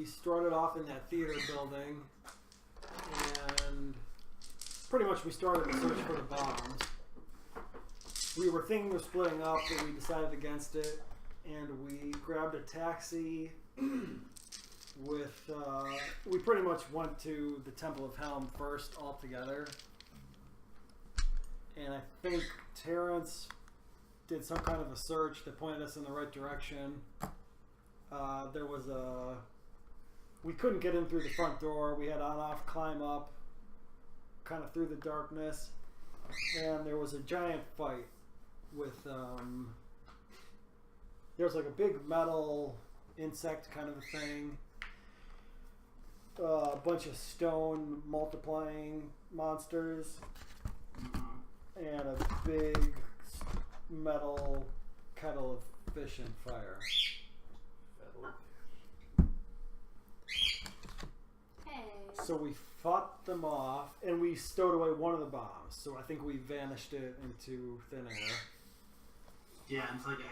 started off in that theater building, and pretty much we started the search for the bombs. We were thinking of splitting up, but we decided against it, and we grabbed a taxi with... we pretty much went to the Temple of Helm first all together. And I think Terrence did some kind of a search that pointed us in the right direction. There was a... We couldn't get in through the front door. We had on-off climb up, kind of through the darkness. And there was a giant fight with... there was like a big metal insect kind of a thing. A bunch of stone multiplying monsters. And a big metal kettle of fish and fire. Hey. So we fought them off, and we stowed away one of the bombs. So I think we vanished it into thin air. Yeah, into like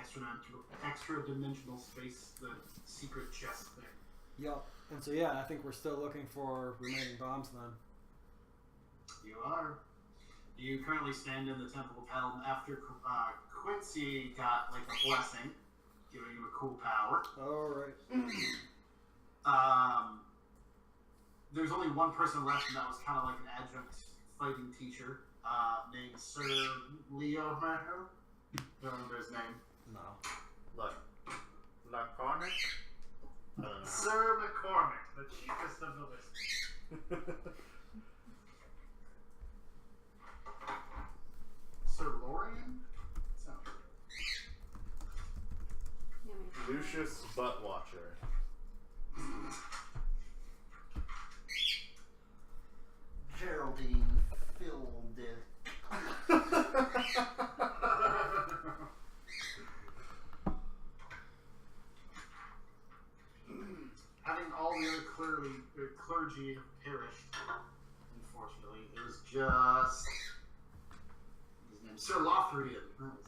extra dimensional space, the secret chest there. Yep. And so yeah, I think we're still looking for remaining bombs then. You are. You currently stand in the Temple of Helm after Quincy got like a blessing, giving him a cool power. Alright. There's only one person left, and that was kind of like an adjunct fighting teacher named Sir Leo Maher. Don't remember his name. No. McCormick? Sir McCormick, the chiefest of the list. Sir Lorian? Sounds good. Lucius Buttwatcher. Geraldine filled it. Having all the other clergy perished, unfortunately, it was just his name, Sir Lothrian. That was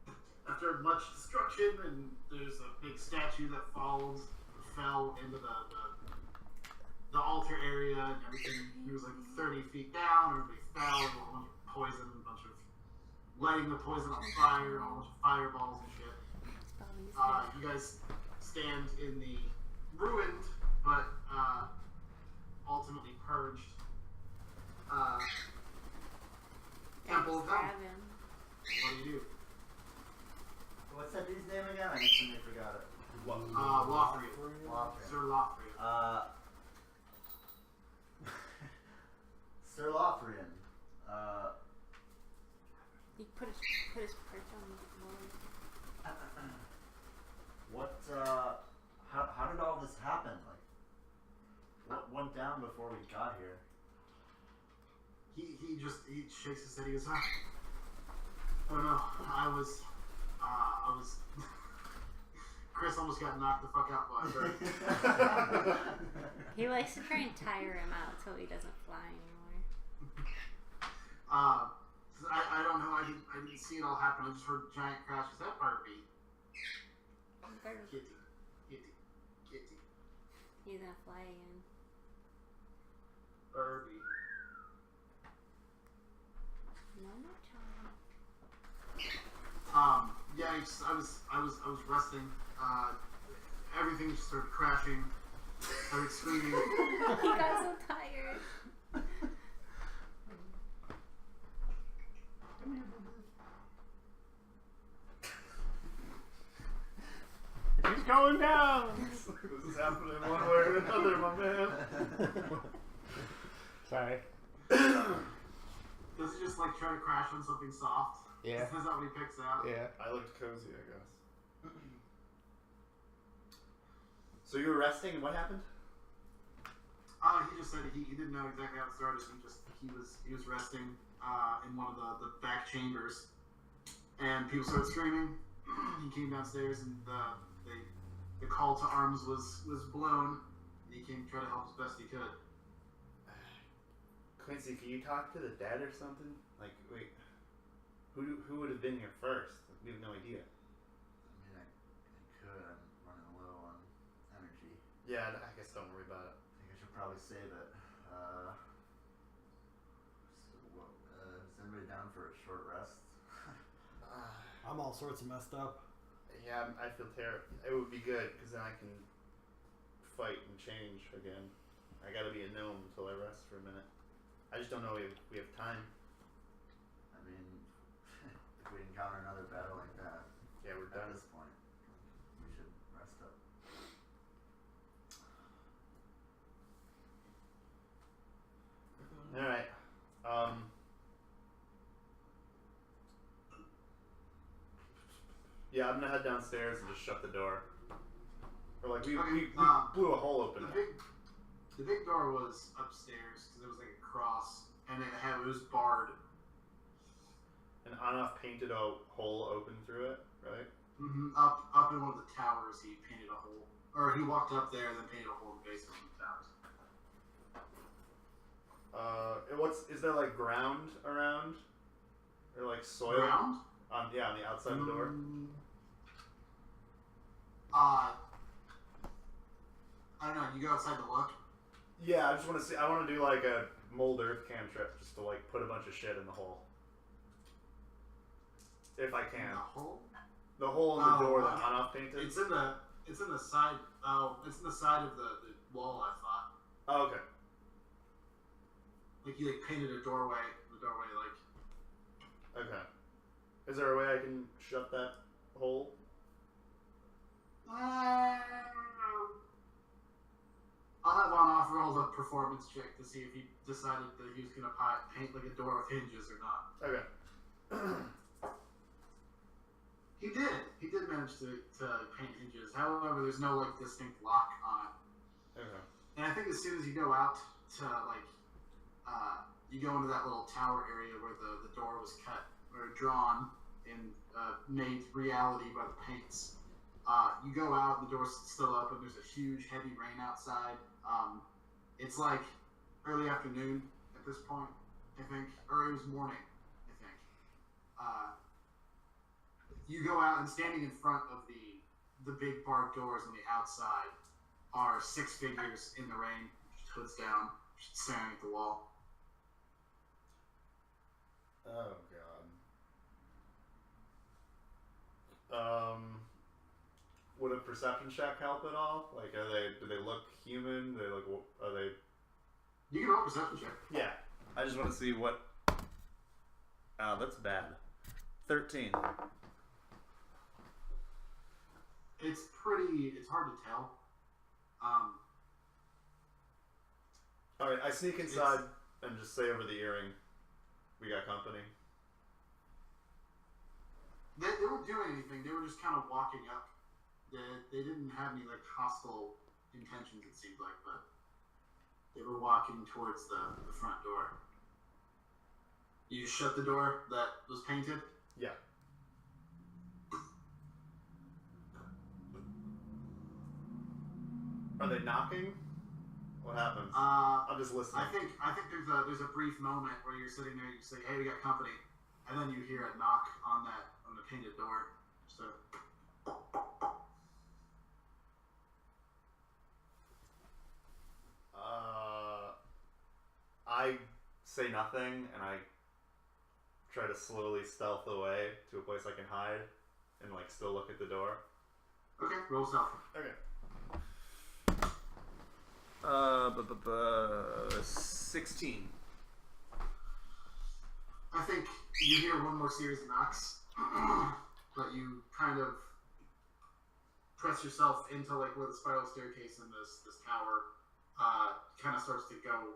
it. After much destruction, and there's a big statue that fell into the altar area and everything. He was like 30 feet down. Everybody fell. A bunch of poison, a bunch of lighting the poison on fire, a bunch of fireballs and shit. You guys stand in the ruined but ultimately purged Temple of Helm. What do? What's that dude's name again? I instantly forgot it. Lothrian. Sir Lothrian. Sir Lothrian. He put his perch on the floor. What, how did all this happen? Like, what went down before we got here? He shakes his head. He goes, oh no, I was Chris almost got knocked the fuck out by a bird. He likes to try and tire him out so he doesn't fly anymore. I don't know. I didn't see it all happen. I just heard giant crashes. That Barbie. Kitty. He's gonna fly again. Barbie. No Yeah, child. I was resting. Everything just started crashing. I started screaming. He got so tired. He's going down! This is happening one way or another, my man. Sorry. Does he just like try to crash on something soft? Yeah. Is that what he picks out? Yeah. I looked cozy, I guess. So you were resting, and what happened? He just said he didn't know exactly how it started. He was resting in one of the back chambers, and people started screaming. He came downstairs, and the call to arms was blown. And he came to try to help as best he could. Quincy, can you talk to the dead or something? Like, wait, who would have been here first? We have no idea. I mean, I could. I'm running a little Yeah, I guess don't worry about it. I think I should probably save it. Is anybody down for a short rest? I'm all sorts of messed up. Yeah, I feel terrible. It would be good because then I can fight and change again. I gotta be a gnome until I rest for a minute. I just don't know if we have time. I mean, if we encounter another battle like that, Yeah, we're at done. this point, we should rest up. All right. Yeah, I'm gonna head downstairs and just shut the door. Or like we blew a hole open. The big door was upstairs because it was like a cross, and it was barred. And Anoff painted a hole open through it, right? Mm-hmm. Up in one of the towers, he painted a hole, or he walked up there and then painted a hole in the basement of the towers. Is there like ground around, or like soil Ground? on the outside of the door? I don't know. You go outside to look. Yeah, I just want to see. I want to do like a mold earth cantrip just to like put a bunch of shit in the hole, if I can. In the hole? The hole in the door that Anoff painted. It's in the side. Oh, it's in the side of the wall. I thought. Oh, okay. Like you painted a doorway. The doorway Okay. Is there a way I can shut that hole? I'll have on-off roll the performance check to see if he decided that he was gonna paint like a door with hinges or not. Okay. He did. He did manage to paint hinges. However, there's no like distinct lock on it. Okay. And I think as soon as you go out to you go into that little tower area where the door was cut or drawn and made reality by the paints. You go out, the door's still open. There's a huge, heavy rain outside. It's like early afternoon at this point, I think, or it was morning, I think. You go out and standing in front of the big barred doors on the outside are 6 figures in the rain, hoods down, staring at the wall. Oh god. Would a perception check help at all? Like, do they look human? Are they? You can roll a perception check. Yeah. I just want to see what. Oh, that's bad. 13. It's hard to tell. All right, I sneak inside and just say over the earring, "We got company." They weren't doing anything. They were just kind of walking up. They didn't have any like hostile intentions, it seemed like, but they were walking towards the front door. You shut the door that was painted? Yeah. Are they knocking? What happens? I'm just listening. I think there's a brief moment where you're sitting there, you say, "Hey, we got company," and then you hear a knock on the painted door. So. I say nothing and I try to slowly stealth away to a place I can hide and like still look at the door. Okay, roll stealth. Okay. 16. I think you hear one more series of knocks, but you kind of press yourself into like where the spiral staircase in this tower kind of starts to go,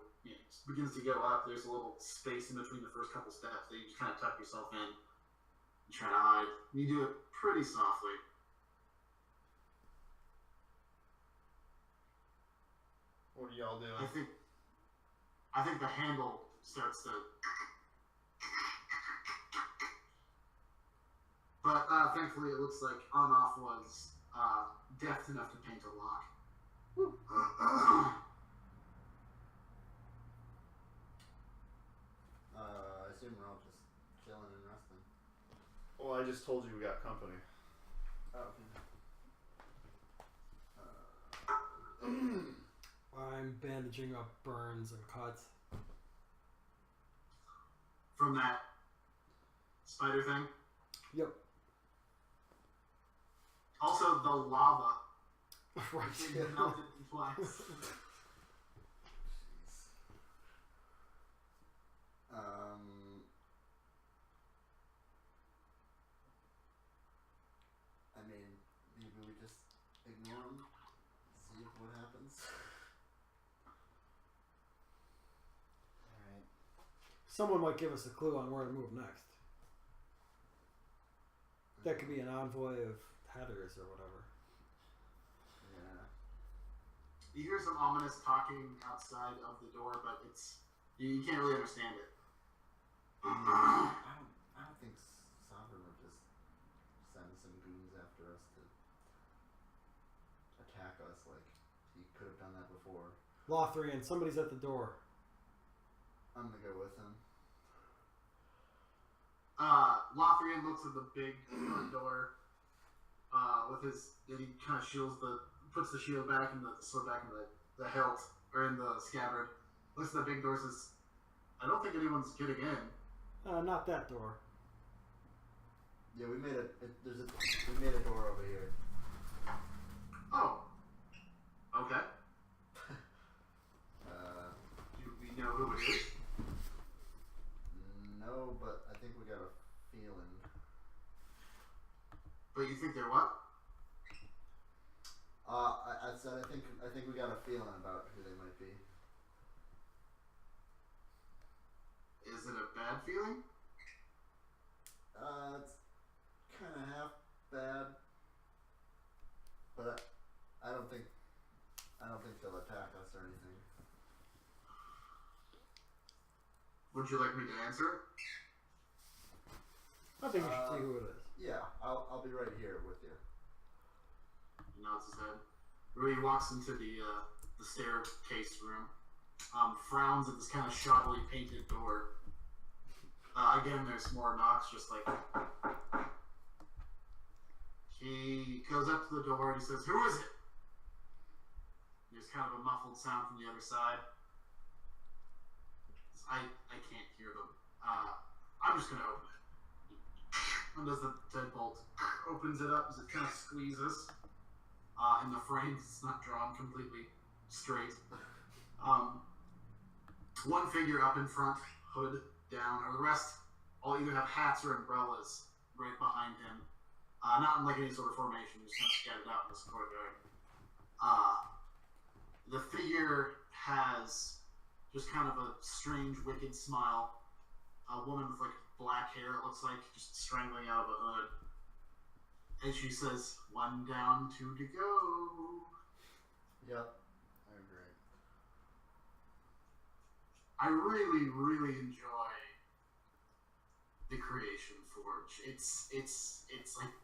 begins to go up. There's a little space in between the first couple steps that you just kind of tuck yourself in and try to hide. You do it pretty softly. What are y'all doing? I think the handle starts to. But thankfully, it looks like on-off was deft enough to paint a lock. I assume we're all just chilling and resting. Well, I just told you we got company. Oh, okay. bandaging up burns and cuts. From that spider thing. Yep. Also, the lava. Right. It melted twice. Jeez. I mean, maybe we just ignore him, see what happens. Alright. Someone might give us a clue on where to move next. That could be an envoy of Hatters or whatever. Yeah. You hear some ominous talking outside of the door, but you can't really understand it. I don't think Sovereign would just send some goons after us to attack us like he could have done that before. Lothrian, somebody's at the door. I'm gonna go with him. Lothrian looks at the big front door and he kind of puts the shield back and the sword back in the hilt, or in the scabbard. Looks at the big door and says, I don't think anyone's getting in. Not that door. Yeah, we made a door over here. Oh. Okay. Do we know who it is? No, but I think we got a feeling. But you think they're what? I said I think we got a feeling about who they might be. Is it a bad feeling? It's kind of half bad, but I don't think they'll attack us or anything. Would you like me to answer? I think we should see who it is. Yeah, I'll be right here with you. He nods his head. Rui walks into the staircase room, frowns at this kind of shoddily painted door. Again, there's more knocks, just like... He goes up to the door and he says, who is it? There's kind of a muffled sound from the other side. I can't hear them. I'm just gonna open it. And as the deadbolt opens it up, as it kind of squeezes, and the frame is not drawn completely straight. One figure up in front, hood down, or the rest all either have hats or umbrellas right behind him. Not in like any sort of formation, just kind of scattered out in this courtyard. The figure has just kind of a strange, wicked smile. A woman with like black hair, it looks like, just strangling out of a hood. And she says, 1 down, 2 to go. Yep, I agree. I really, really enjoy the Creation Forge. It's like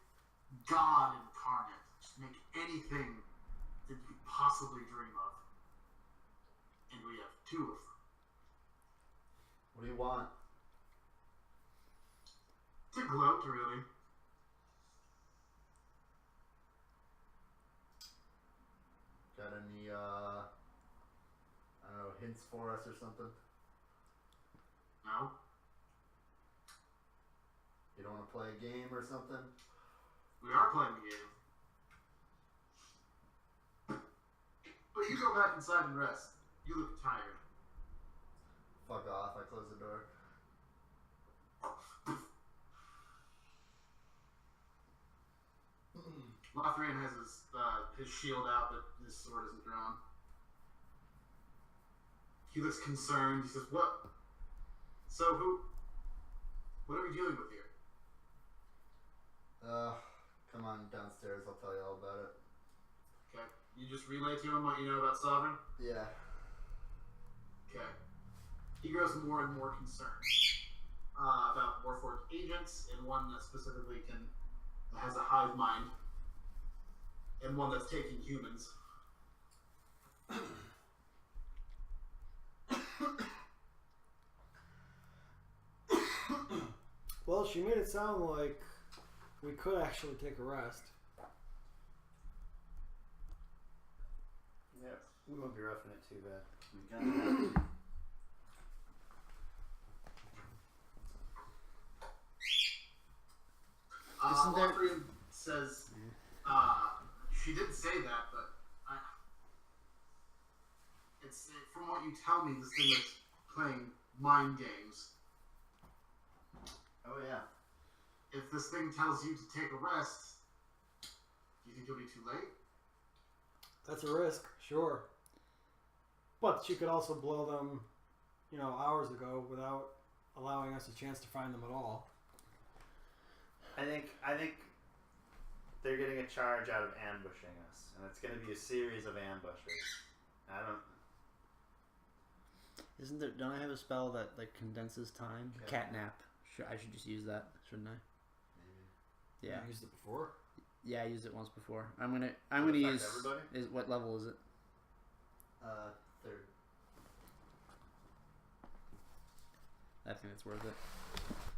God incarnate. Just make anything that you could possibly dream of. And we have 2 of them. What do you want? To gloat, really. Got any I don't know, hints for us or something? No? You don't want to play a game or something? We are playing the game. But you go back inside and rest. You look tired. Fuck off, I close the door. Lothrian has his shield out, but his sword isn't drawn. He looks concerned. He says, what? So what are we dealing with here? Come on downstairs, I'll tell you all about it. Okay. You just relay to him what you know about Sovereign? Yeah. Okay. He grows more and more concerned about Warforged agents, and one that specifically has a hive mind, and one that's taking humans. Well, she made it sound like we could actually take a rest. Yeah, Yeah, we won't be roughing it too bad. We kind of have to. Isn't there- Lothrian says, she didn't say that, but it's from what you tell me, this thing is playing mind games. Oh yeah. If this thing tells you to take a rest, do you think you'll be too late? That's a risk, sure. But she could also blow them, hours ago without allowing us a chance to find them at all. I think they're getting a charge out of ambushing us, and it's going to be a series of ambushes. I don't. Isn't there? Don't I have a spell that like condenses time? Catnap. Catnap. I should just use that, shouldn't I? Maybe. Yeah. You used it before. Yeah, I used it once before. I'm gonna Affect use. everybody? What level is it? Third. I think it's worth it.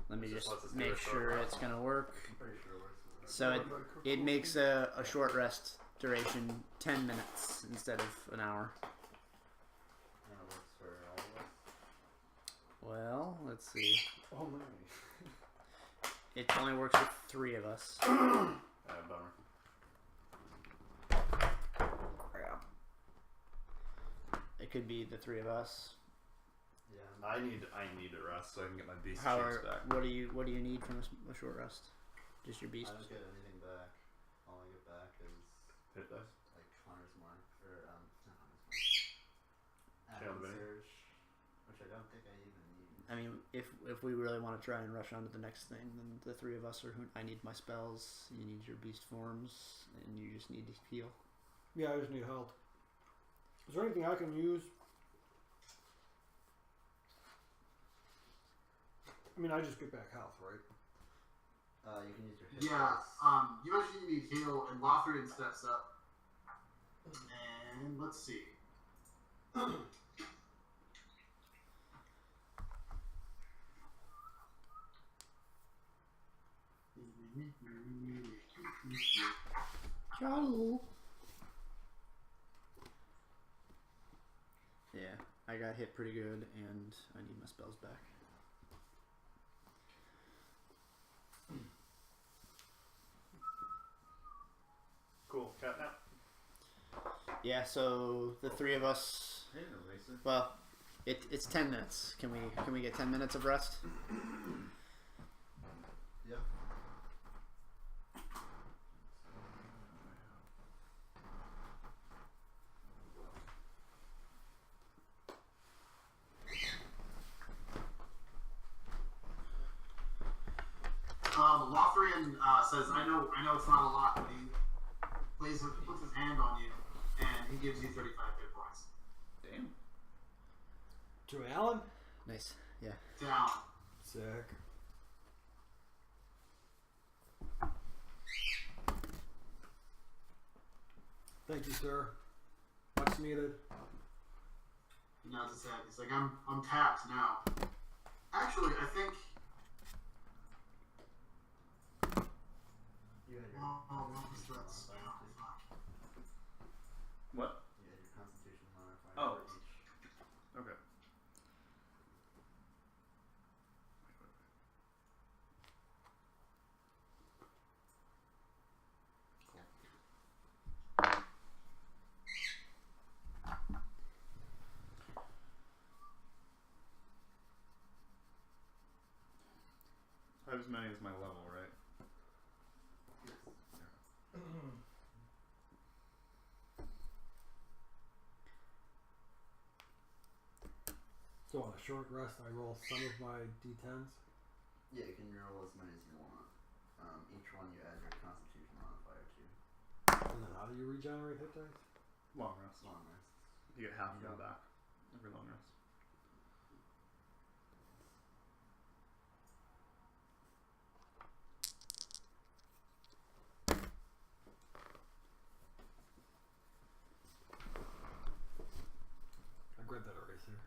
Let me It just just lets us do make a short sure rest. it's gonna work. I'm pretty sure it works. So it makes a short rest duration 10 minutes instead of an hour. And it works for all of us. Well, let's see. Oh my. It only works for 3 of us. Bummer. Crap. It could be the 3 of us. Yeah. I need a rest so I can get my beast How chance are, back. what do you need from a short rest? Just your beast. I don't get anything back. All I get back is Hit dice. like Hunter's Mark or not Hunter's Mark. Shield of Adam's Any? Surge, which I don't think I even need. I mean, if we really want to try and rush on to the next thing, then the 3 of us are who I need my spells, you need your beast forms, and you just need to heal. Yeah, I just need help. Is there anything I can use? I mean, I just get back health, right? You can use your hit Yeah, dice. you mentioned you need heal, and Lothrian steps up. And let's see. Charlie. Yeah, I got hit pretty good, and I need my spells back. Cool. Catnap. Yeah, so the 3 of us. Hey, Eraser. Well, it's 10 minutes. Can we get 10 minutes of rest? Yep. Lothrian says, I know it's not a lot, but he puts his hand on you, and he gives you 35 hit points. Damn. To Alan? Nice. Yeah. Down. Sick. Thank you, sir. Much needed. He nods his head. He's like, I'm tapped now. Actually, I think. You had your Oh, what was that spell? Fuck. What? You had your Constitution modifier Oh. for each. Okay. I have as many as my level, right? So on a short rest, I roll some of my d10s. Yeah, you can roll as many as you want. Each one you add your Constitution modifier to. And then how do you regenerate hit dice? Long rest. Long rest. You get half of them Yeah. back every long rest. I grabbed that eraser.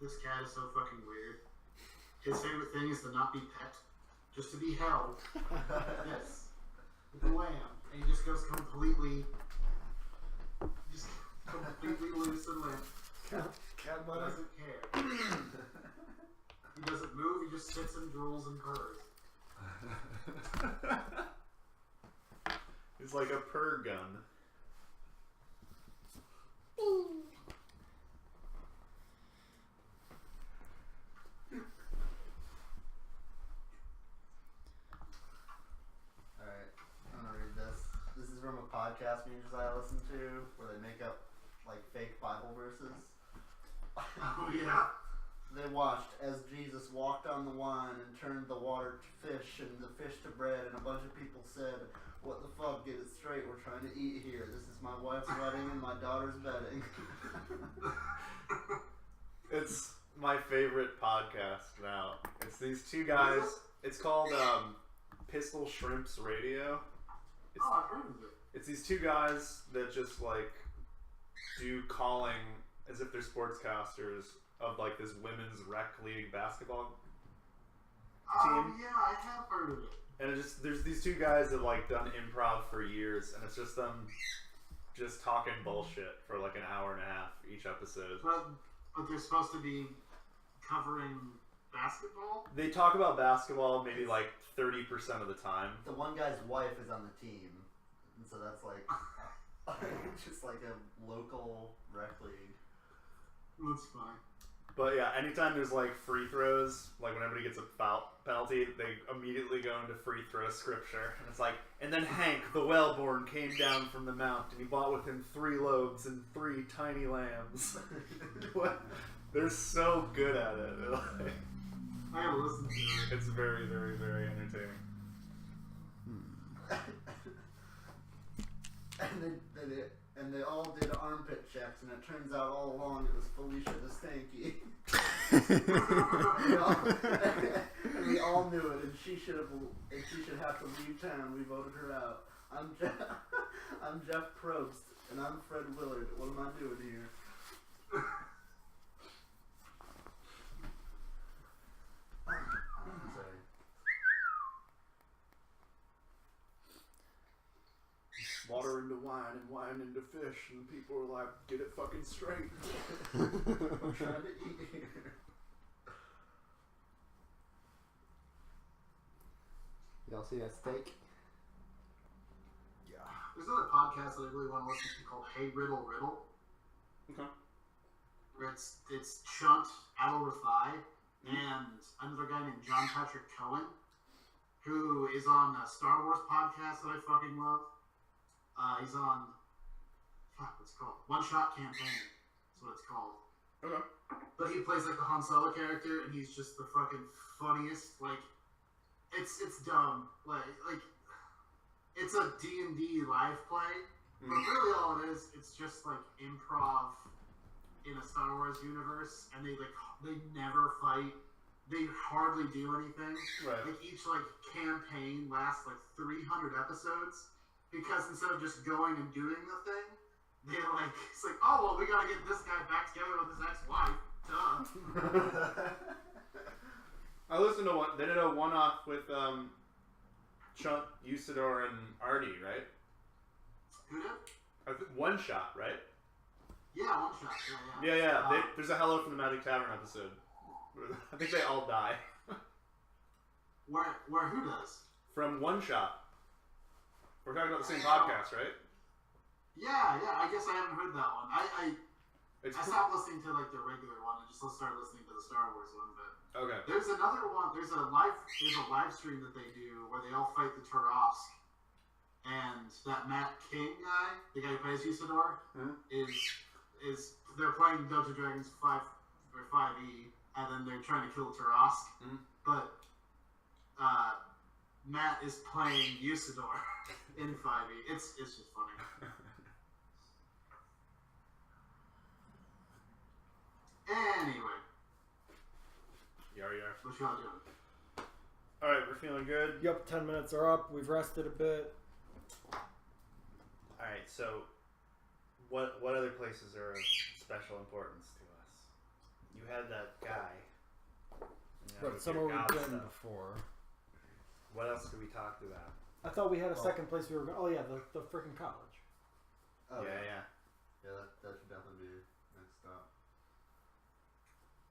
This cat is so fucking weird. His favorite thing is to not be pet, just to be held. Yes. With the lamb. And he just goes completely loose and limp. Cat He butter. doesn't care. He doesn't move, he just sits and drools and purrs. He's like a purr gun. Alright, I'm gonna read this. This is from a podcast musicians I listen to where they make up like fake Bible verses. Oh yeah. They watched as Jesus walked on the wine and turned the water to fish and the fish to bread, and a bunch of people said, "What the fuck? Get it straight. We're trying to eat here. This is my wife's wedding and my daughter's wedding." It's my favorite podcast now. It's these two guys. It's called Pistol Shrimps Radio. It's, Oh, I've heard of it. it's these two guys that just like do calling as if they're sportscasters of like this women's rec league basketball. Oh Team. yeah, I have heard of it. And it just there's these two guys that like done improv for years, and it's just them just talking bullshit for like an hour and a half each episode. But they're supposed to be covering basketball? They talk about basketball maybe like 30% of the time. The one guy's wife is on the team, and so that's like just like a local rec league. That's fine. But yeah, anytime there's like free throws, like when everybody gets a foul penalty, they immediately go into free throw scripture. And it's like, and then Hank, the well-born, came down from the mount, and he brought with him 3 loaves and 3 tiny lambs. What? They're so good at it. Like, I gotta listen to it. it's very, very, very entertaining. And they all did armpit checks, and it turns out all along it was Felicia the Stanky. And we all knew it, and she should have to leave town. We voted her out. I'm Jeff Probst, and I'm Fred Willard. What am I doing here? Sorry. Water into wine and wine into fish, and people were like, get it fucking straight. I'm trying to eat here. Y'all see that steak? Yeah. There's another podcast that I really want to listen to called Hey Riddle Riddle. Okay. Where it's Chunt, Adol Rafai, and another guy named John Patrick Cohen, who is on a Star Wars podcast that I fucking love. He's on, what's it called? One Shot Campaign. That's what it's called. Okay. But he plays like the Han Solo character, and he's just the fucking funniest. Like, it's dumb. Like it's a D&D live play, but really all it is, it's just like improv in a Star Wars universe, and they never fight. They hardly do anything. Right. Like each like campaign lasts like 300 episodes. Because instead of just going and doing the thing, they're like, it's like, oh, well, we gotta get this guy back together with his ex-wife. Duh. I listened to one. They did a one-off with Chunt, Usador, and Artie, right? Who did? One Shot, right? Yeah, One Shot. Yeah. Yeah. There's a Hello from the Magic Tavern episode. I think they all die. Where who does? From One Shot. We're talking about the same podcast, right? Yeah. I guess I haven't heard that one. I It's stopped listening to like the regular one and just started listening to the Star Wars one. But okay. there's another one. There's a live stream that they do where they all fight the Turosk, and that Matt King guy, the guy who plays Usador, is they're playing Dungeons & Dragons 5 or 5e, and then they're trying to kill the Turosk, but Matt is playing Usador in 5e. It's just funny. Anyway, Yar. what y'all doing? All right, we're feeling good. Yep, 10 minutes are up. We've rested a bit. All right, so what other places are of special importance to us? You had that guy. Right, with somewhere your we've god been stuff. before. What else did we talk about? I thought we had a second place we were going. Oh yeah, the freaking college. Oh, Yeah. Yeah, that should definitely be next stop.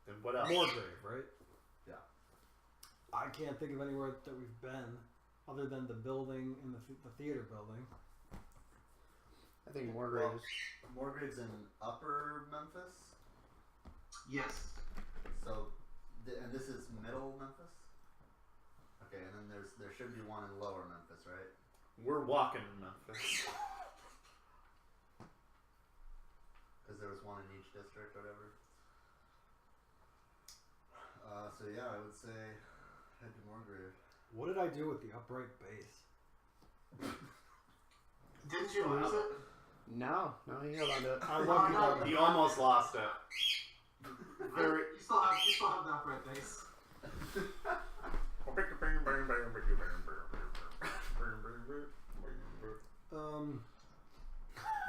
Then what else? Morgrave, right? Yeah. I can't think of anywhere that we've been other than the building in the theater building. I think Morgrave is. Morgrave's in Upper Memphis. Yes. So, and this is Middle Memphis. Okay, and then there should be one in Lower Memphis, right? We're walking in Memphis. Because there was one in each district, or whatever. So yeah, I would say head to Morgrave. What did I do with the upright base? Didn't you lose it? No, he held on to it. I lucky dog. He almost lost it. You still have that upright base.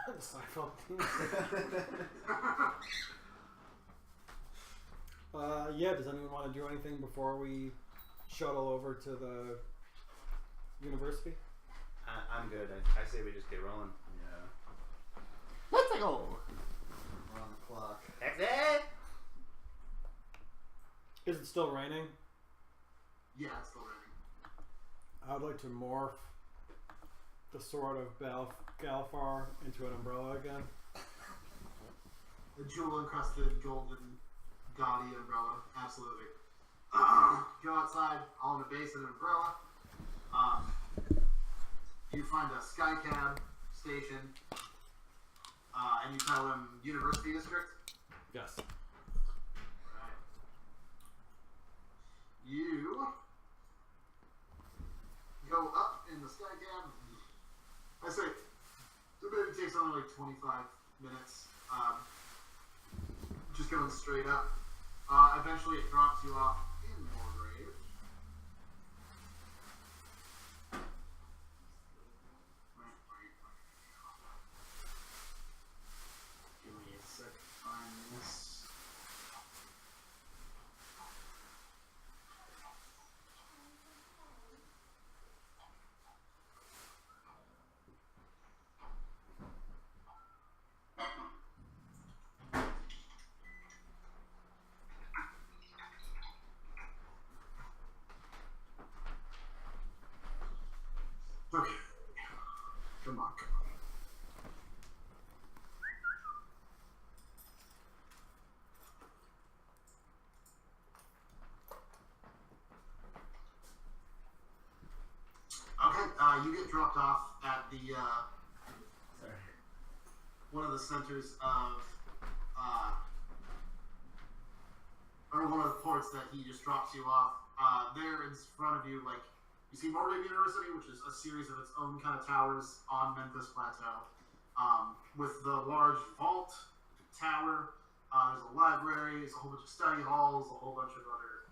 The Seinfeld theme. Yeah, does anyone want to do anything before we shuttle over to the university? I'm good. I say we just get rolling. Yeah, Let's go. we're on the clock. Exit! Is it still raining? Yeah, it's still raining. I'd like to morph the sword of Galfar into an umbrella again. The jewel-encrusted, golden, gaudy umbrella. Absolutely. Go outside, all in a base and an umbrella. You find a sky cab station, and you tell them University District. Yes. Right. You go up in the sky cab. I say it maybe takes only like 25 minutes. Just going straight up. Eventually it drops you off in Morgrave. Give me a sec to find this. Okay. Come on. Okay, you get dropped off at the one of the centers of or one of the ports that he just drops you off. There in front of you, like you see Morgrave University, which is a series of its own kind of towers on Memphis Plateau, with the large vault tower. There's a library, there's a whole bunch of study halls, a whole bunch of other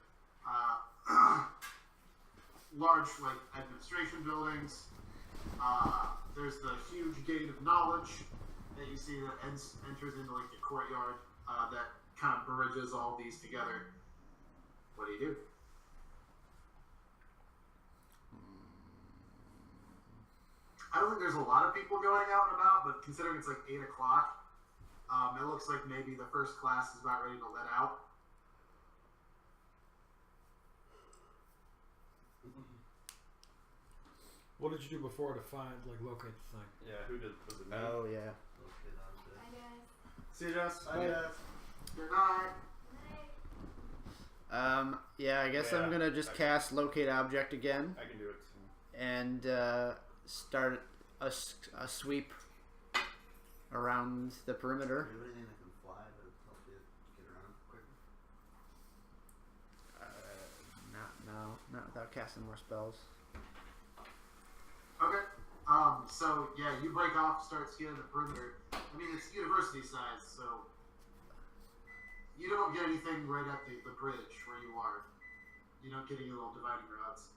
large like administration buildings. There's the huge gate of knowledge that you see that enters into like the courtyard that kind of bridges all these together. What do you do? I don't think there's a lot of people going out and about, but considering it's like 8 o'clock, it looks like maybe the first class is about ready to let out. What did you do before to find, like, locate the thing? Yeah, who did? Was it me? Oh yeah. Hi guys. See you, Jess. Good night. Yeah, I guess I'm Yeah, gonna just cast locate object again I can do it too. and start a sweep around the perimeter. Do you have anything that can fly to help you get around quicker? Not without casting more spells. Okay. So yeah, you break off, start scanning the perimeter. I mean, it's university size, so you don't get anything right at the bridge where you are. You don't get any little dividing rods.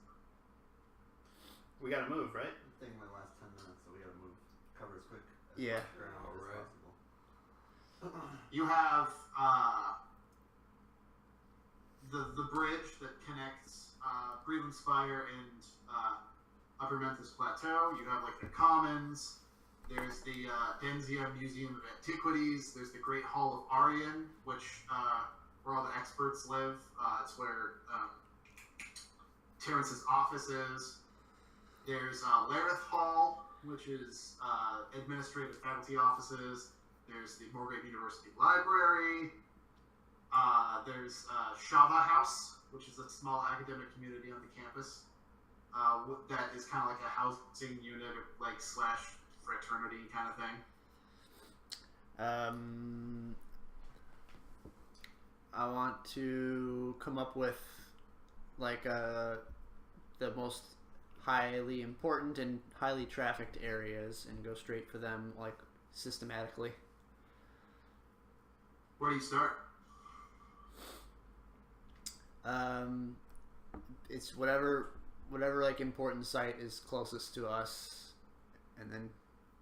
We gotta move, right? I think my last 10 minutes, so we gotta move. Cover as quick as Yeah. much ground as Alright. possible. You have the bridge that connects Breland Spire and Upper Memphis Plateau. You have like the Commons. There's the Denzia Museum of Antiquities. There's the Great Hall of Aryan, which where all the experts live. It's where Terrence's office is. There's Lareth Hall, which is administrative faculty offices. There's the Morgrave University Library. There's Shava House, which is a small academic community on the campus. That is kind of like a housing unit, like slash fraternity kind of thing. I want to come up with like the most highly important and highly trafficked areas and go straight for them like systematically. Where do you start? It's whatever like important site is closest to us, and then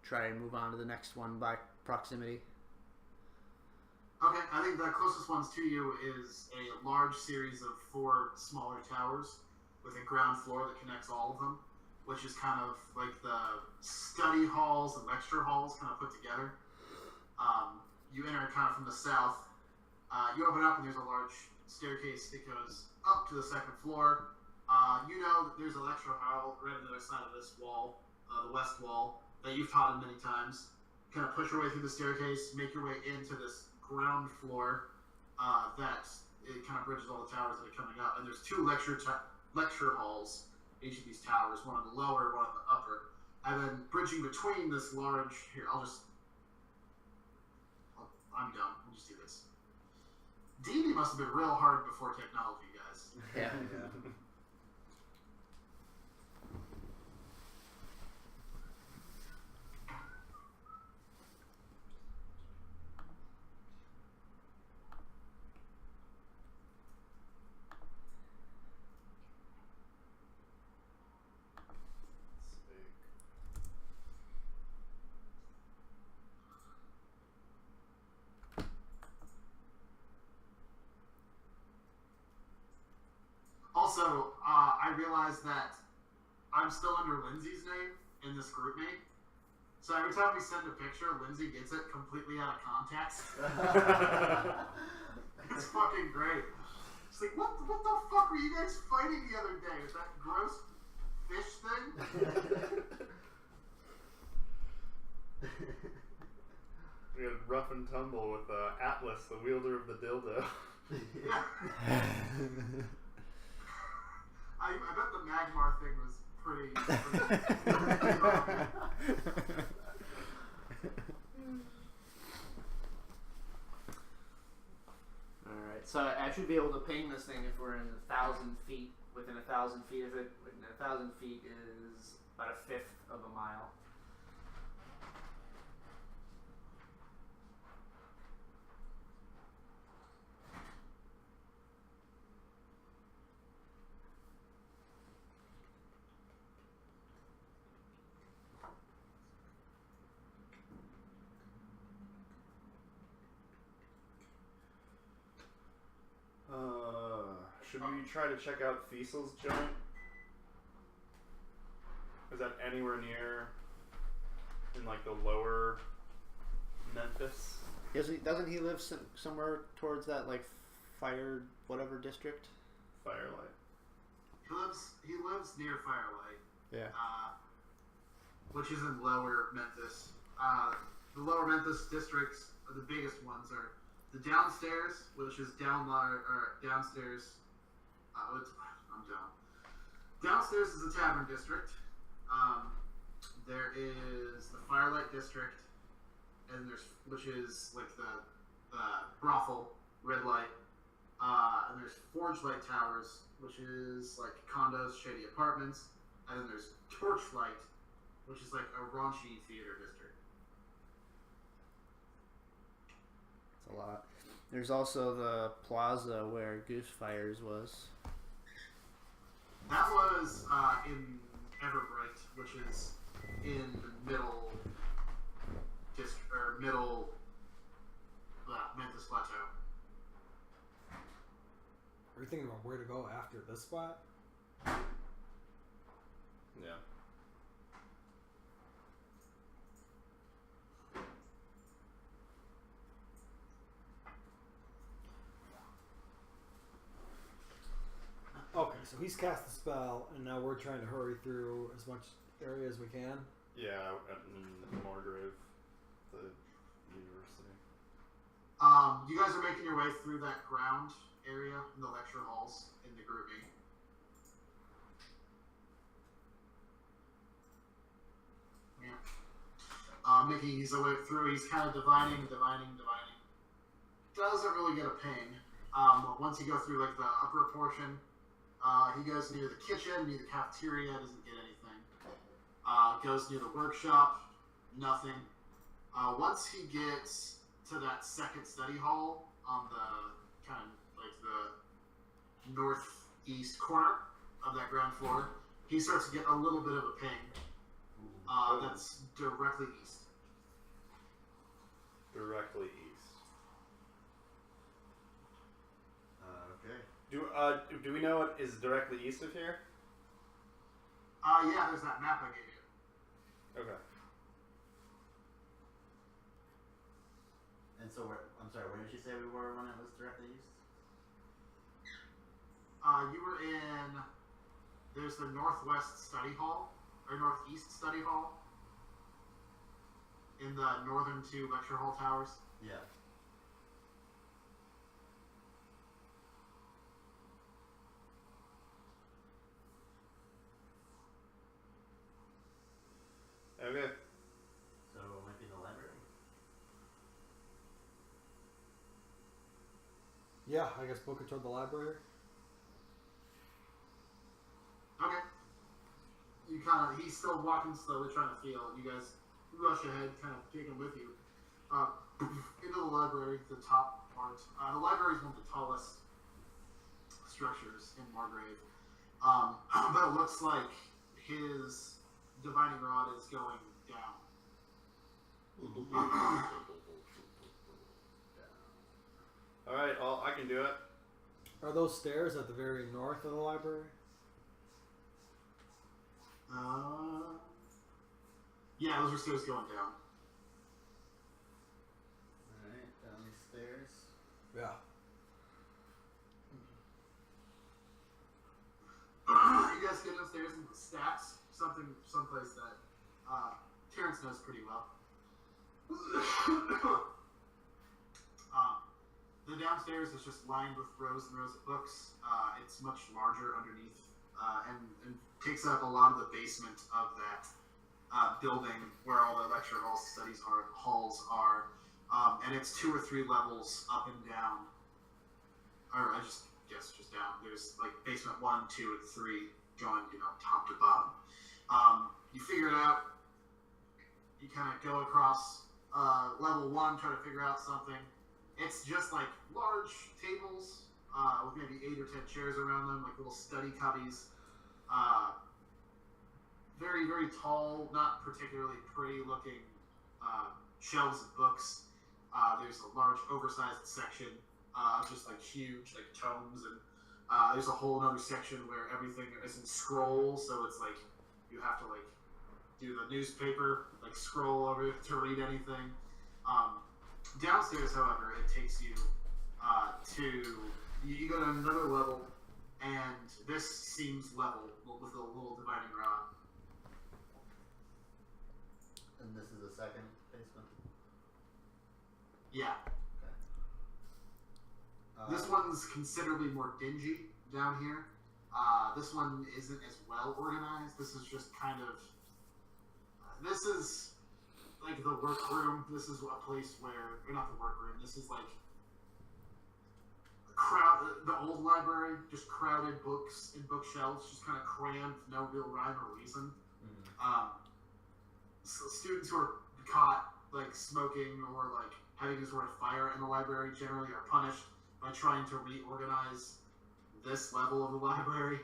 try and move on to the next one by proximity. Okay, I think the closest ones to you is a large series of 4 smaller towers with a ground floor that connects all of them, which is kind of like the study halls and lecture halls kind of put together. You enter kind of from the south. You open up and there's a large staircase that goes up to the 2nd floor. You know that there's a lecture hall right on the other side of this wall, the west wall, that you've taught in many times. Kind of push your way through the staircase, make your way into this ground floor that it kind of bridges all the towers that are coming up. And there's 2 lecture halls, each of these towers, one on the lower, one on the upper. And then bridging between this large, I'm done. We'll just do this. D&D must have been real hard before technology, guys. Yeah. Also, I realized that I'm still under Lindsay's name in this group name. So every time we send a picture, Lindsay gets it completely out of context. It's fucking great. She's like, what the fuck were you guys fighting the other day? Was that gross fish thing? We had rough and tumble with Atlas, the wielder of the dildo. Yeah. I bet the Magmar thing was pretty Alright, so I should be able to ping this thing if we're in 1,000 feet. Within 1,000 feet of it, within 1,000 feet is about 1/5 of a mile. Should we try to check out Thiesel's joint? Is that anywhere near in like the lower Memphis? Doesn't he live somewhere towards that like fire whatever district? Firelight. He lives near Firelight. Yeah. Which is in lower Memphis. The lower Memphis districts, the biggest ones, are the downstairs, which is downstairs. I'm down. Downstairs is the Tavern District. There is the Firelight District, and which is like the brothel, red light, and there's Forge Light Towers, which is like condos, shady apartments, and then there's Torchlight, which is like a raunchy theater district. That's a lot. There's also the plaza where Goosefires was. That was in Everbright, which is in the middle Memphis Plateau. Are we thinking about where to go after this spot? Yeah. Okay, so he's cast the spell, and now we're trying to hurry through as much area as we can. Yeah, in Morgrave, the university. You guys are making your way through that ground area in the lecture halls in the grouping. Yeah. Making his way through, he's kind of divining. Doesn't really get a ping. Once you go through like the upper portion, he goes near the kitchen, near the cafeteria, doesn't get anything. Goes near the workshop, nothing. Once he gets to that second study hall on the kind of like the northeast corner of that ground floor, he starts to get a little bit of a ping. That's directly east. Directly east. Okay. Do we know what is directly east of here? Yeah, there's that map I gave you. Okay. And so, I'm sorry, where did you say we were when it was directly east? You were in. There's the northwest study hall or northeast study hall in the northern two lecture hall towers. Yeah. Okay. So it might be the library. Yeah, I guess book it toward the library. Okay. He's still walking slowly, trying to feel. You guys rush ahead, kind of take him with you. Into the library, the top part. The library is one of the tallest structures in Morgrave. But it looks like his divining rod is going down. Alright, well, I can do it. Are those stairs at the very north of the library? Yeah, those are stairs going down. Alright, down these stairs. Yeah. You guys get upstairs into the stacks, someplace that Terrence knows pretty well. The downstairs is just lined with rows and rows of books. It's much larger underneath and takes up a lot of the basement of that building where all the lecture halls, halls are. And it's 2 or 3 levels up and down. Or I just guess just down. There's like basement 1, 2, and 3 going, top to bottom. You figure it out. You kind of go across level 1, try to figure out something. It's just like large tables with maybe 8 or 10 chairs around them, like little study cubbies. Very, very tall, not particularly pretty looking shelves of books. There's a large oversized section, just like huge, like tomes, and there's a whole other section where everything is in scrolls, so it's like you have to like do the newspaper, like scroll over to read anything. Downstairs, however, it takes you you go to another level, and this seems level with a little dividing rod. And this is the second basement? Yeah. Okay. This one's considerably more dingy down here. This one isn't as well organized. This is just kind of. This is like the workroom. This is a place where, or not the workroom. This is like the old library, just crowded books and bookshelves, just kind of crammed, no real rhyme or reason. So students who are caught like smoking or like having any sort of fire in the library generally are punished by trying to reorganize this level of the library.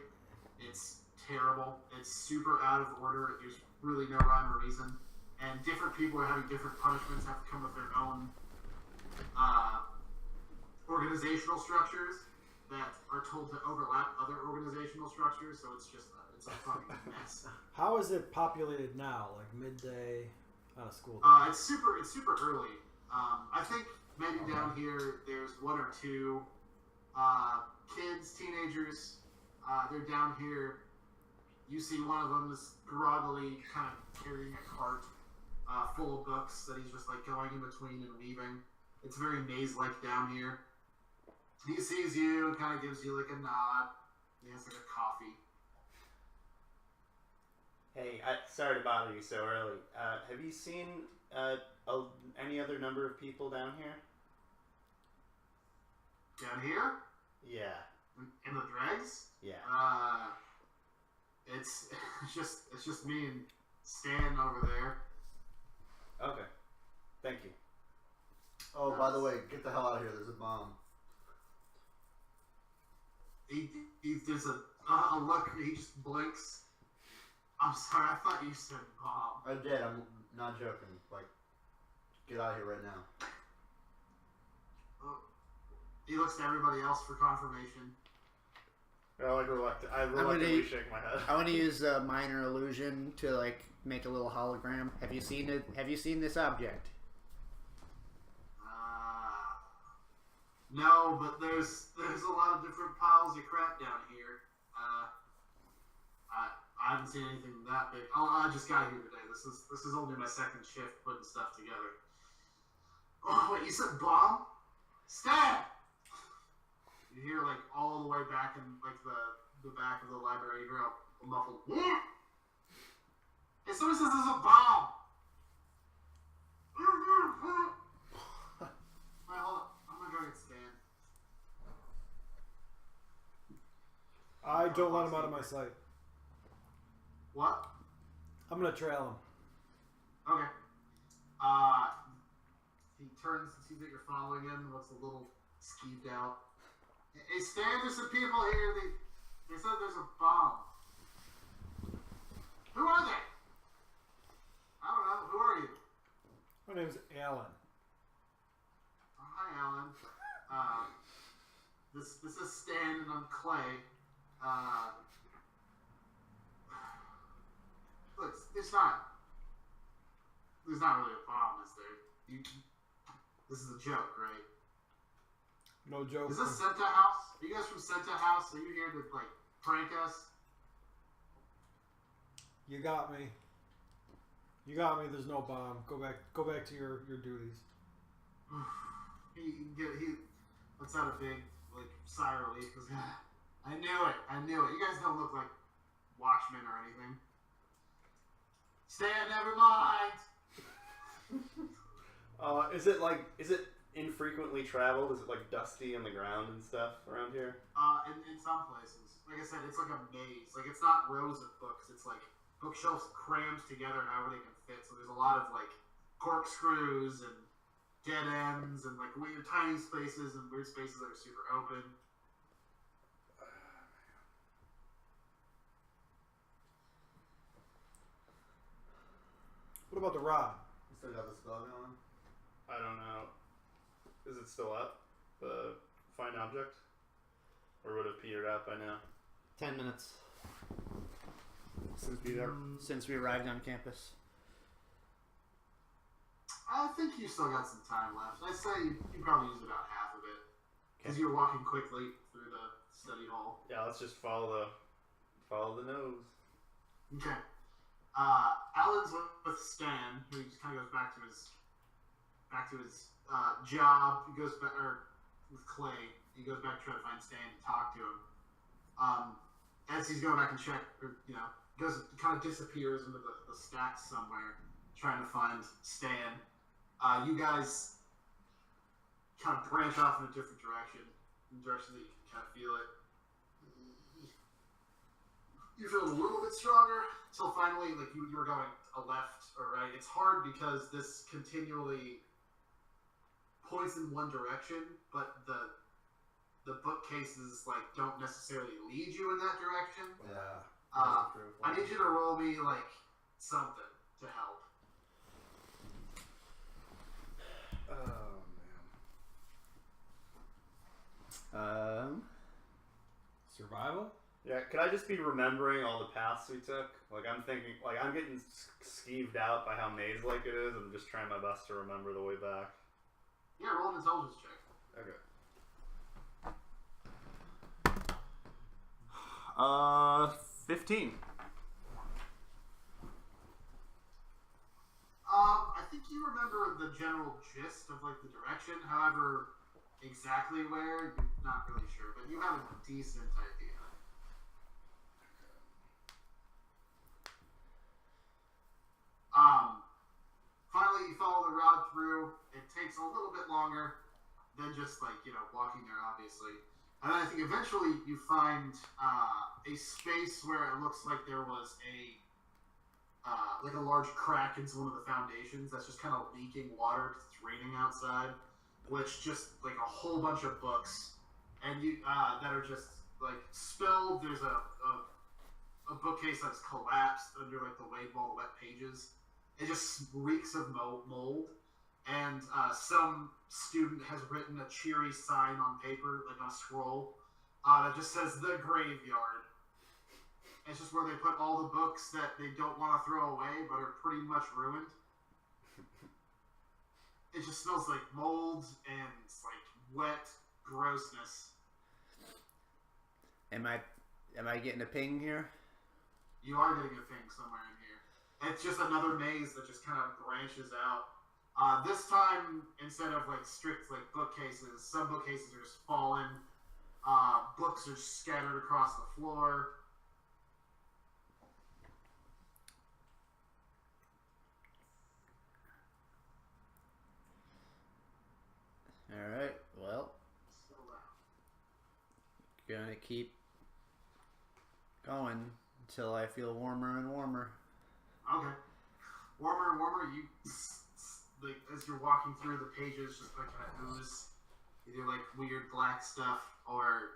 It's terrible. It's super out of order. There's really no rhyme or reason. And different people are having different punishments, have to come with their own organizational structures. that are told to overlap other organizational structures, so it's just it's a fucking mess. How is it populated now? Like midday on a school day? It's super early. I think maybe down here there's one or two kids, teenagers. They're down here. You see one of them is groggily kind of carrying a cart full of books that he's just like going in between and weaving. It's very maze-like down here. He sees you and kind of gives you like a nod. He has like a coffee. Hey, sorry to bother you so early. Have you seen any other number of people down here? Down here? Yeah. In the dregs? Yeah. It's just me and Stan over there. Okay. Thank you. Oh, by the way, get the hell out of here. There's a bomb. There's a look. He just blinks. I'm sorry. I thought you said bomb. I did. I'm not joking. Like, get out of here right now. He looks to everybody else for confirmation. I reluctantly shake my head. I want to use a minor illusion to like make a little hologram. Have you seen it? Have you seen this object? No, but there's a lot of different piles of crap down here. I haven't seen anything that big. Oh, I just got here today. This is only my second shift putting stuff together. Oh wait, you said bomb? Stab! You hear like all the way back in like the back of the library, you hear a muffled yeah. As soon as this is a bomb. Wait, hold on. I'm gonna go get Stan. I don't want him out of my sight. What? I'm gonna trail him. Okay. He turns and sees that you're following him. Looks a little skeeved out. Hey, Stan, there's some people here. They said there's a bomb. Who are they? I don't know. Who are you? My name's Alan. Oh, hi, Alan. This is Stan and I'm Clay. Look, there's not really a bomb, is there? This is a joke, right? No joke. Is this Senta House? Are you guys from Senta House? Are you here to like prank us? You got me. You got me. There's no bomb. Go back to your duties. he lets out a big like sigh of relief. Goes, I knew it. You guys don't look like watchmen or anything. Stan, never mind. Is it infrequently traveled? Is it like dusty on the ground and stuff around here? In some places, like I said, it's like a maze. Like it's not rows of books. It's like bookshelves crammed together however they can fit. So there's a lot of like corkscrews and dead ends and like weird tiny spaces and weird spaces that are super open. What about the rod? You still got the spell going? I don't know. Is it still up? The find object? Or would it have petered out by now? 10 minutes since we arrived on campus. I think you still got some time left. I'd say you probably used about half of it because you're walking quickly through the study hall. Yeah, let's just follow the nose. Okay. Alan's with Stan, who just kind of goes back to his job. He goes back, or with Clay, he goes back to try to find Stan and talk to him. As he's going back and check, or kind of disappears into the stacks somewhere, trying to find Stan. You guys kind of branch off in a different direction, in the direction that you can kind of feel it. You feel a little bit stronger until finally, like you were going a left or right. It's hard because this continually points in one direction, but the bookcases like don't necessarily lead you in that direction. Yeah. I need you to roll me like something to help. Oh man. Survival? Yeah, could I just be remembering all the paths we took? Like, I'm thinking, like, I'm getting skeeved out by how maze-like it is. I'm just trying my best to remember the way back. Yeah, roll an intelligence check. Okay. 15. I think you remember the general gist of like the direction. However, exactly where you're not really sure, but you have a decent idea. Finally, you follow the route through. It takes a little bit longer than just like walking there, obviously. And then I think eventually you find a space where it looks like there was like a large crack into one of the foundations that's just kind of leaking water because it's raining outside, which just like a whole bunch of books and you that are just like spilled. There's a bookcase that's collapsed under like the weight of all the wet pages. It just reeks of mold, and some student has written a cheery sign on paper, like on a scroll, that just says "The Graveyard." It's just where they put all the books that they don't want to throw away, but are pretty much ruined. It just smells like mold and like wet grossness. Am I getting a ping here? You are getting a thing somewhere in here. It's just another maze that just kind of branches out. This time, instead of like strict like bookcases, some bookcases are just fallen. Books are scattered across the floor. Alright, well, gonna keep going until I feel warmer and warmer. Okay. Warmer and warmer, you like as you're walking through the pages, just like kind of ooze either like weird black stuff or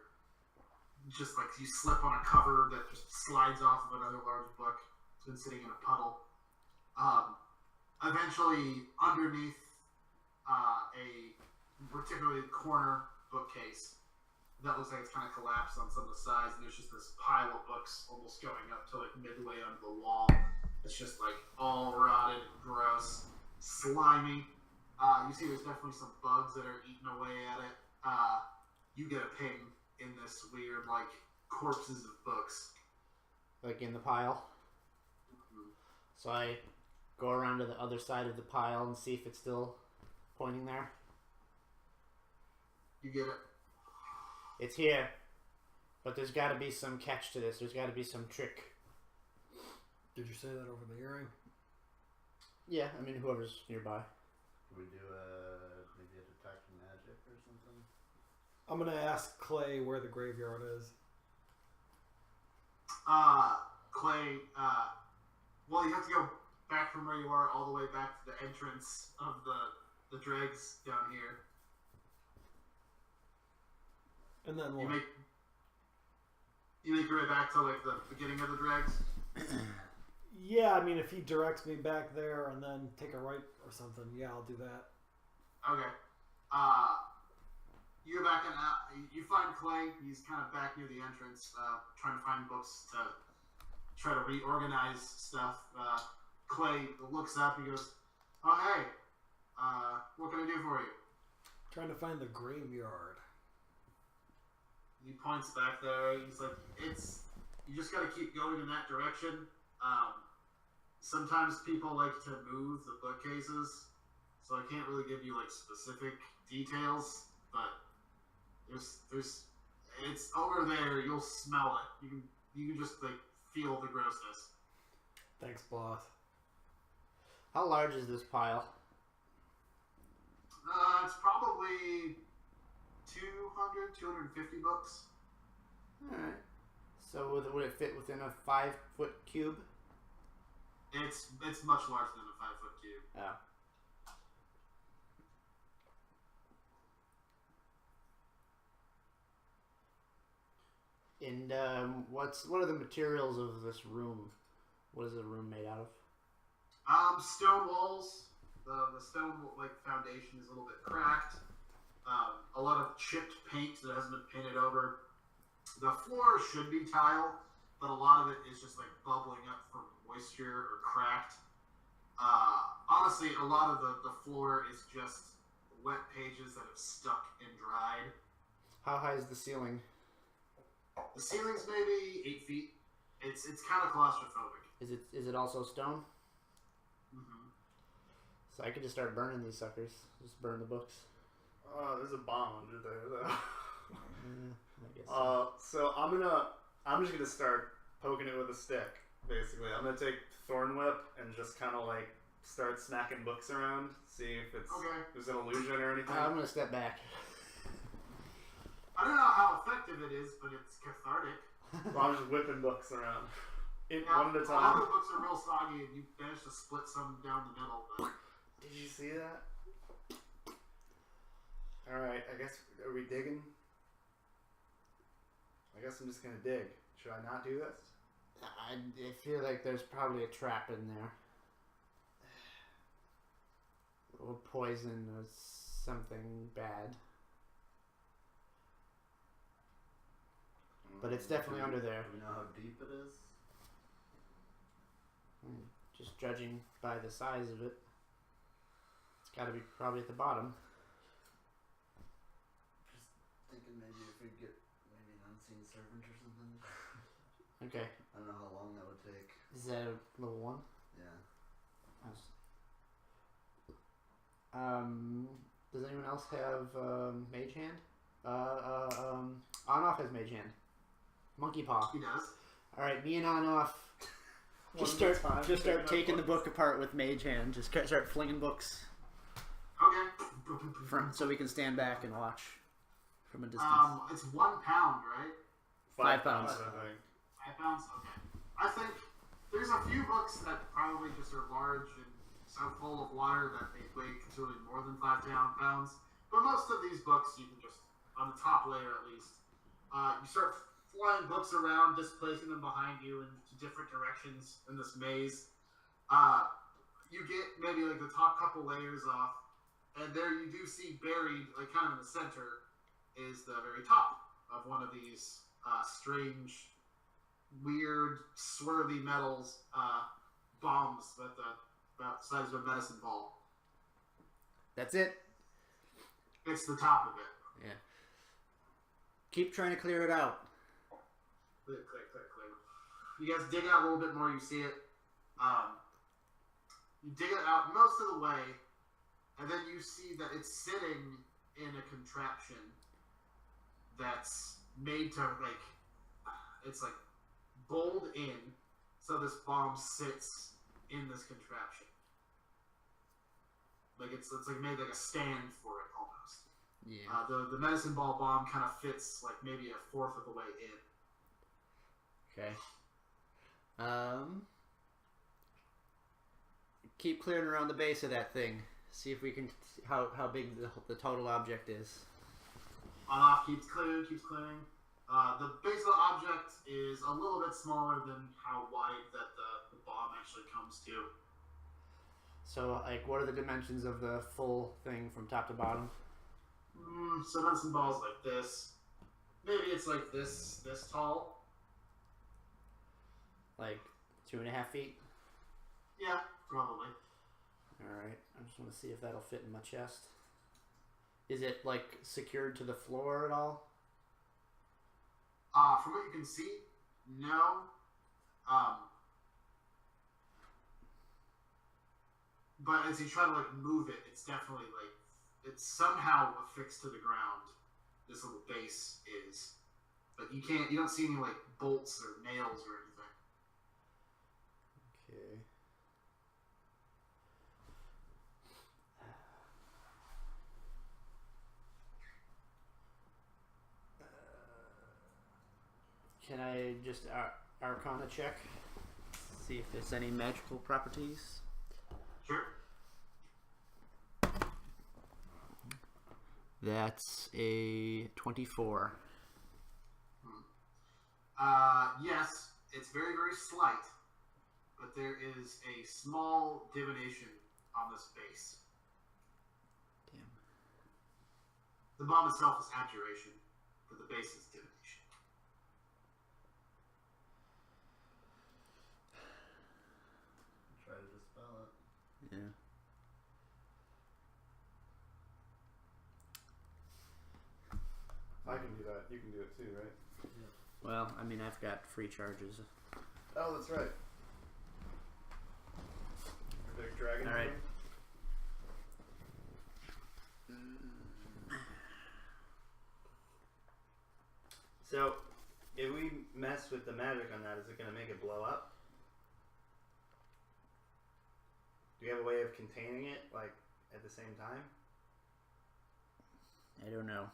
just like you slip on a cover that just slides off of another large book. It's been sitting in a puddle. Eventually, underneath a particularly corner bookcase that looks like it's kind of collapsed on some of the sides, and there's just this pile of books almost going up to like midway under the wall. It's just like all rotted, gross, slimy. You see there's definitely some bugs that are eating away at it. You get a ping in this weird like corpses of books. Like in the pile. Mm-hmm. So I go around to the other side of the pile and see if it's still pointing there. You get it. It's here. But there's got to be some catch to this. There's got to be some trick. Did you say that over the hearing? Yeah, I mean, whoever's nearby. Can we do maybe a detect magic or something? I'm gonna ask Clay where the graveyard is. Clay, well, you have to go back from where you are all the way back to the entrance of the dregs down here. And then You what? make your way back to like the beginning of the dregs. Yeah, I mean, if he directs me back there and then take a right or something, yeah, I'll do that. Okay. You go back and you find Clay. He's kind of back near the entrance, trying to find books to try to reorganize stuff. Clay looks up and goes, "Oh, hey, what can I do for you?" Trying to find the graveyard. He points back there. He's like, you just got to keep going in that direction. Sometimes people like to move the bookcases, so I can't really give you like specific details, but it's over there. You'll smell it. You can just like feel the grossness. Thanks, boss. How large is this pile? It's probably 250 books. Alright. So would it fit within a 5-foot cube? It's much larger than a 5-foot cube. Yeah. And what are the materials of this room? What is the room made out of? Stone walls. The stone like foundation is a little bit cracked. A lot of chipped paint that hasn't been painted over. The floor should be tile, but a lot of it is just like bubbling up from moisture or cracked. Honestly, a lot of the floor is just wet pages that have stuck and dried. How high is the ceiling? The ceiling's maybe 8 feet. It's kind of claustrophobic. Is it also stone? Mm-hmm. So I could just start burning these suckers. Just burn the books. There's a bomb under there though. I guess. So I'm just gonna start poking it with a stick. Basically, I'm gonna take Thorn Whip and just kind of like start smacking books around, see if there's an illusion or anything. I'm gonna step back. I don't know how effective it is, but it's cathartic. So I'm just whipping books around, Now, one at a a lot time. of the books are real soggy, and you managed to split some down the middle. But Did you see that? All right, I guess are we digging? I guess I'm just gonna dig. Should I not do this? I feel like there's probably a trap in there. Or poison or something bad. But it's definitely under there. Do we know how deep it is? Just judging by the size of it, it's got to be probably at the bottom. Just thinking maybe if we get maybe an unseen servant or something. Okay. I don't know how long that would take. Is that a level 1? Yeah. Does anyone else have Mage Hand? On-Off has Mage Hand. Monkey Paw. he does. Alright, me and On-Off just start taking the book apart with Mage Hand. Just start flinging books Okay. so we can stand back and watch from a distance. It's 1 pound, right? 5 pounds. I think. 5 pounds? Okay. I think there's a few books that probably just are large and so full of water that they weigh considerably more than 5 pounds. But most of these books, you can just, on the top layer at least, you start flying books around, displacing them behind you into different directions in this maze. You get maybe like the top couple layers off, and there you do see buried, like kind of in the center, is the very top of one of these strange, weird, swirly metals bombs that about the size of a medicine ball. That's it. It's the top of it. Yeah. Keep trying to clear it out. Click. You guys dig out a little bit more, you see it. You dig it out most of the way, and then you see that it's sitting in a contraption that's made to, like, it's like bowled in, so this bomb sits in this contraption. Like it's like made like a stand for it almost. Yeah. The medicine ball bomb kind of fits like maybe a fourth of the way in. Okay. Keep clearing around the base of that thing. See if we can how big the total object is. On-Off keeps clearing. The base of the object is a little bit smaller than how wide that the bomb actually comes to. So, like, what are the dimensions of the full thing from top to bottom? So medicine balls like this. Maybe it's like this tall. Like 2.5 feet? Yeah, probably. Alright, I just want to see if that'll fit in my chest. Is it, like, secured to the floor at all? From what you can see, no. But as you try to like move it, it's definitely like it's somehow affixed to the ground. This little base is, but you don't see any like bolts or nails or anything. Okay. Can I just Arcana check? See if there's any magical properties. Sure. That's a 24. Yes, it's very, very slight, but there is a small divination on this base. Damn. The bomb itself is abjuration, but the base is divination. but you can do it too, right? Well, I mean, I've got free charges. Oh, that's right. Your big dragon. All right. So, if we mess with the magic on that, is it going to make it blow up? Do you have a way of containing it, like, at the same time? I don't know.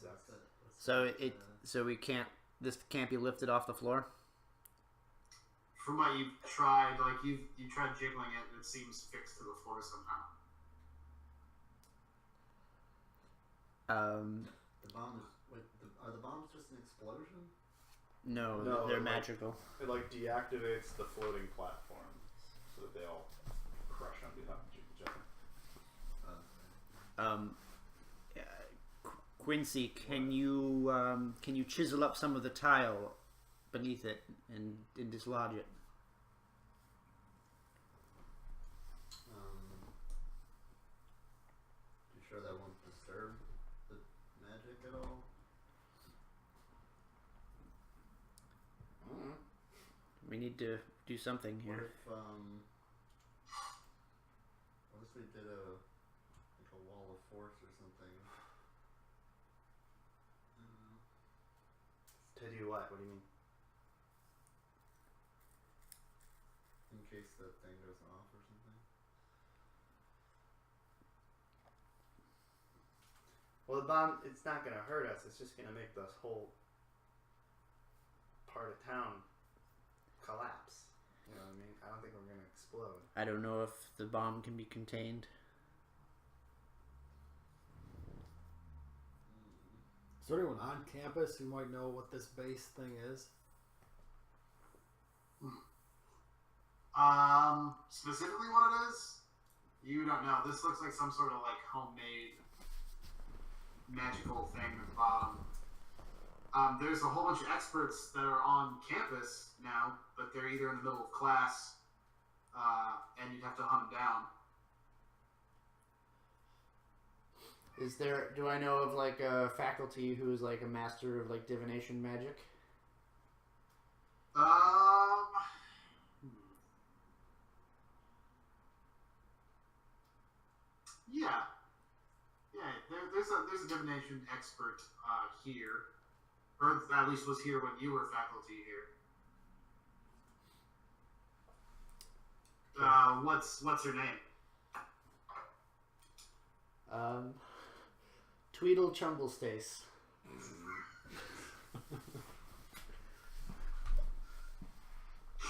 Sucks. So we can't. This can't be lifted off the floor. From what you've tried, like you tried jiggling it, and it seems fixed to the floor somehow. The bomb is. Wait, are the bombs just an explosion? No, No, they're like- magical. It like deactivates the floating platforms so that they all crush on behalf of each other. Quincy, can you chisel up some of the tile beneath it and dislodge it? You sure that won't disturb the magic at all? We need to do something What here. if we did a wall of force or something? To do what? What do you mean? In case that thing goes off or something. Well, the bomb, it's not going to hurt us. It's just going to make this whole part of town collapse. You know what I mean? I don't think we're going to explode. I don't know if the bomb can be contained. Is there anyone on campus who might know what this base thing is? Specifically what it is, you don't know. This looks like some sort of like homemade magical thing at the bottom. There's a whole bunch of experts that are on campus now, but they're either in the middle of class, and you'd have to hunt them down. Do I know of like a faculty who's like a master of like divination magic? Yeah. There's a divination expert here, or at least was here when you were faculty here. What's her name? Tweedle Chumblestace.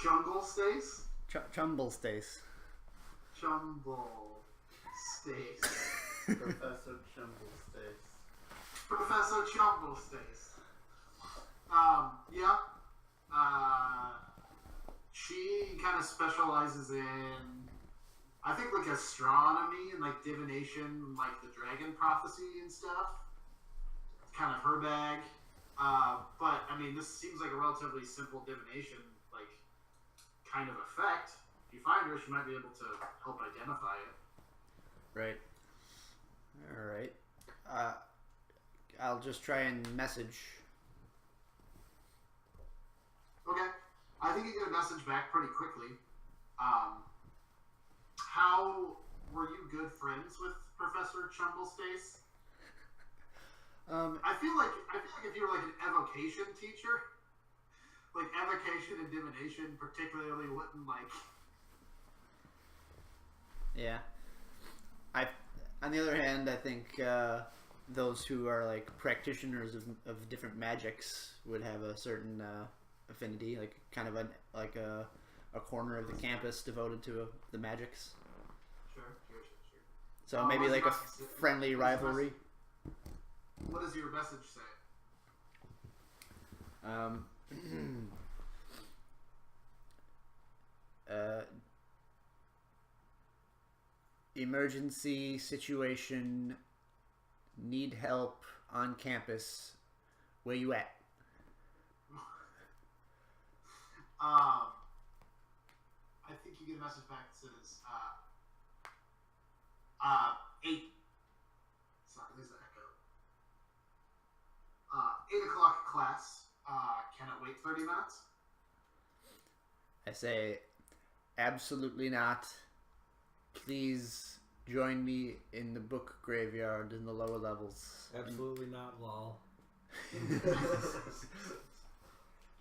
Jungle Stace? Chumblestace. Jumble Stace. Professor Chumblestace. Professor Jumble Stace. Yeah. She kind of specializes in, I think, like astronomy and like divination, and, like the dragon prophecy and stuff. It's kind of her bag. But I mean, this seems like a relatively simple divination, like kind of effect. If you find her, she might be able to help identify it. Right. All right. I'll just try and message. Okay. I think you get a message back pretty quickly. How were you good friends with Professor Chumblestace? I feel like if you were like an evocation teacher, like evocation and divination particularly wouldn't like. Yeah. On the other hand, I think those who are like practitioners of different magics would have a certain affinity, like kind of a corner of the campus devoted to the magics. Sure. So maybe like a friendly rivalry. What does your message say? Emergency situation. Need help on campus. Where you at? I think you get a message back that says, 8. Sorry, there's an echo. 8 o'clock class. Can it wait 30 minutes? I say, absolutely not. Please join me in the book graveyard in the lower levels. Absolutely not, lol.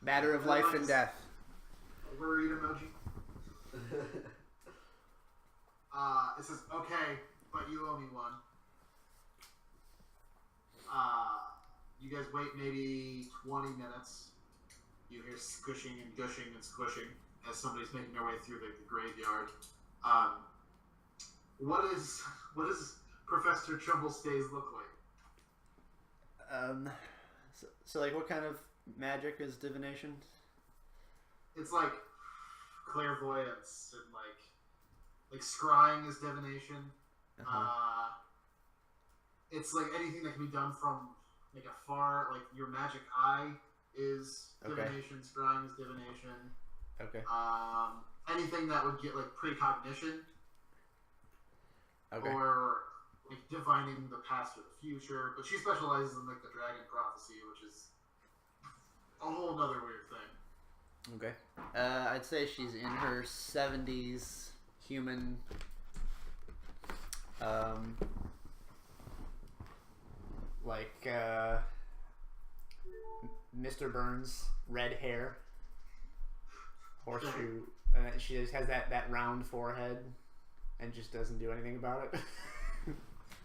Matter of life and death. Worried emoji. It says, okay, but you owe me one. You guys wait maybe 20 minutes. You hear squishing and gushing and squishing as somebody's making their way through the graveyard. What does Professor Trumble's days look like? So like, what kind of magic is divination? It's like clairvoyance and like scrying is divination. It's like anything that can be done from like afar. Like your magic eye is divination. Scrying is divination. Okay. Anything that would get like precognition. Okay. Or like divining the past or the future. But she specializes in like the dragon prophecy, which is a whole nother weird thing. Okay. I'd say she's in her 70s, human. Like Mr. Burns, red hair, horseshoe. She just has that round forehead, and just doesn't do anything about it.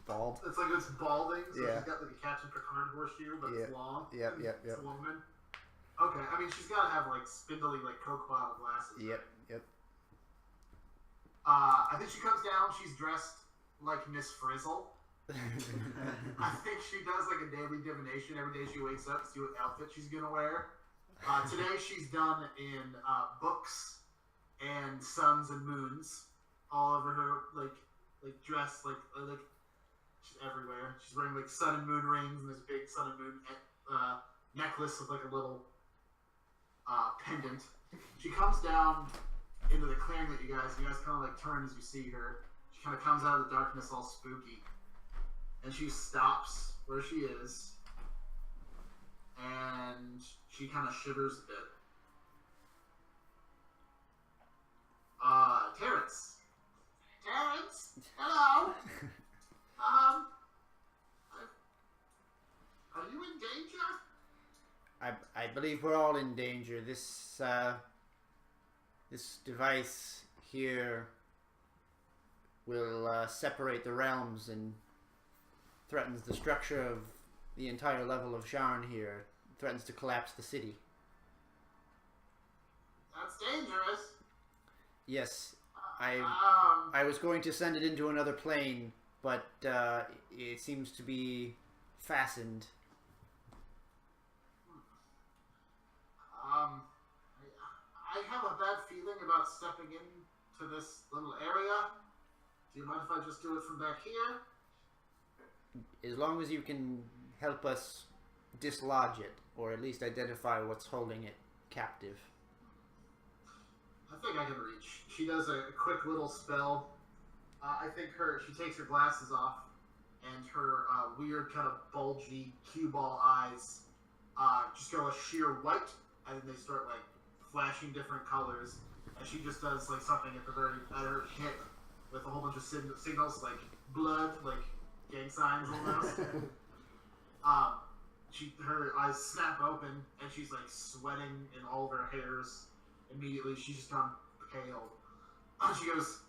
Bald. It's like it's balding, so Yeah. she's got like a Captain Picard horseshoe, but it's long. Yep. It's a woman. Okay, I mean she's gotta have like spindly like Coke bottle glasses. Yep. I think she comes down. She's dressed like Miss Frizzle. I think she does like a daily divination every day she wakes up to see what outfit she's gonna wear. Today she's done in books and suns and moons all over her, like dress like she's everywhere. She's wearing like sun and moon rings and this big sun and moon necklace with like a little pendant. She comes down into the clearing that you guys kind of like turn as you see her. She kind of comes out of the darkness all spooky. And she stops where she is, and she kind of shivers a bit. Terrence, hello. Are you in danger? I believe we're all in danger. This device here will separate the realms and threatens the structure of the entire level of Sharn here. Threatens to collapse the city. That's dangerous. Yes, I was going to send it into another plane, but it seems to be fastened. I have a bad feeling about stepping into this little area. Do you mind if I just do it from back here? As long as you can help us dislodge it, or at least identify what's holding it captive. I think I can reach. She does a quick little spell. I think she takes her glasses off, and her weird kind of bulgy cue ball eyes just go a sheer white, and then they start like flashing different colors. And she just does like something at her hip with a whole bunch of signals like blood, like gang signs almost. Her eyes snap open, and she's like sweating in all of her hairs. Immediately, she's just gone pale. She goes,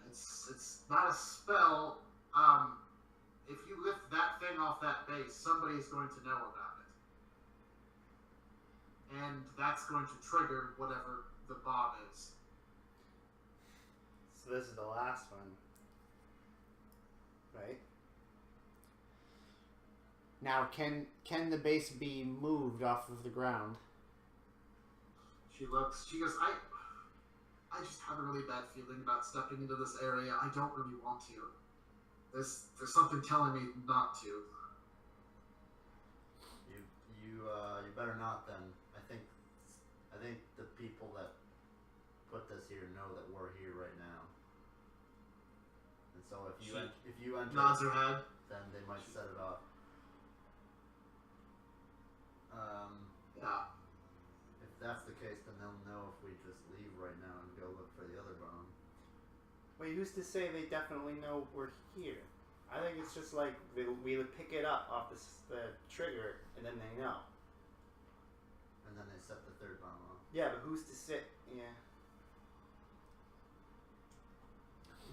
"It's not a spell. If you lift that thing off that base, somebody's going to know about it, and that's going to trigger whatever the bomb is." So this is the last one, right? Now, can the base be moved off of the ground? She looks. She goes, I just have a really bad feeling about stepping into this area. I don't really want to. There's something telling me not to. You better not then. I think the people that put this here know that we're here right now. And so if you enter, Nods her head. then they might set it off. Yeah. If that's the case, then they'll know if we just leave right now and go look for the other bomb. Wait, who's to say they definitely know we're here? I think it's just like we would pick it up off the trigger, and then they know. And then they set the third bomb off. Yeah, but who's to say? Yeah.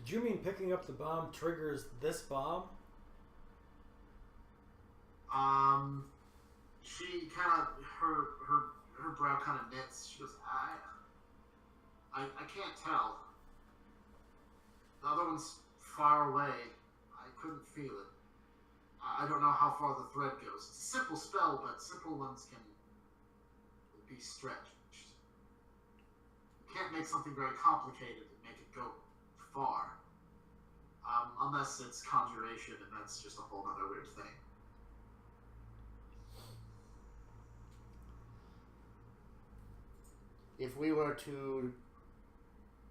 Do you mean picking up the bomb triggers this bomb? She kind of her brow kind of knits. She goes, I can't tell. The other one's far away. I couldn't feel it. I don't know how far the thread goes. It's a simple spell, but simple ones can be stretched. You can't make something very complicated and make it go far. Unless it's conjuration, and that's just a whole other weird thing. If we were to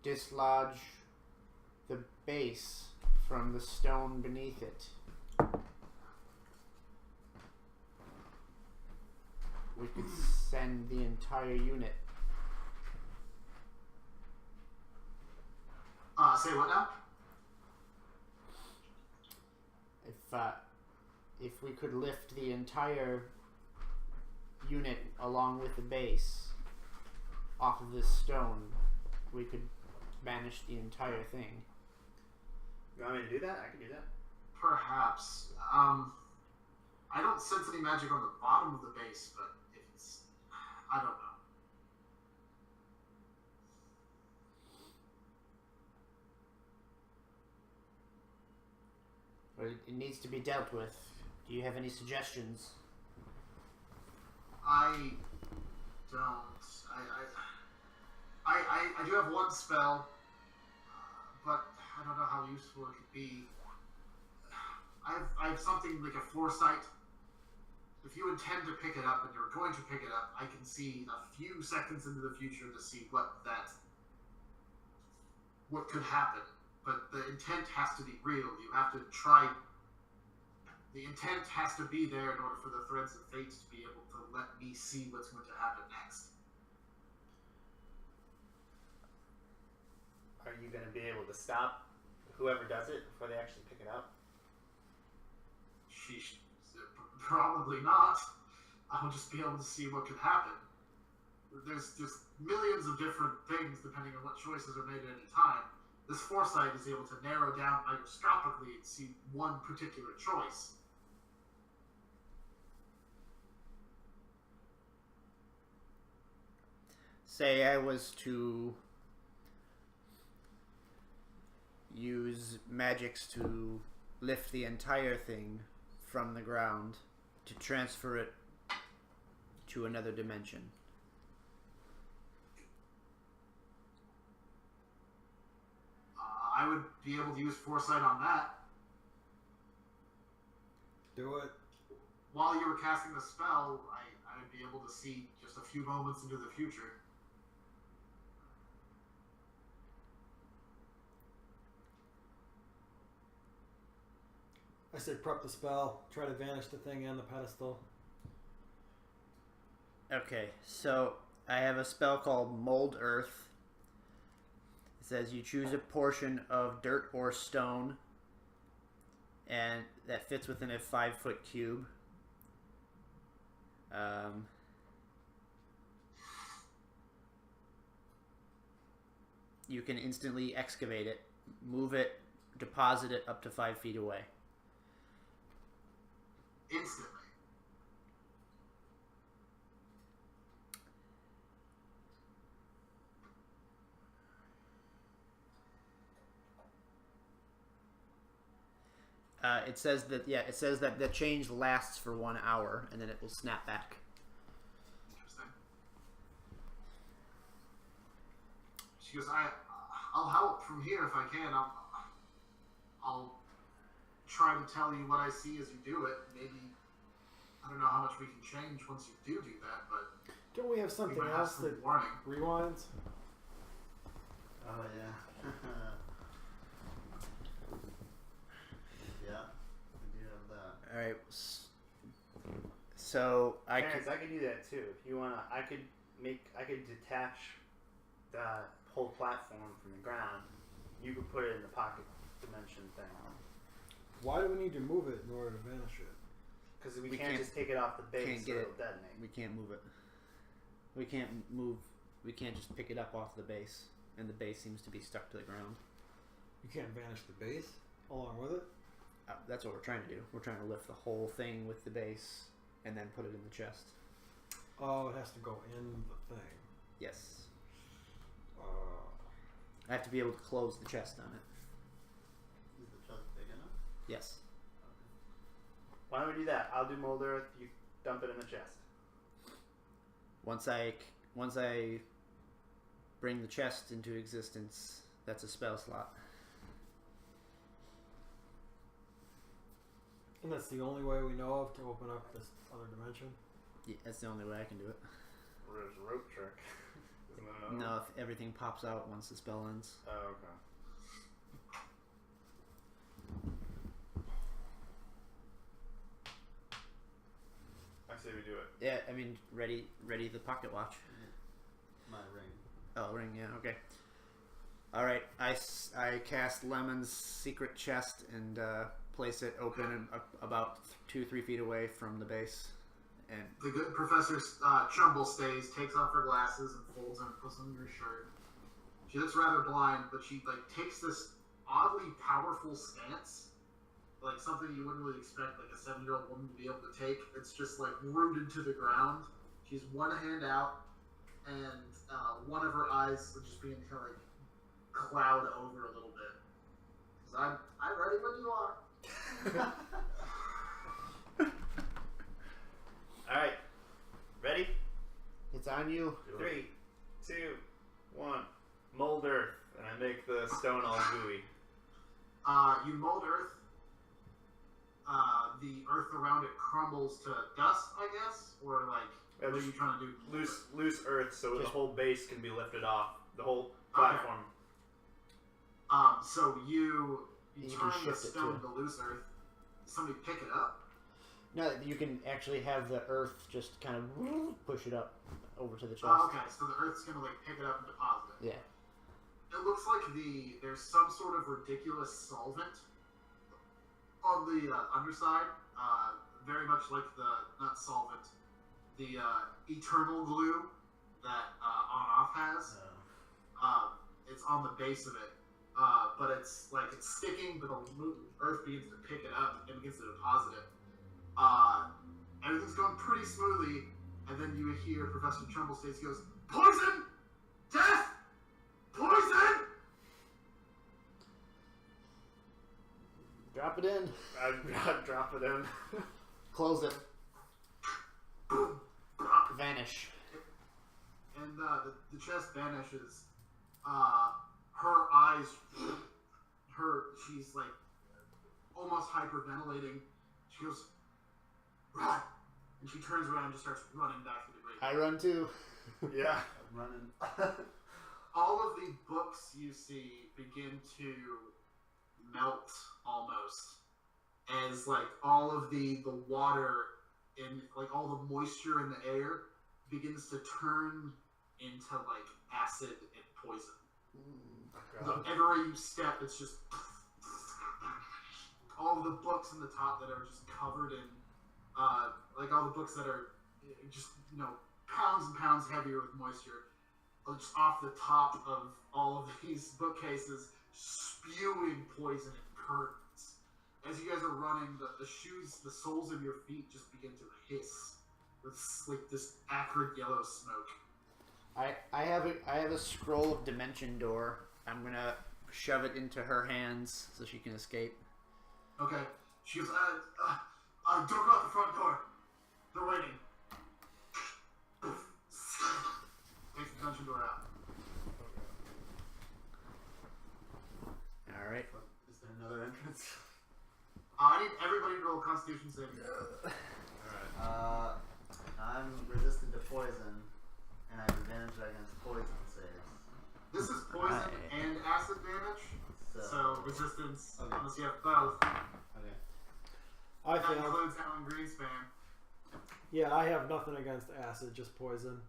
dislodge the base from the stone beneath it, we could send the entire unit. Say what now? If we could lift the entire unit along with the base off of this stone, we could banish the entire thing. You want me to do that? I can do that. Perhaps. I don't sense any magic on the bottom of the base, but if it's... I don't know. But it needs to be dealt with. Do you have any suggestions? I don't. I do have one spell, but I don't know how useful it could be. I have something like a foresight. If you intend to pick it up and you're going to pick it up, I can see a few seconds into the future to see what could happen. But the intent has to be real. You have to try. The intent has to be there in order for the threads of fate to be able to let me see what's going to happen next. Are you going to be able to stop whoever does it before they actually pick it up? Sheesh. Probably not. I'll just be able to see what could happen. There's just millions of different things depending on what choices are made at any time. This foresight is able to narrow down microscopically and see one particular choice. Say I was to use magics to lift the entire thing from the ground to transfer it to another dimension. I would be able to use foresight on that. Do it. While you were casting the spell, I would be able to see just a few moments into the future. I say prep the spell, try to vanish the thing and the pedestal. Okay, so I have a spell called Mold Earth. It says you choose a portion of dirt or stone, and that fits within a 5-foot cube. You can instantly excavate it, move it, deposit it up to 5 feet away. Instantly. It says that the change lasts for 1 hour, and then it will snap back. Interesting. She goes, I'll help from here if I can. I'll try to tell you what I see as you do it. Maybe, I don't know how much we can change once you do that, but... Don't we have something might have else some that warning. rewinds? Oh, yeah. Yeah, we do have that. Alright, so I Terrence, I could do that too. If you wanna, I could detach the whole platform from the ground. You could put it in the pocket dimension thing. Why do we need to move it in order to vanish it? Because we We can't can't- just take it off the base can't or get it'll it. detonate. We can't move it. We can't move. We can't just pick it up off the base, and the base seems to be stuck to the ground. You can't vanish the base along with it? That's what we're trying to do. We're trying to lift the whole thing with the base, and then put it in the chest. Oh, it has to go in the thing. Yes. Uh, I have to be able to close the chest on it. Is the chest big enough? Yes. Why don't we do that? I'll do mold earth. You dump it in the chest. Once I bring the chest into existence, that's a spell slot. and that's the only way we know of to open up this other dimension? Yeah, that's the only way I can do it. Or there's a rope trick. Isn't that another No, one? if everything pops out once the spell ends. Oh, okay. I say we do it. Yeah, I mean, ready the pocket watch. My ring. Oh, ring, yeah, okay. Alright, I cast Lemon's secret chest and place it open and about 2-3 feet away from the base. And The good Professor Chumble stays, takes off her glasses, and folds them and puts them in her shirt. She looks rather blind, but she takes this oddly powerful stance, like something you wouldn't really expect like a 7-year-old woman to be able to take. It's just rooted to the ground. She's one hand out, and one of her eyes would just begin to kind of cloud over a little bit. 'Cause I'm ready when you are. All right, ready? it's on you. 3, 2, 1. Mold earth, and I make the stone all gooey. You mold earth. The earth around it crumbles to dust, I guess, or Yeah, what are just you trying to do? loose earth, so the Just- whole base can be lifted off. The whole platform. So you You turn can the shift it, stone too. to loose earth. Somebody pick it up. No, you can actually have the earth just kind of push it up over to the chest. Okay, so the earth's gonna pick it up and deposit it. Yeah. It looks like there's some sort of ridiculous solvent on the underside, very much like not solvent, the eternal glue that on-off has. It's on the base of it, but it's sticking, but the earth begins to pick it up and begins to deposit it. Everything's going pretty smoothly, and then you hear Professor Trumbull States goes, "Poison! Death! Poison!" Drop it in. I'd drop it in. Close it. Vanish. And the chest vanishes. Her eyes, she's almost hyperventilating. She goes, "Run!" And she turns around and just starts running back to the grave. I run too. Yeah. I'm running. All of the books you see begin to melt almost, as all of the water and all the moisture in the air begins to turn into acid and poison. So everywhere you step, it's just all of the books in the top that are just covered in all the books that are just pounds and pounds heavier with moisture, just off the top of all of these bookcases, spewing poison and curtains. As you guys are running, the shoes, the soles of your feet just begin to hiss with this acrid yellow smoke. I have a scroll of dimension door. I'm gonna shove it into her hands so she can escape. Okay. She goes, don't go out the front door. They're waiting. Takes the dungeon door out. All right. Is there another entrance? I need everybody to roll Constitution saving. Alright. I'm resistant to poison, and I have advantage against poison saves. This is poison Right. and acid damage, So, so resistance, Okay. unless you have both. okay. I That failed. includes Alan Greenspan. Yeah, I have nothing against acid, just poison.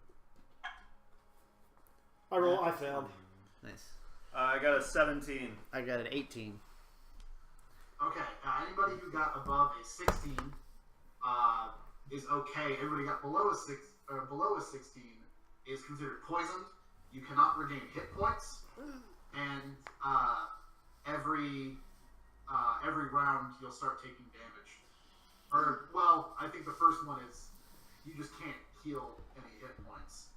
I failed. Nice. I got a 17. I got an 18. Okay, anybody who got above a 16 is okay. Everybody got below a 16 is considered poisoned. You cannot regain hit points, and every round you'll start taking damage. Or well, I think the first one is you just can't heal any hit points,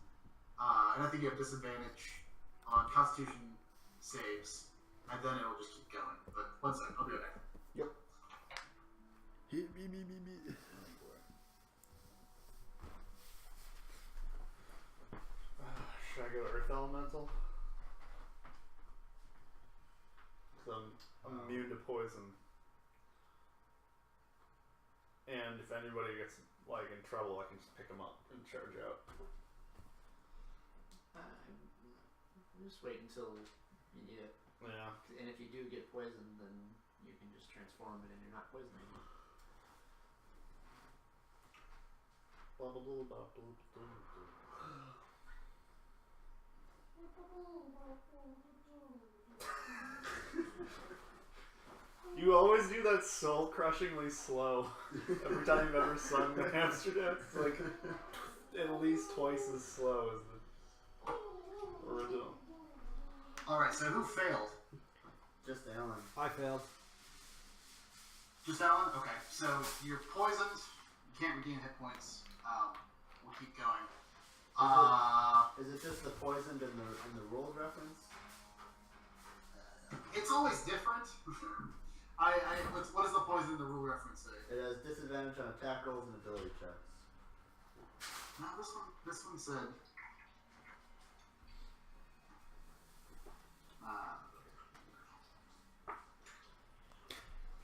and I think you have disadvantage on Constitution saves, and then it'll just keep going. But one second, I'll be right back. Yep. Should I go Earth Elemental? Because I'm immune to poison. And if anybody gets like in trouble, I can just pick them up and charge out. Just wait until you need it. Yeah. And if you do get poisoned, then you can just transform it and you're not poisoned anymore. You always do that soul crushingly slow. Every time you've ever sung the hamster dance, it's like at least twice as slow as the original. Alright, so who failed? Just Alan. I failed. Just Alan? Okay, so you're poisoned. You can't regain hit points. We'll keep going. Is it just the poisoned in the rules reference? It's always different. What does the poison in the rule reference say? It has disadvantage on attack rolls and ability checks. No, this one said.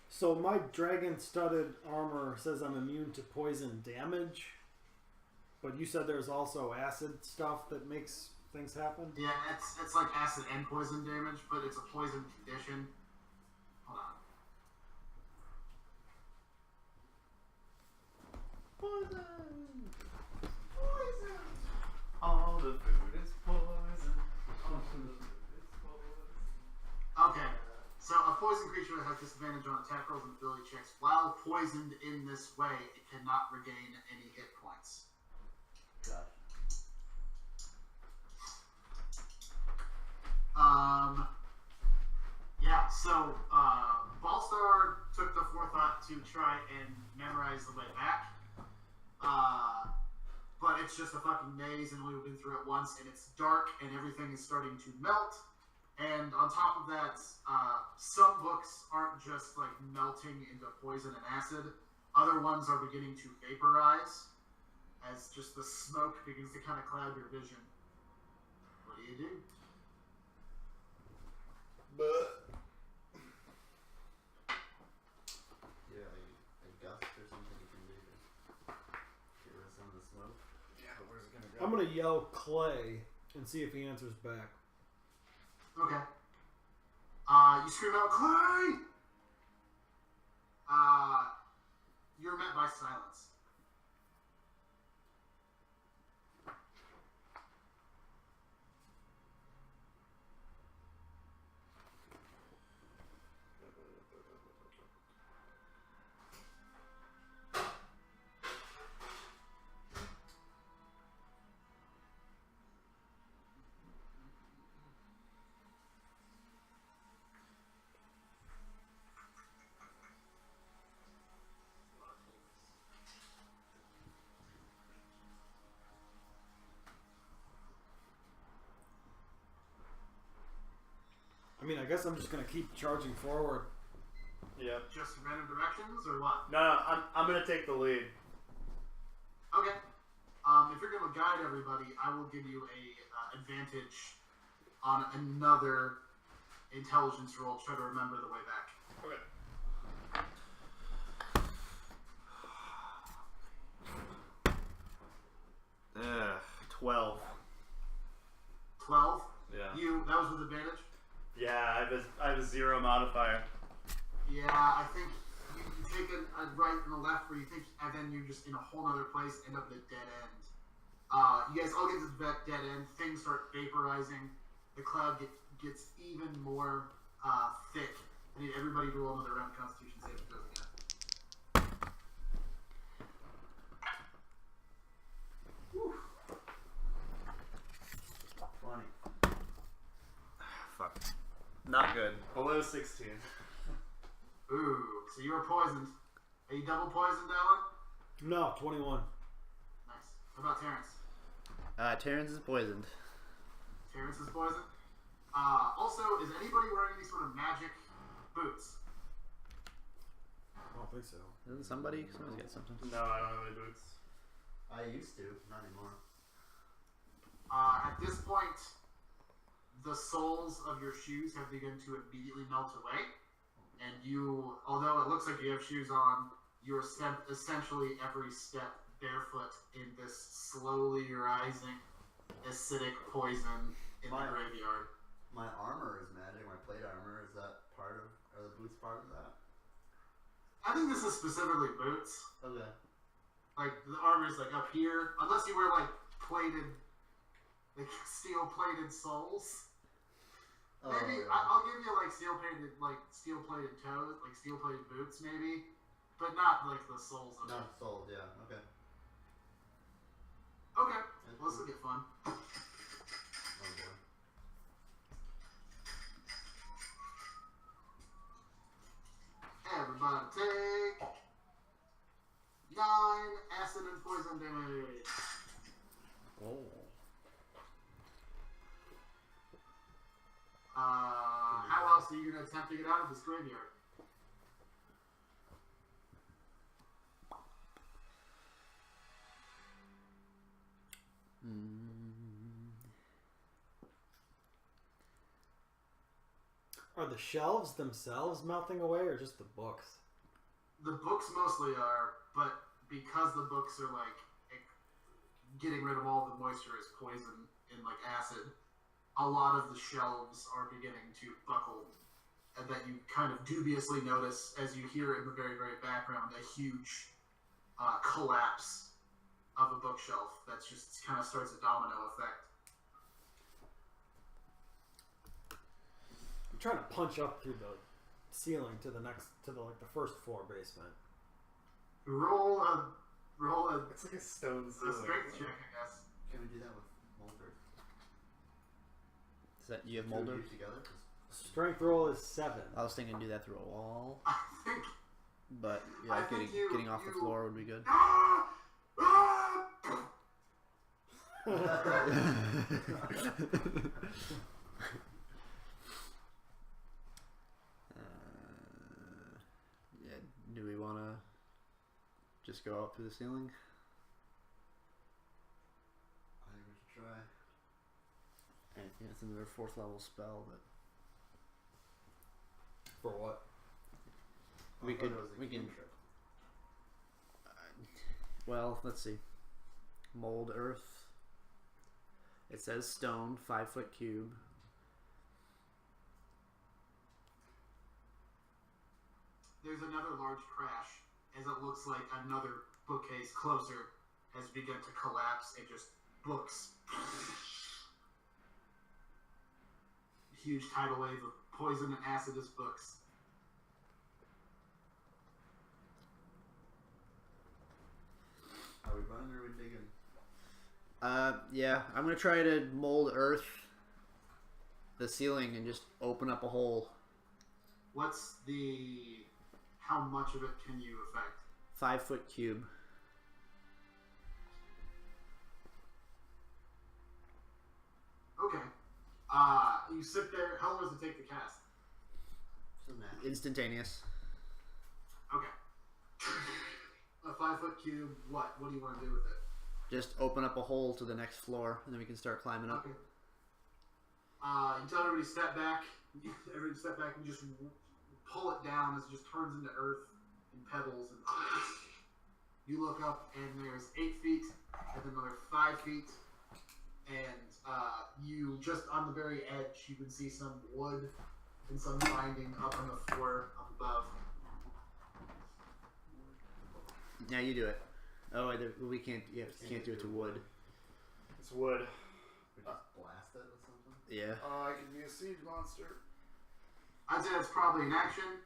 So my dragon-studded armor says I'm immune to poison damage, but you said there's also acid stuff that makes things happen? Yeah, it's like acid and poison damage, but it's a poison condition. Hold on. Poison! Poison! All the food is poison. All the food is poison. Okay, so a poison creature that has disadvantage on attack rolls and ability checks, while poisoned in this way, it cannot regain any hit points. Gotcha. Yeah, so Ballstar took the forethought to try and memorize the way back. But it's just a fucking maze, and we've been through it once, and it's dark, and everything is starting to melt. And on top of that, some books aren't just like melting into poison and acid. Other ones are beginning to vaporize as just the smoke begins to kind of cloud your vision. What do you do? Yeah, a gust or something you can do to get rid of some of the smoke. Yeah, but where's it gonna go? I'm gonna yell Clay and see if he answers back. Okay. You scream out, Clay! You're met by silence. I mean, I guess I'm just gonna keep charging forward. Yeah. Just random directions, or what? No, I'm gonna take the lead. Okay. If you're going to guide everybody, I will give you a advantage on another intelligence roll. Try to remember the way back. Okay. 12. 12? Yeah. That was with advantage? Yeah, I have a 0 modifier. Yeah, I think you take a right and a left where you think, and then you're just in a whole other place, end up at a dead end. You guys all get to this dead end. Things start vaporizing. The cloud gets even more thick. I need everybody to roll another round of Constitution saving throws again. Whew. 20. Fuck. Not good. Below 16. Ooh, so you were poisoned. Are you double poisoned, Alan? No, 21. Nice. How about Terrence? Terrence is poisoned. Terrence is poisoned. Also, is anybody wearing any sort of magic boots? I don't think so. Isn't somebody's got something? No, I don't have any boots. I used to, not anymore. At this point, the soles of your shoes have begun to immediately melt away. And you, although it looks like you have shoes on, you're essentially every step barefoot in this slowly rising acidic poison in the graveyard. My armor is magic, my plate armor, is that part of, are the boots part of that? I think this is specifically boots. Okay. Like, the armor is like up here, unless you wear like plated, like steel-plated soles. Oh, Maybe yeah. I'll give you like steel-plated toes, like steel-plated boots, maybe, but not like the soles of it. Not sold, yeah, okay. Okay, well, this will get fun. Oh boy. Everybody take 9 acid and poison damage. Oh. How else are you going to attempt to get out of this graveyard? Are the shelves themselves melting away, or just the books? The books mostly are, but because the books are like getting rid of all the moisture as poison in like acid, a lot of the shelves are beginning to buckle, and that you kind of dubiously notice as you hear in the very, very background a huge collapse of a bookshelf that just kind of starts a domino effect. I'm trying to punch up through the ceiling to the first floor basement. Roll a It's like a stone ceiling. strength check, I guess. Can we do that with Mulder? Is that you have Two of Mulder? you together? Strength roll is 7. I was thinking do that through a wall, I think. but I yeah, think getting off the floor would be good. Yeah, do we want to just go up through the ceiling? I think we should try. Yeah, it's another 4th level spell, but For what? we can. Well, let's see. Mold earth. It says stone, 5-foot cube. There's another large crash as it looks like another bookcase closer has begun to collapse and just books. Huge tidal wave of poison and acidus books. Are we running or are we digging? Yeah, I'm gonna try to mold earth the ceiling and just open up a hole. What's the... how much of it can you affect? 5-foot cube. Okay. You sit there. How long does it take to cast? It's a nap. Instantaneous. Okay. A 5-foot cube. What? What do you want to do with it? Just open up a hole to the next floor, and then we can start climbing up. Okay. You tell everybody to step back. Everybody step back and just pull it down as it just turns into earth and pebbles. And you look up and there's 8 feet and then another 5 feet. And you just on the very edge, you can see some wood and some binding up on the floor up above. Yeah, you do it. Oh, we can't. Yeah, can't do it to wood. It's wood. We just blast it with something. Yeah. I can be a siege monster. I'd say that's probably an action.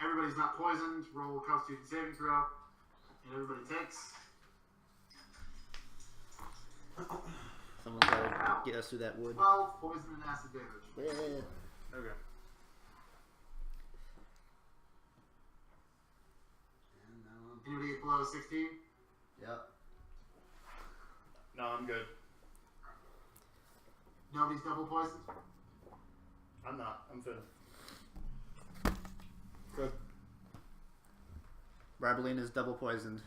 Everybody's not poisoned. Roll a Constitution saving throw, and everybody takes. Someone's gotta get us through that wood. 12 poison and acid damage. Yeah. Okay. And now Anybody get below 16? Yep. No, I'm good. Nobody's double poisoned? I'm not. I'm good. Good. Barbalina's double poisoned.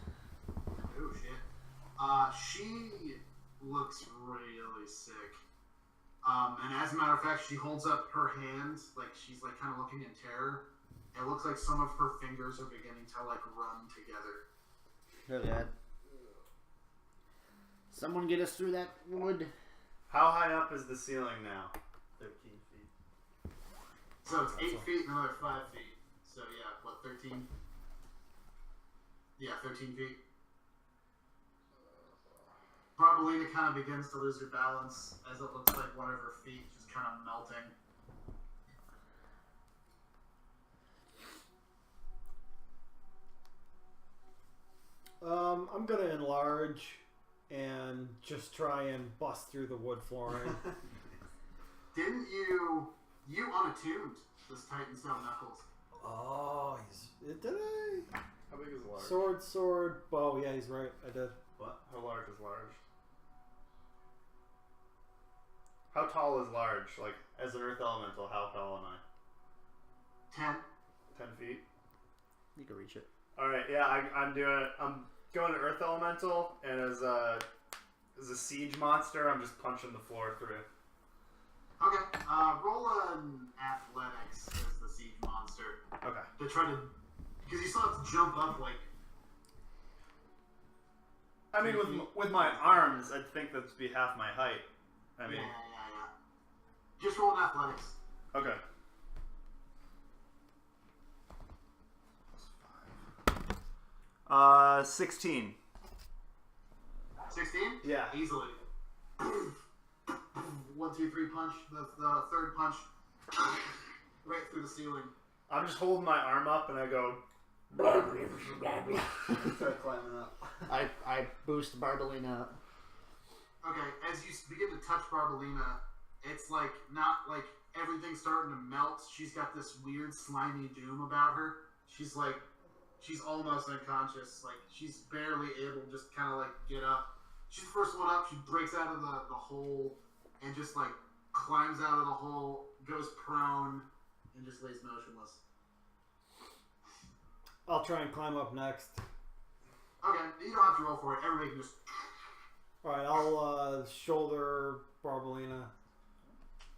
Oh shit. She looks really sick. And as a matter of fact, she holds up her hand, like she's like kind of looking in terror. It looks like some of her fingers are beginning to like run together. Oh god. Someone get us through that wood. How high up is the ceiling now? 13 feet. So it's 8 feet and another 5 feet. So yeah, what, 13? Yeah, 13 feet. Barbalina kind of begins to lose her balance as it looks like one of her feet just kind of melting. I'm gonna enlarge and just try and bust through the wood flooring. Didn't you unattuned this Titan Stone Knuckles? Oh, did I? How big is large? Sword, bow. Yeah, he's right. I did. What? How large is large? How tall is large? Like, as an earth elemental, how tall am I? 10. 10 feet? You can reach it. Alright, yeah, I'm going to earth elemental, and as a siege monster, I'm just punching the floor through. Okay, roll an athletics as the siege monster. Okay. To try to, because you still have to jump up like. I mean, with my arms, I'd think that'd be half my height. I mean, Yeah. Just roll an athletics. okay. 16. 16? Yeah. Easily. 1, 2, 3 punch. The third punch right through the ceiling. I'm just holding my arm up and I go. Start climbing up. I boost Barbalina up. Okay, as you begin to touch Barbalina, it's like not like everything's starting to melt. She's got this weird slimy doom about her. She's almost unconscious. Like she's barely able to just kind of like get up. She's the first one up. She breaks out of the hole and just like climbs out of the hole, goes prone, and just lays motionless. I'll try and climb up next. Okay, you don't have to roll for it. Everybody can just. All right, I'll shoulder Barbalina.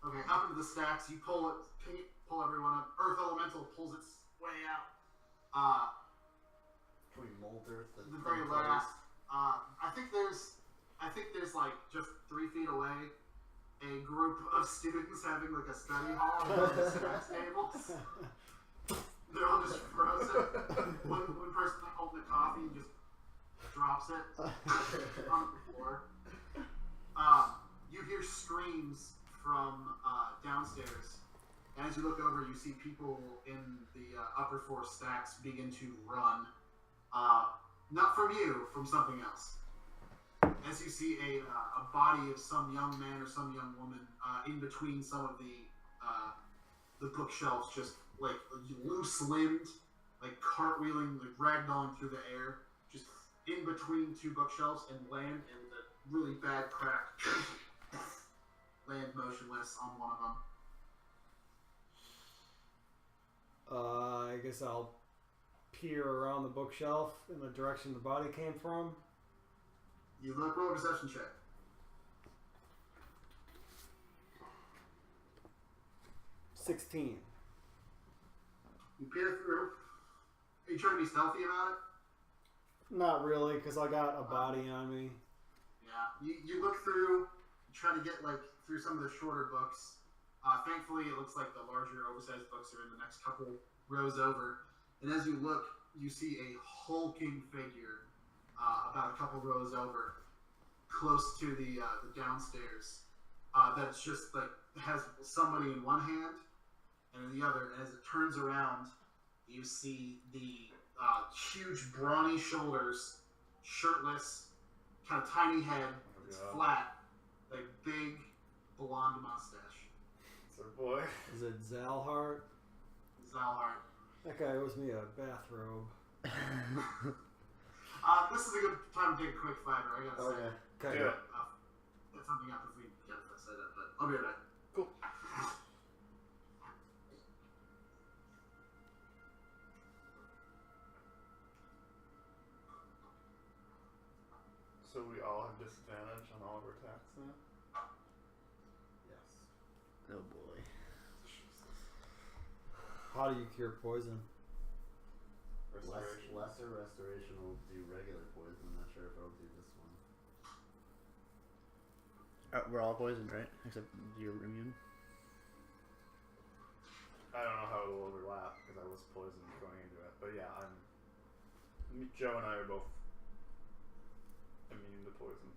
Okay, up into the stacks. You pull it. Pull everyone up. Earth Elemental pulls its way out. Can we mold earth? The very last. I think there's like just 3 feet away, a group of students having like a study hall with the stacks tables. They're all just frozen. One person like holding the coffee and just drops it on the floor. You hear screams from downstairs. And as you look over, you see people in the upper 4 stacks begin to run. Not from you, from something else. As you see a body of some young man or some young woman in between some of the bookshelves, just like loose-limbed, like cartwheeling, like ragdolling through the air, just in between 2 bookshelves, and land in the really bad crack. Land motionless on one of them. I guess I'll peer around the bookshelf in the direction the body came from. You look, roll a perception check. 16. You peer through. Are you trying to be stealthy about it? Not really, because I got a body on me. Yeah. You look through, you try to get like through some of the shorter books. Thankfully, it looks like the larger, oversized books are in the next couple rows over. And as you look, you see a hulking figure about a couple rows over, close to the downstairs. That's just like has somebody in one hand and in the other. And as it turns around, you see the huge brawny shoulders, shirtless, kind of tiny head. It's flat, like big blonde mustache. It's our boy. Is it Zalhart? Zalhart. That guy owes me a bathrobe. This is a good time to take a quick fighter. I gotta say. Okay. Do it. Get something up if we get to say that, but I'll be right back. Cool. So we all have disadvantage on all of our attacks now? Yes. Oh boy. How do you cure poison? Restoration. Lesser restoration will do regular poison. I'm not sure if it'll do this one. We're all poisoned, right? Except you're immune. I don't know how it will overlap because I was poisoned going into it. But yeah, Joe and I are both immune to poison.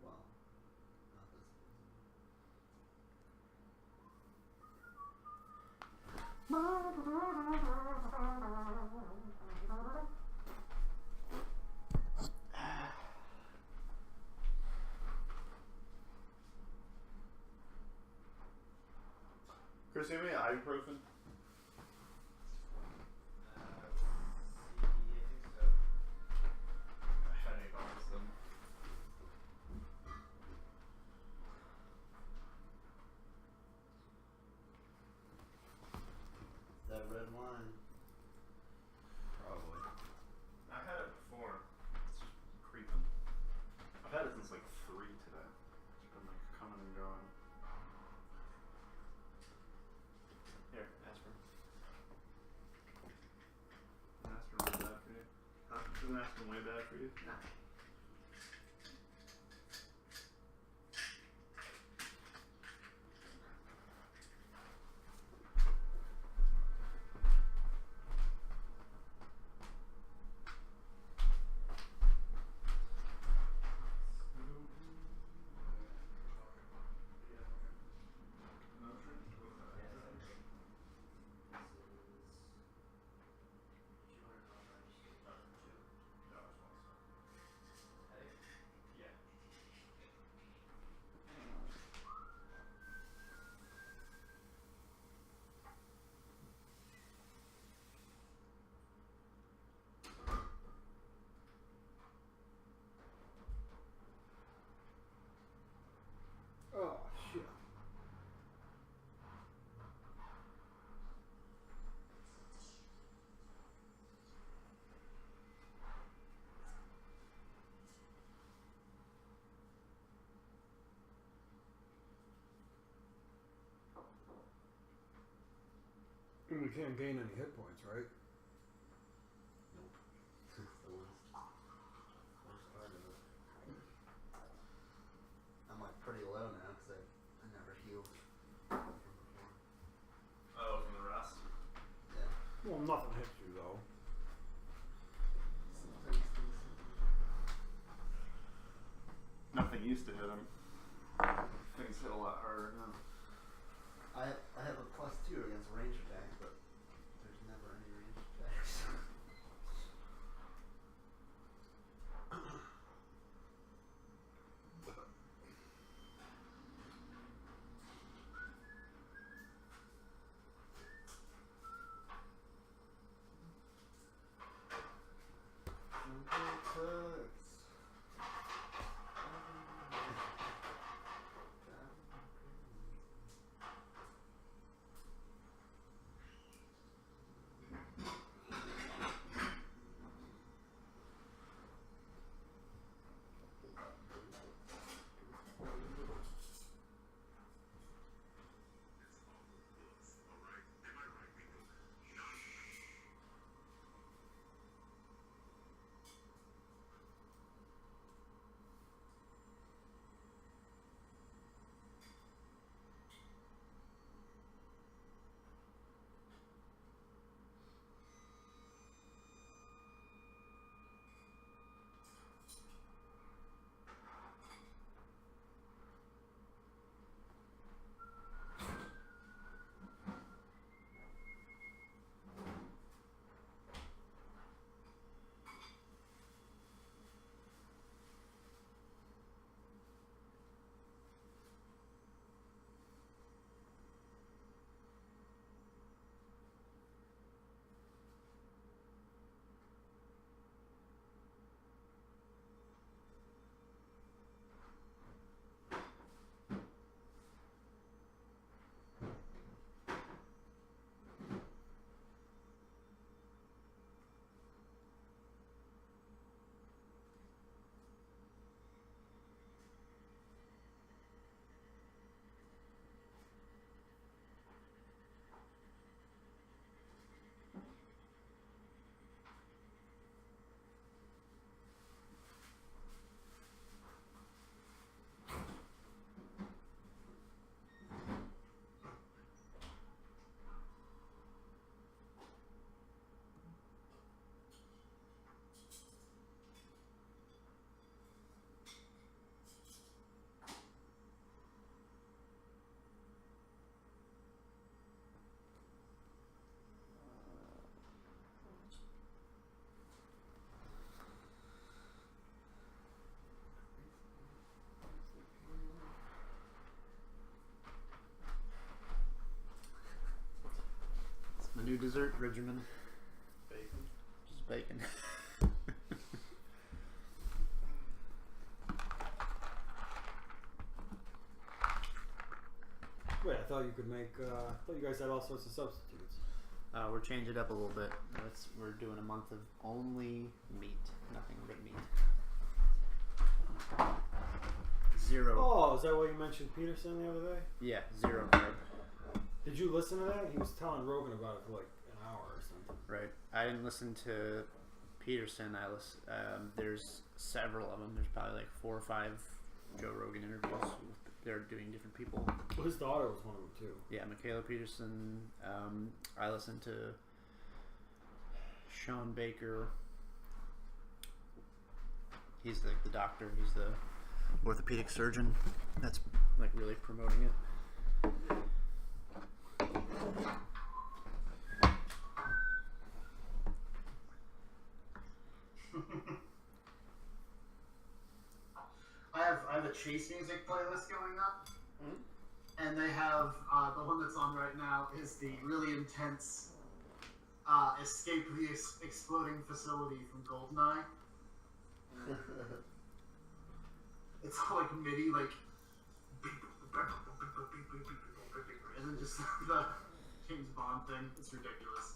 Well, not this poison. Chris, you have any ibuprofen? Headache all of a sudden. That red wine. Probably. I had it before. It's just creeping. I've had it since like 3 today. It's been like coming and going. Here, aspirin. Aspirin way bad for you? Huh? Isn't aspirin way bad for you? No. Oh, shit. We can't gain any hit points, right? It's the worst part of it. I'm like pretty low now because I never healed from before. Oh, from the rest? Yeah. Well, nothing hits you, though. Nothing used to hit him. Things hit a lot harder now. I have a +2 against range attack, but there's never any range attacks. Simple text. A new dessert regimen. Bacon. Just bacon. Wait, I thought you could make. I thought you guys had all sorts of substitutes. We're changing it up a little bit. We're doing a month of only meat, nothing but meat. 0. Oh, is that what you mentioned Peterson the other day? Yeah, 0 carb. Did you listen to that? He was telling Rogan about it for like an hour or something. Right. I didn't listen to Peterson. There's several of them. There's probably like 4 or 5 Joe Rogan interviews. They're doing different people. Well, his daughter was one of them too. Yeah, Michaela Peterson. I listened to Sean Baker. He's like the doctor. He's the orthopedic surgeon. That's like really promoting it. I have a Chase music playlist going up, and they have the one that's on right now is the really intense Escape the Exploding Facility from Goldeneye. It's all like MIDI, like, and then just the James Bond thing. It's ridiculous.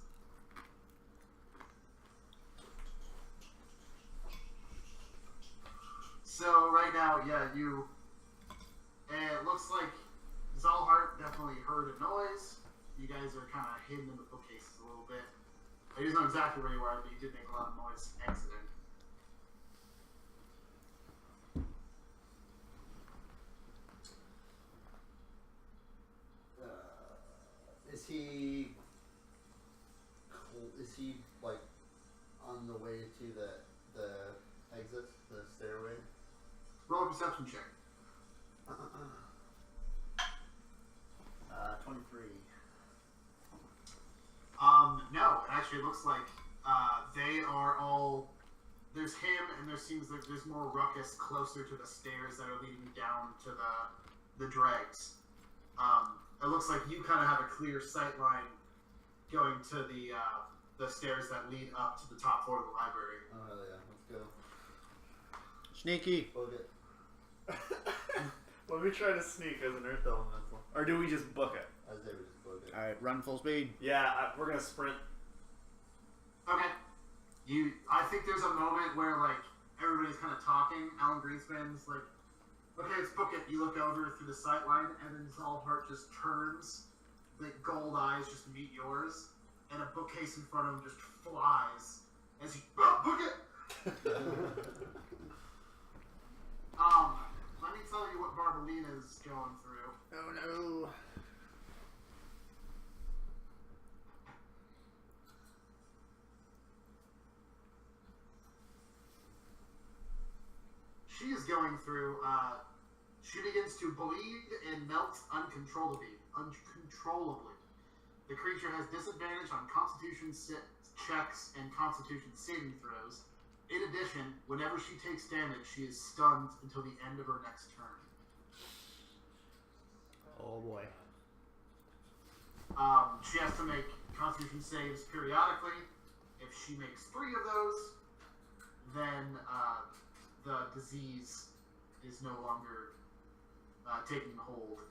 So right now, yeah, it looks like Zalhart definitely heard a noise. You guys are kind of hidden in the bookcases a little bit. I just know exactly where you are, but you did make a lot of noise exiting. Is he like on the way to the exit, the stairway? Roll a perception check. 23. No, it actually looks like they are all. There's him, and there seems like there's more ruckus closer to the stairs that are leading down to the dregs. It looks like you kind of have a clear sight line going to the stairs that lead up to the top floor of the library. Oh hell yeah, let's go. Sneaky. Book it. Let me try to sneak as an earth elemental. Or do we just book it? I say we just book it. All right, run full speed. Yeah, we're gonna sprint. Okay. I think there's a moment where like everybody's kind of talking. Alan Greenspan's like, "Okay, let's book it." You look over through the sight line, and then Zalhart just turns. The gold eyes just meet yours, and a bookcase in front of him just flies as he book it. Let me tell you what Barbalina's going through. Oh no. She is going through, she begins to bleed and melt uncontrollably. The creature has disadvantage on Constitution checks and Constitution saving throws. In addition, whenever she takes damage, she is stunned until the end of her next turn. Oh boy. She has to make Constitution saves periodically. If she makes 3 of those, then the disease is no longer taking hold.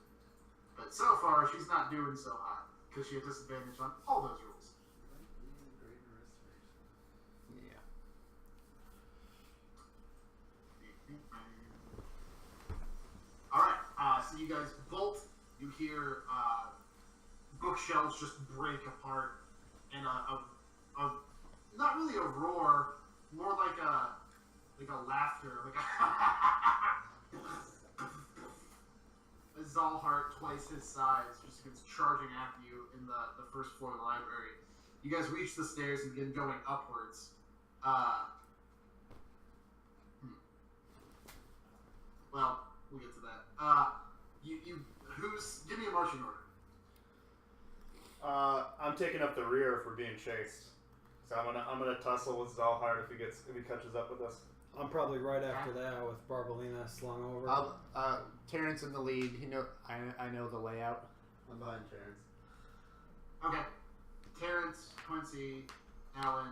But so far, she's not doing so hot because she has disadvantage on all those rules. Yeah. Alright, so you guys bolt. You hear bookshelves just break apart, and a not really a roar, more like a laughter, like a Zalhart twice his size just begins charging at you in the first floor of the library. You guys reach the stairs and begin going upwards. Well, we'll get to that. Give me a marching order. I'm taking up the rear if we're being chased. So I'm gonna tussle with Zalhart if he catches up with us. I'm probably right after that with Barbalina slung over. Terrence in the lead. I know the layout. I'm behind Terrence. Okay. Terrence, Quincy, Alan,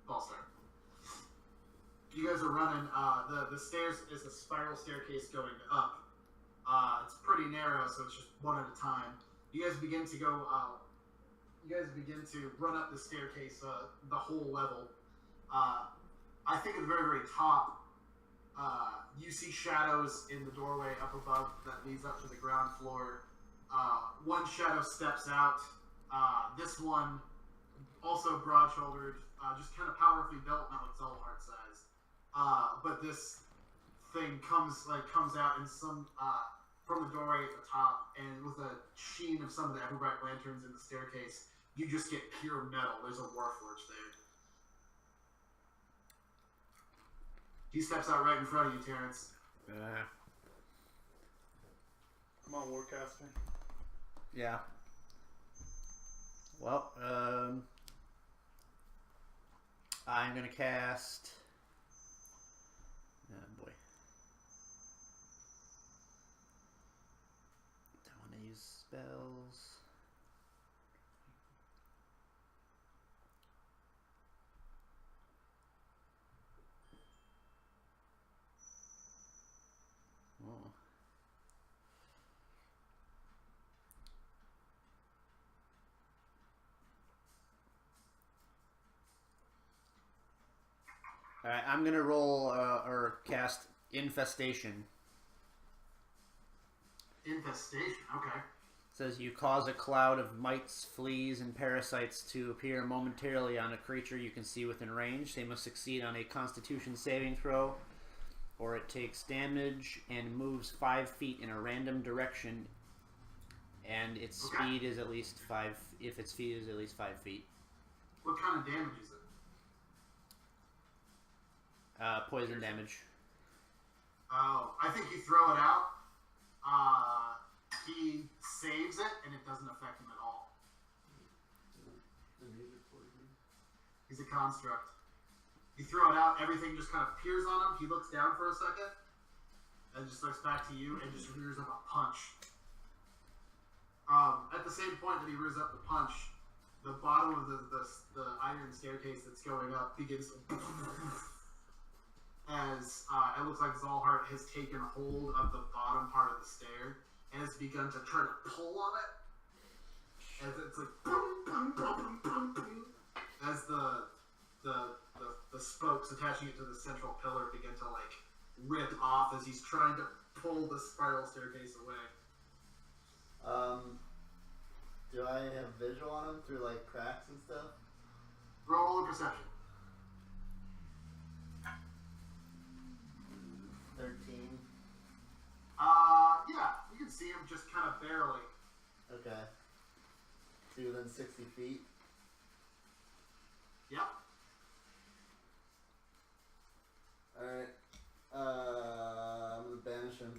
Ballstar. You guys are running. The stairs is a spiral staircase going up. It's pretty narrow, so it's just one at a time. You guys begin to go. You guys begin to run up the staircase, the whole level. I think at the very, very top, you see shadows in the doorway up above that leads up to the ground floor. One shadow steps out. This one, also broad-shouldered, just kind of powerfully built, not like Zolhart size. But this thing comes out in some from the doorway at the top, and with a sheen of some of the Everbright lanterns in the staircase, you just get pure metal. There's a warforged there. He steps out right in front of you, Terrence. Come on, Warcaster. Yeah. Well, I'm gonna cast. Oh boy. Don't want to use spells. Oh. Alright, I'm gonna roll or cast Infestation. Infestation, okay. It says you cause a cloud of mites, fleas, and parasites to appear momentarily on a creature you can see within range. They must succeed on a Constitution saving throw, or it takes damage and moves 5 feet in a random direction, and its speed is at least 5. If its speed is at least 5 feet. What kind of damage is it? Poison damage. Oh, I think you throw it out. He saves it, and it doesn't affect him at all. He's a construct. You throw it out, everything just kind of peers on him. He looks down for a second, and just looks back to you, and just rears up a punch. At the same point that he rears up the punch, the bottom of the iron staircase that's going up begins to as it looks like Zolhart has taken hold of the bottom part of the stair and has begun to try to pull on it. As it's like boom, boom, boom, boom, boom, boom, as the spokes attaching it to the central pillar begin to like rip off as he's trying to pull the spiral staircase away. Do I have visual on him through like cracks and stuff? Roll a perception. 13. Yeah, you can see him just kind of barely. Okay. To within 60 feet. Yep. Alright. I'm gonna banish him.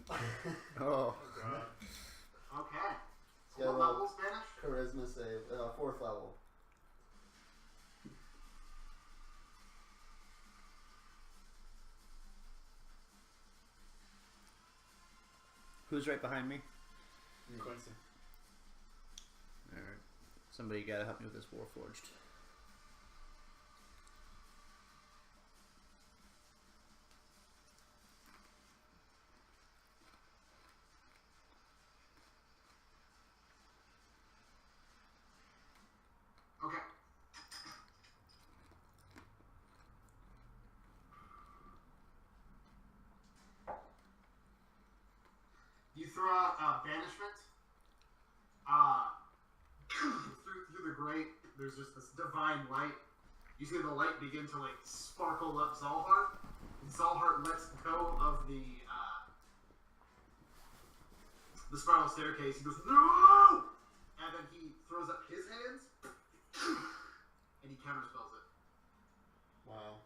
Oh. Okay. Yeah, So what well, level Spanish? Charisma save. 4th level. Who's right behind me? Quincy. Alright. Somebody gotta help me with this Warforged. Okay. You throw out banishment. Through the grate, there's just this divine light. You see the light begin to like sparkle up Zolhart. And Zolhart lets go of the spiral staircase. He goes, "No!" And then he throws up his hands, and he counterspells it. Wow.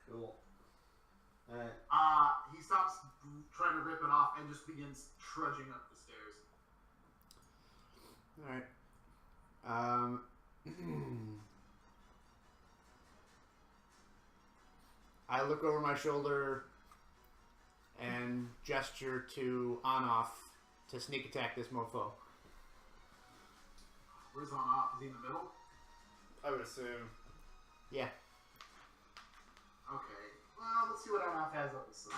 Cool. Alright. He stops trying to rip it off and just begins trudging up the stairs. Alright. I look over my shoulder and gesture to on-off to sneak attack this mofo. Where's on off? Is he in the middle? I would assume. Yeah. Okay. Well, let's see what on off has up his sleeve.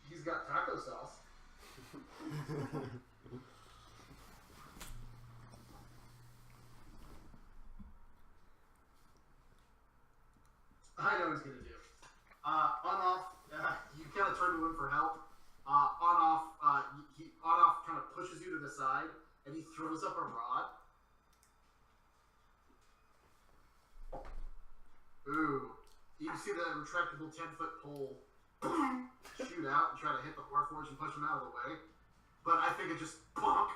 He's got taco sauce. I know what he's gonna do. On off, you kind of turn to him for help. On off, on off kind of pushes you to the side, and he throws up a rod. Ooh, you can see the retractable 10-foot pole shoot out and try to hit the Warforged and push him out of the way. But I think it just bonk,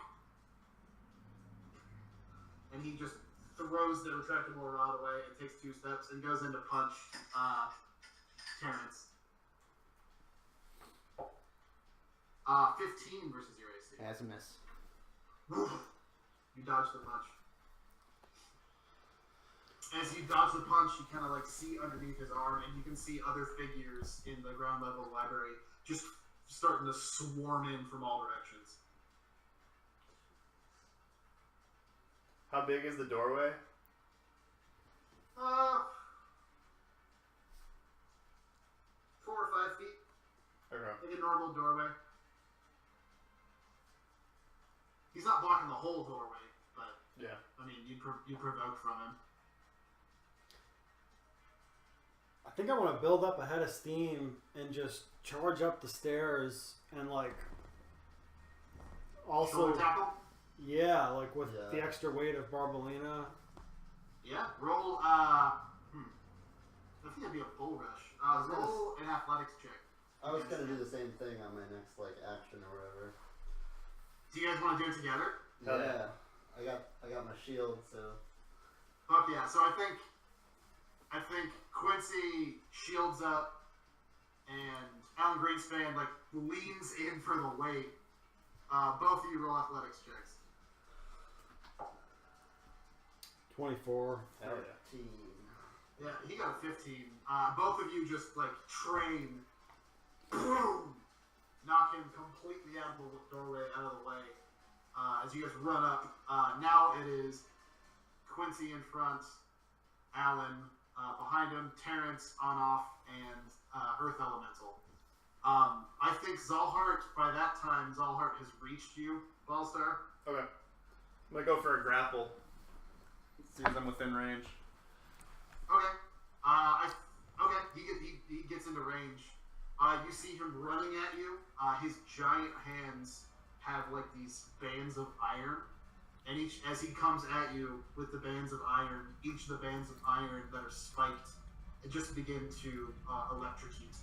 and he just throws the retractable rod away and takes 2 steps and goes in to punch Terrence. 15 versus your AC. As a miss. You dodge the punch. As you dodge the punch, you kind of like see underneath his arm, and you can see other figures in the ground level library just starting to swarm in from all directions. How big is the doorway? 4 or 5 feet, Okay. like a normal doorway. He's not blocking the whole doorway, but Yeah. I mean, you provoke from him. I think I want to build up a head of steam and just charge up the stairs and like also Shoulder tackle. yeah, like with Yeah. the extra weight of Barbalina. Yeah. Roll. I think that'd be a bull rush. was gonna Roll an athletics check. I was gonna do the same thing on my next like action or whatever. Do you guys want to do it together? Hell Yeah. I got my shield, so Fuck yeah. So I think Quincy shields up, and Alan Greenspan like leans in for the weight. Both of you roll athletics checks. 24. Hell yeah. 13. Yeah, he got a 15. Both of you just like train, boom, knock him completely out of the doorway, out of the way. As you guys run up, now it is Quincy in front, Alan behind him, Terrence on off, and Earth Elemental. I think Zalhart, by that time, Zalhart has reached you, Ballstar. Okay. I'm gonna go for a grapple. See if I'm within range. Okay. He gets into range. You see him running at you. His giant hands have like these bands of iron, and as he comes at you with the bands of iron, each of the bands of iron that are spiked, it just begin to electrocute.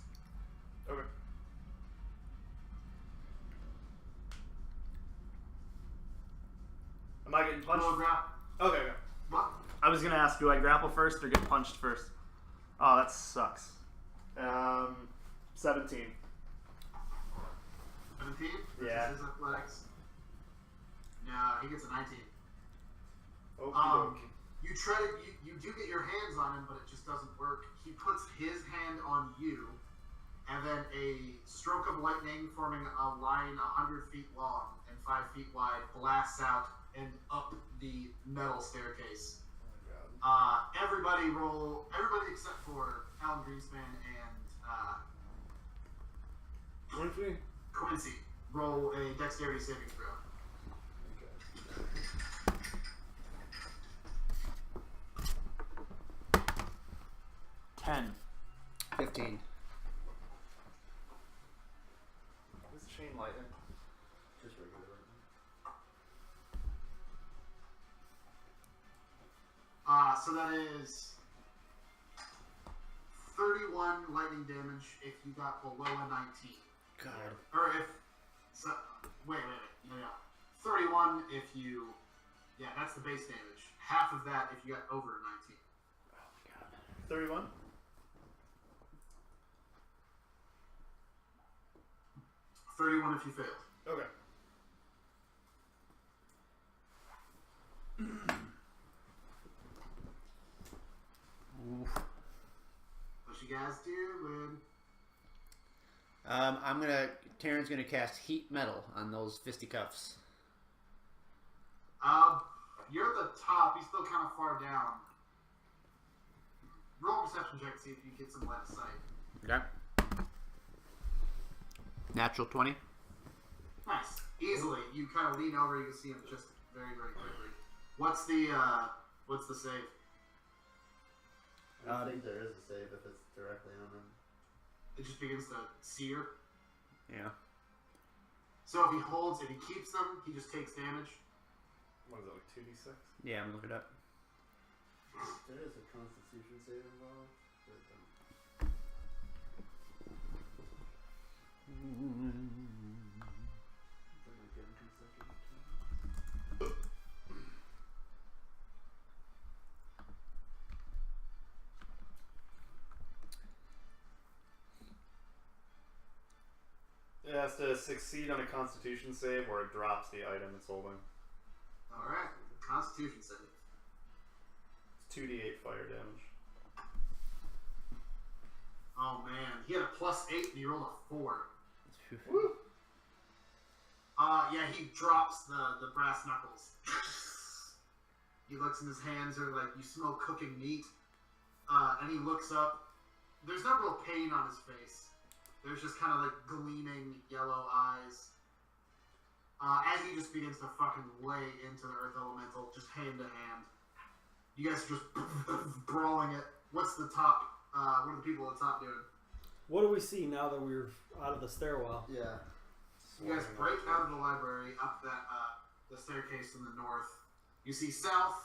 Okay. Am I getting punched? Okay. What? I was gonna ask, do I grapple first or get punched first? Oh, that sucks. 17. 17? Yeah. His athletics. No, he gets a 19. Okie You try to, you do get your hands on him, but it just doesn't work. He puts his hand on you, and then a stroke of lightning forming a line 100 feet long and 5 feet wide blasts out and up the metal staircase. Everybody except for Alan Greenspan and Quincy roll a dexterity saving throw. 10. 15. What's chain lightning? just regular. So that is 31 lightning damage if you got below a 19. God. Or if, so, wait, no. 31 if you, yeah, that's the base damage. Half of that if you got over a 19. 31? $31 if you failed. Okay. What you guys doing? Taryn's gonna cast heat metal on those fisticuffs. You're at the top. He's still kind of far down. Roll a perception check to see if you get some line of sight. Okay. Natural 20. Nice. Easily. You kind of lean over. You can see him just very, very quickly. What's the save? I don't think there is a save if it's directly on him. It just begins to sear. Yeah. So if he holds, if he keeps them, he just takes damage. What is it, like 2d6? Yeah, I'm gonna look it up. There is a Constitution save involved. But, that might get him consecutive turns. It has to succeed on a Constitution save, or it drops the item it's holding. All right. Constitution save. It's 2d8 fire damage. Oh man, he had a +8 and he rolled a 4. Woo! Yeah, he drops the brass knuckles. He looks and his hands are like, you smell cooking meat. And he looks up. There's no real pain on his face. There's just kind of like gleaming yellow eyes. As he just begins to fucking lay into the Earth Elemental, just hand to hand. You guys are just brawling it. What's the top? What are the people at the top doing? What do we see now that we're out of the stairwell? Yeah. You guys break out of the library up that the staircase in the north. You see south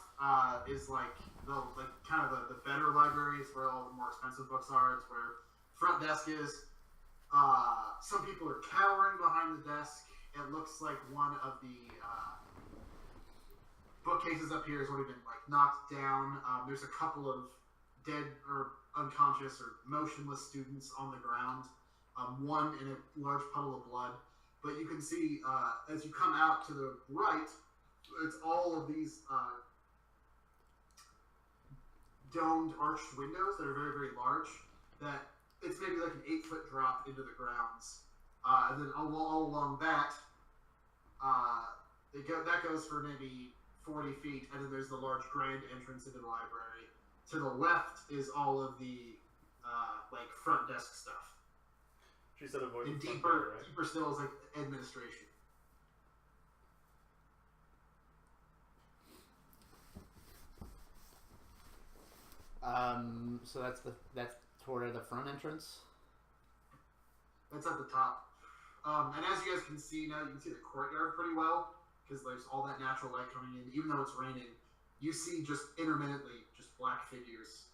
is like the better library. It's where all the more expensive books are. It's where front desk is. Some people are cowering behind the desk. It looks like one of the bookcases up here has already been like knocked down. There's a couple of dead or unconscious or motionless students on the ground. One in a large puddle of blood. But you can see as you come out to the right, it's all of these domed arched windows that are very, very large. That it's maybe like an 8-foot drop into the grounds. And then all along that, that goes for maybe 40 feet, and then there's the large grand entrance into the library. To the left is all of the like front desk stuff. She said avoid And the front deeper, door, right? deeper still is like administration. So that's toward the front entrance. That's at the top. And as you guys can see now, you can see the courtyard pretty well because there's all that natural light coming in. Even though it's raining, you see just intermittently just black figures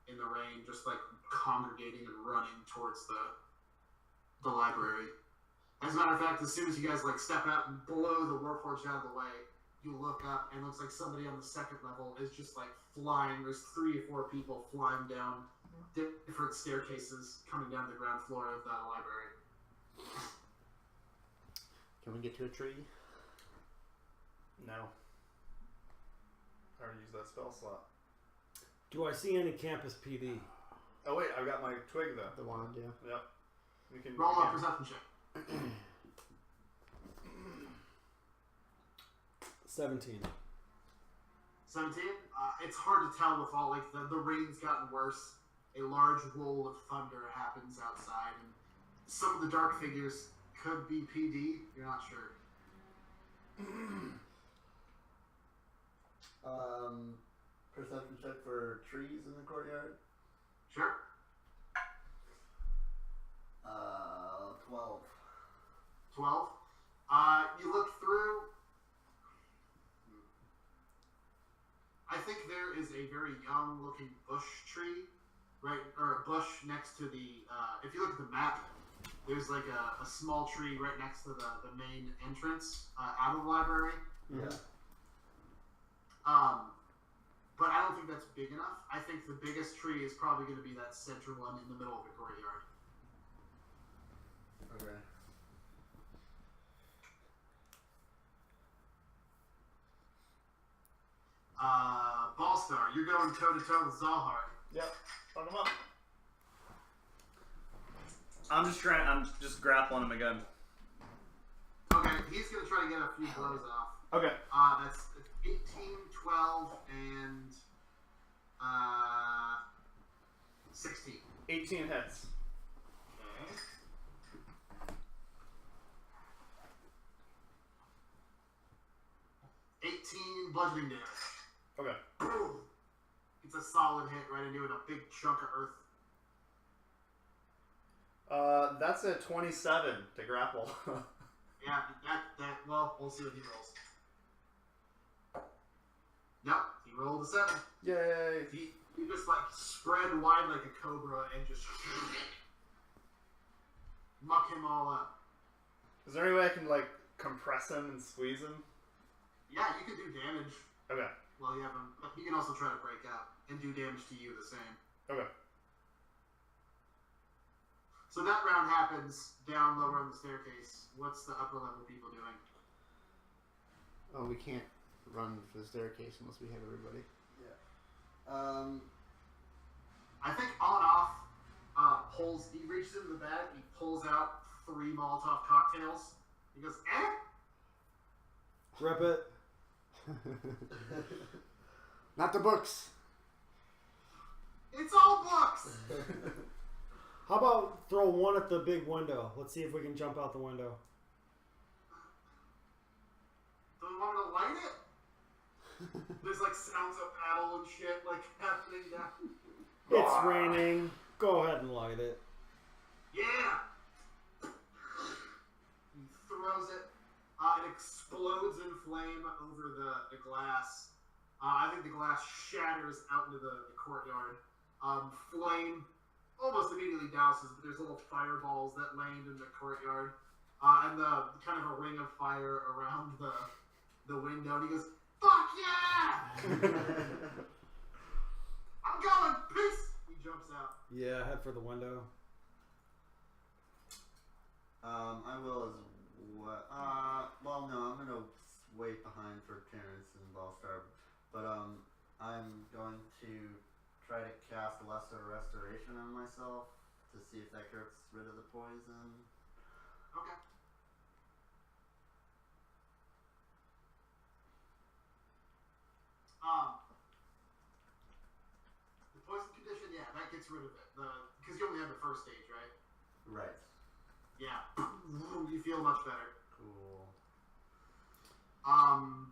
in the rain, just like congregating and running towards the library. As a matter of fact, as soon as you guys like step out and blow the Warforged out of the way, you look up and it looks like somebody on the second level is just like flying. There's 3 or 4 people flying down different staircases coming down the ground floor of the library. Can we get to a tree? No. I already used that spell slot. Do I see any campus PD? Oh wait, I've got my twig though. The wand, yeah. Yep. We can Roll we a can- perception check. 17. 17. It's hard to tell with all like the rain's gotten worse. A large roll of thunder happens outside, and some of the dark figures could be PD. You're not sure. Perception check for trees in the courtyard. Sure. 12. 12. You look through. I think there is a very young-looking bush tree, right, or a bush next to the. If you look at the map, there's like a small tree right next to the main entrance out of the library. Yeah. But I don't think that's big enough. I think the biggest tree is probably going to be that center one in the middle of the courtyard. Okay. Ballstar, you're going toe to toe with Zalhar. Yep. Fuck him up. I'm just grappling him again. Okay, he's going to try to get a few blows off. Okay. That's 18, 12, and 16. 18 hits. Okay. Bludgeoning damage. Okay. Boom! It's a solid hit right into it, a big chunk of earth. That's a 27 to grapple. Yeah, well, we'll see what he rolls. Yep, he rolled a 7. Yay! He just like spread wide like a cobra and just muck him all up. Is there any way I can like compress him and squeeze him? Yeah, you can do damage Okay. while you have him, but he can also try to break out and do damage to you the same. Okay. So that round happens down lower on the staircase. What's the upper level people doing? Oh, we can't run for the staircase unless we have everybody. I think on off he reaches into the bag, he pulls out 3 Molotov cocktails. He goes, Rip it. Not the books. It's all books! How about throw one at the big window? Let's see if we can jump out the window. Do we want me to light it? There's like sounds of battle and shit like happening down. It's raining. Go ahead and light it. Yeah! He throws it. It explodes in flame over the glass. I think the glass shatters out into the courtyard. Flame almost immediately douses, but there's little fireballs that land in the courtyard. And the kind of a ring of fire around the window. And he goes, "Fuck yeah! I'm going! Peace!" He jumps out. Yeah, head for the window. I will as well. Well, no, I'm gonna wait behind for Terrence and Ballstar, but I'm going to try to cast Lesser Restoration on myself to see if that gets rid of the poison. Okay. The poison condition, yeah, that gets rid of it. Because you only have the first stage, right? Right. Yeah. You feel much better. Cool.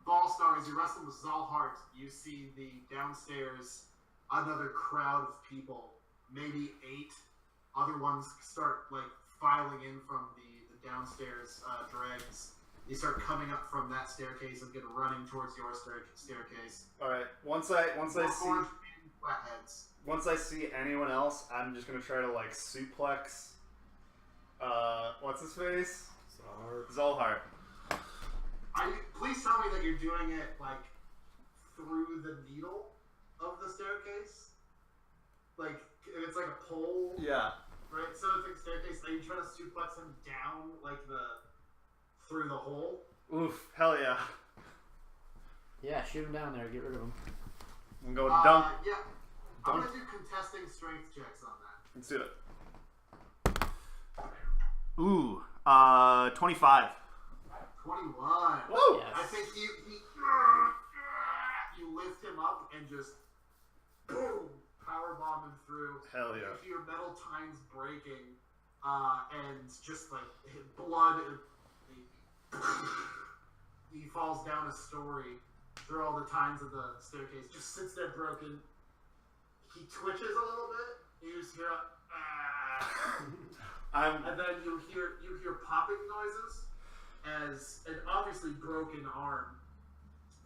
Ballstar, as you're wrestling with Zalhart, you see the downstairs, another crowd of people, maybe 8. Other ones start like filing in from the downstairs dregs. They start coming up from that staircase and get running towards your staircase. All right. Once I Orange flatheads. see anyone else, I'm just gonna try to like suplex. What's his face? Zolhart. Please tell me that you're doing it like through the needle of the staircase. Like it's like a pole. Yeah. Right. So it's like a staircase. Are you trying to suplex him down like through the hole? Oof. Hell yeah. Yeah, shoot him down there. Get rid of him. I'm going dunk. Yeah. I'm gonna do contesting strength checks on that. Let's do it. Ooh. 25. 21. Woo! Yes. I think you lift him up and just boom, powerbomb him through. Hell yeah. You hear metal tines breaking, and just like blood. He falls down a story through all the tines of the staircase. Just sits there broken. He twitches a little bit. You just hear and then you hear popping noises as an obviously broken arm,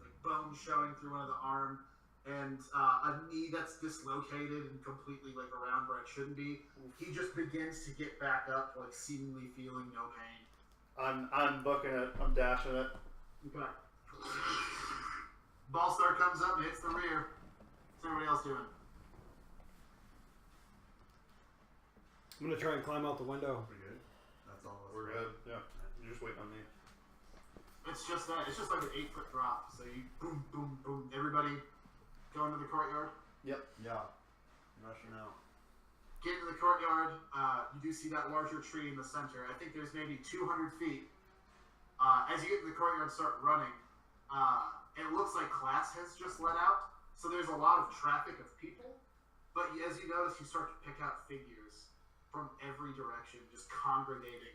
like bone showing through one of the arm, and a knee that's dislocated and completely like around where it shouldn't be. He just begins to get back up, like seemingly feeling no pain. I'm booking it. I'm dashing it. Okay. Ballstar comes up and hits the rear. everybody else doing? I'm gonna try and climb out the window. Pretty good. That's all. We're good. Yeah. You're just waiting on me. It's just like an 8-foot drop. So you boom, boom, boom. Everybody go into the courtyard. Yeah. Rushing out. Get into the courtyard. You do see that larger tree in the center. I think there's maybe 200 feet. As you get to the courtyard and start running, it looks like class has just let out. So there's a lot of traffic of people. But as you notice, you start to pick out figures from every direction, just congregating.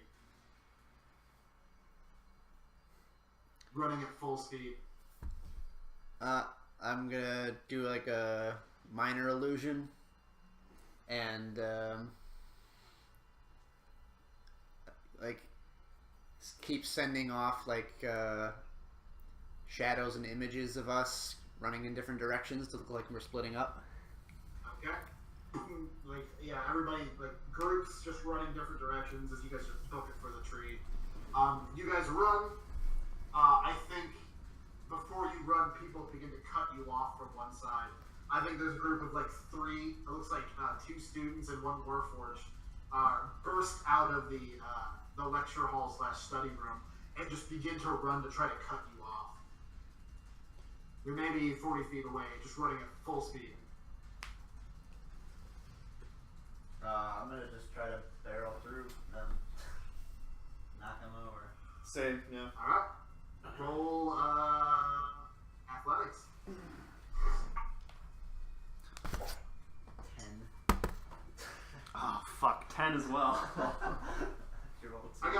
Running at full speed. I'm gonna do like a minor illusion and like keep sending off like shadows and images of us running in different directions to look like we're splitting up. Okay. Like, yeah, everybody, like, groups just running different directions as you guys are looking for the tree. You guys run. I think before you run, people begin to cut you off from one side. I think there's a group of like 3, it looks like 2 students and 1 warforged, burst out of the lecture hall / study room and just begin to run to try to cut you off. You're maybe 40 feet away, just running at full speed. I'm gonna just try to barrel through them, knock them over. Same. Yeah. All right. Roll athletics. 10. Oh fuck, 10 as well. You rolled I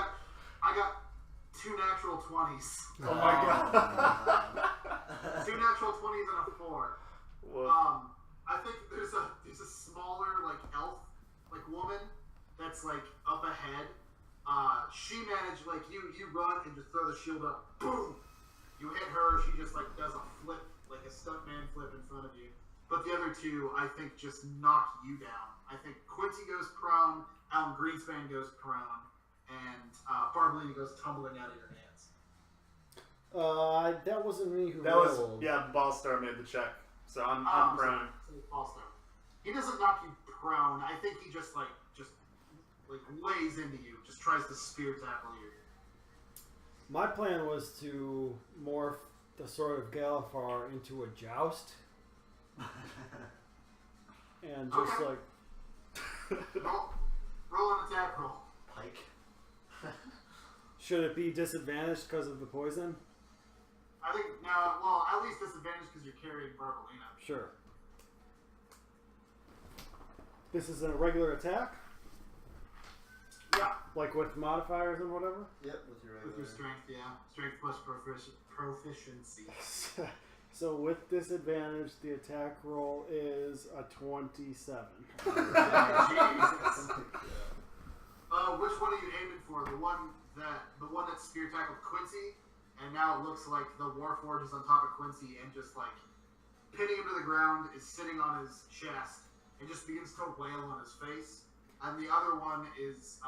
got 2 natural 20s. Oh my god. 2 natural 20s and a 4. Whoa. I think there's a smaller like elf woman that's like up ahead. She managed like you run and just throw the shield up, boom. You hit her. She just like does a flip, like a stuntman flip in front of you. But the other 2, I think, just knock you down. I think Quincy goes prone, Alan Greenspan goes prone, and Barbolini goes tumbling out of your hands. That wasn't me who That rolled. was Ballstar made the check, so I'm prone. Also, he doesn't knock you prone. I think he just lays into you, just tries to spear tackle you. My plan was to morph the Sword of Galifar into a joust. And just Okay. like Roll an attack roll. Pike. should it be disadvantaged because of the poison? I think now, well, at least disadvantage because you're carrying Barbolina. Sure. This is a regular attack? Yeah, Like with modifiers and whatever? Yep, with your with your regular. strength, yeah. Strength plus proficiency. So with disadvantage, the attack roll is a 27. Jesus. Which one are you aiming for? The one that spear tackled Quincy, and now it looks like the Warforged is on top of Quincy and just like pinning him to the ground, is sitting on his chest, and just begins to wail on his face. And the other one is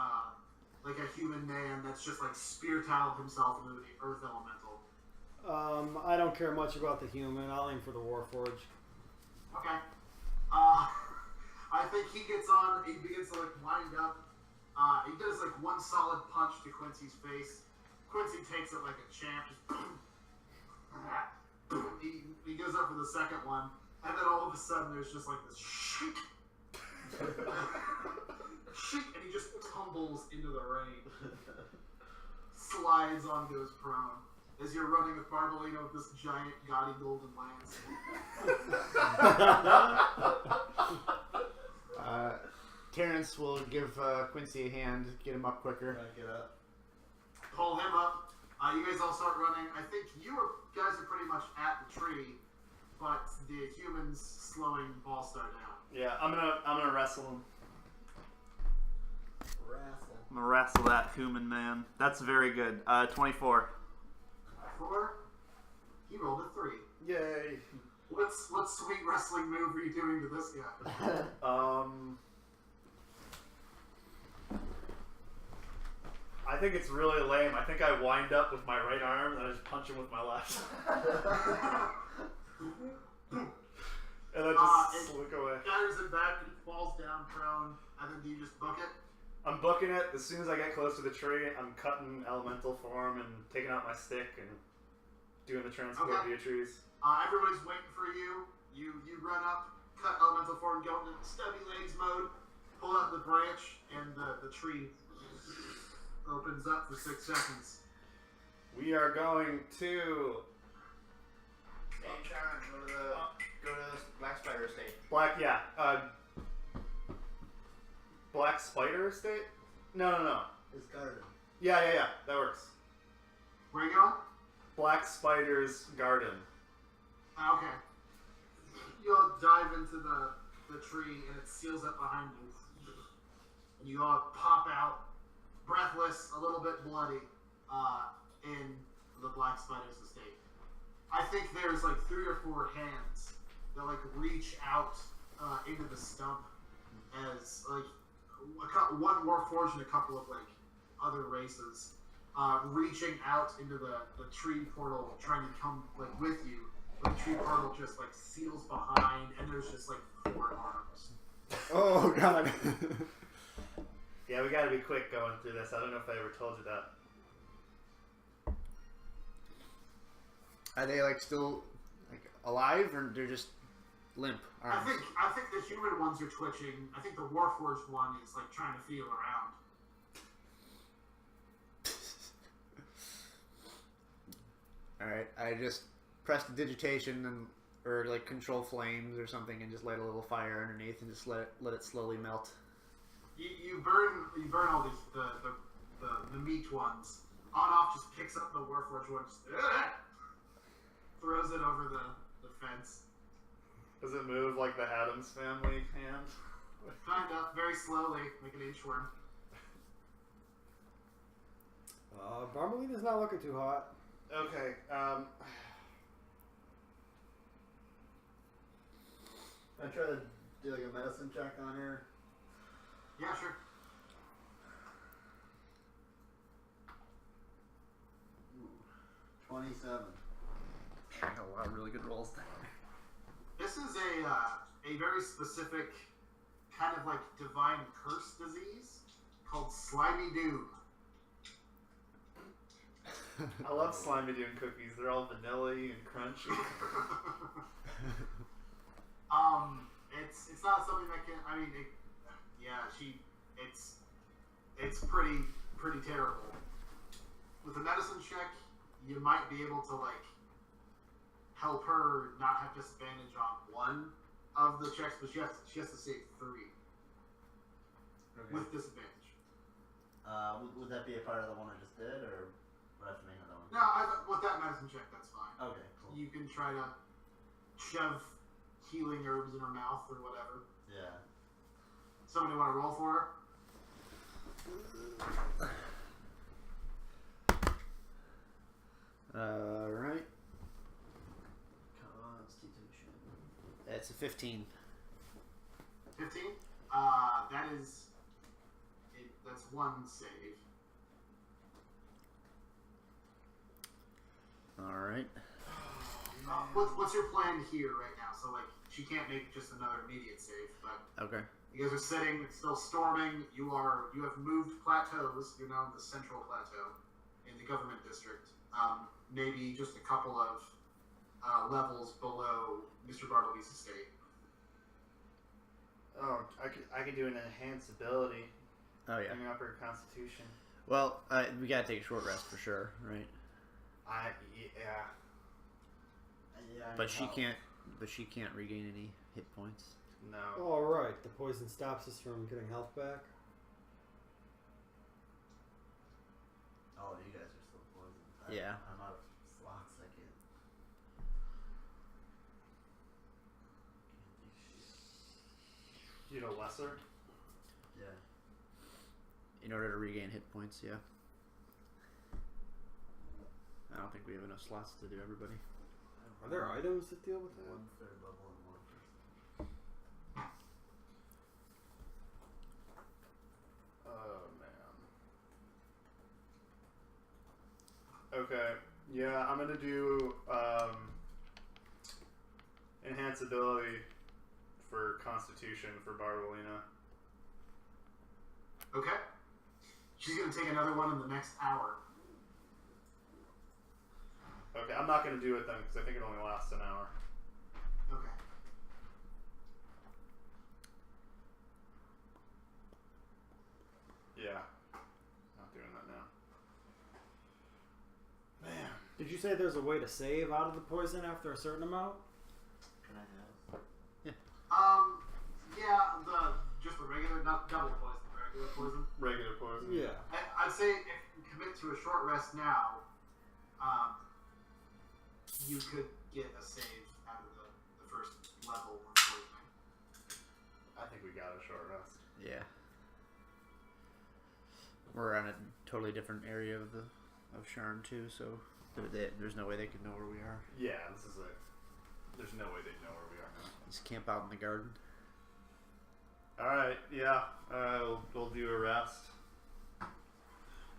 like a human man that's just like spear tackled himself into the earth elemental. I don't care much about the human. I'll aim for the Warforged. Okay. I think he gets on. He begins to like wind up. He does like one solid punch to Quincy's face. Quincy takes it like a champ. Just he goes up for the second one, and then all of a sudden there's just like this shriek, and he just tumbles into the rain, slides onto his prone. As you're running with Barbolino with this giant gaudy golden lance. Terrence will give Quincy a hand, get him up quicker. Back it up. Pull him up. You guys all start running. I think guys are pretty much at the tree, but the humans slowing Ballstar down. Yeah, I'm gonna wrestle him. Wrestle. I'm gonna wrestle that human man. That's very good. 24. 4. He rolled a 3. Yay. What sweet wrestling move are you doing to this guy? I think it's really lame. I think I wind up with my right arm and I just punch him with my left. And I just and then do you just book it? I'm booking it. As soon as I get close to the tree, I'm cutting elemental form and taking out my stick and doing the transport Okay. via trees. Everybody's waiting for you. You run up, cut elemental form, go into stubby legs mode, pull out the branch, and the tree opens up for 6 seconds. We are going to Hey, Sharon, go to the Black Spider Estate. Black Spider Estate? No. His garden. Yeah. That works. Where you going? Black Spider's garden. Okay. You'll dive into the tree and it seals up behind you. And you all pop out, breathless, a little bit bloody, in the Black Spider's estate. I think there's like 3 or 4 hands that like reach out into the stump as like one Warforged and a couple of like other races reaching out into the tree portal, trying to come like with you. But the tree portal just like seals behind, and there's just like 4 arms. Oh god. Yeah, we gotta be quick going through this. I don't know if I ever told you that. Are they like still like alive, or they're just limp arms? I think the human ones are twitching. I think the Warforged one is like trying to feel around. Alright, I just press the digitation or like control flames or something and just light a little fire underneath and just let it slowly melt. You burn all these the meat ones. On off just picks up the Warforged one, just throws it over the fence. Does it move like the Addams Family hand? Kind of, very slowly, like an inchworm. Barmelina's not looking too hot. Okay. I try to do like a medicine check on her. Yeah, sure. Ooh, 27. I got a lot of really good rolls there. This is a very specific kind of like divine curse disease called slimy doom. I love Slimy Doom cookies. They're all vanilla-y and crunchy. It's not something that can. I mean, it's pretty terrible. With a medicine check, you might be able to like help her not have disadvantage on one of the checks, but she has to save 3 Okay. with disadvantage. Would that be a part of the one I just did, or would I have to make another one? No, with that medicine check, that's fine. Okay, cool. You can try to shove healing herbs in her mouth or whatever. Yeah. Somebody want to roll for her? Alright. Constitution. That's a 15. 15? That's 1 save. Alright. What's your plan here right now? So like, she can't make just another immediate save, but Okay. you guys are sitting, it's still storming, you have moved plateaus, you're now in the central plateau in the government district. Maybe just a couple of levels below Mr. Bartleby's estate. Oh, I could do an enhanced ability. Oh yeah. Bring up her constitution. Well, we gotta take a short rest for sure, right? Yeah. But she can't. But she can't regain any hit points. No. All right, the poison stops us from getting health back. Oh, you guys are still poisoned. Yeah. I'm out of slots. I can't. You know, lesser? Yeah. In order to regain hit points, yeah. I don't think we have enough slots to do everybody. Are there items that deal with that? 1/3 level and 1 person. Oh, man. Okay. Yeah, I'm gonna do enhance ability for Constitution for Bartolina. Okay. She's gonna take another one in the next hour. Okay, I'm not gonna do it then because I think it only lasts an hour. Okay. Yeah. Not doing that now. Man. Did you say there's a way to save out of the poison after a certain amount? Can I have? Yeah, just the regular, not double poison, regular poison. Regular poison. Yeah. I'd say if you commit to a short rest now, you could get a save out of the first level of poisoning. I think we got a short rest. Yeah. We're on a totally different area of Sharn too, so there's no way they can know where we are. Yeah, this is it. There's no way they'd know where we are now. Just camp out in the garden. Alright, yeah. We'll do a rest.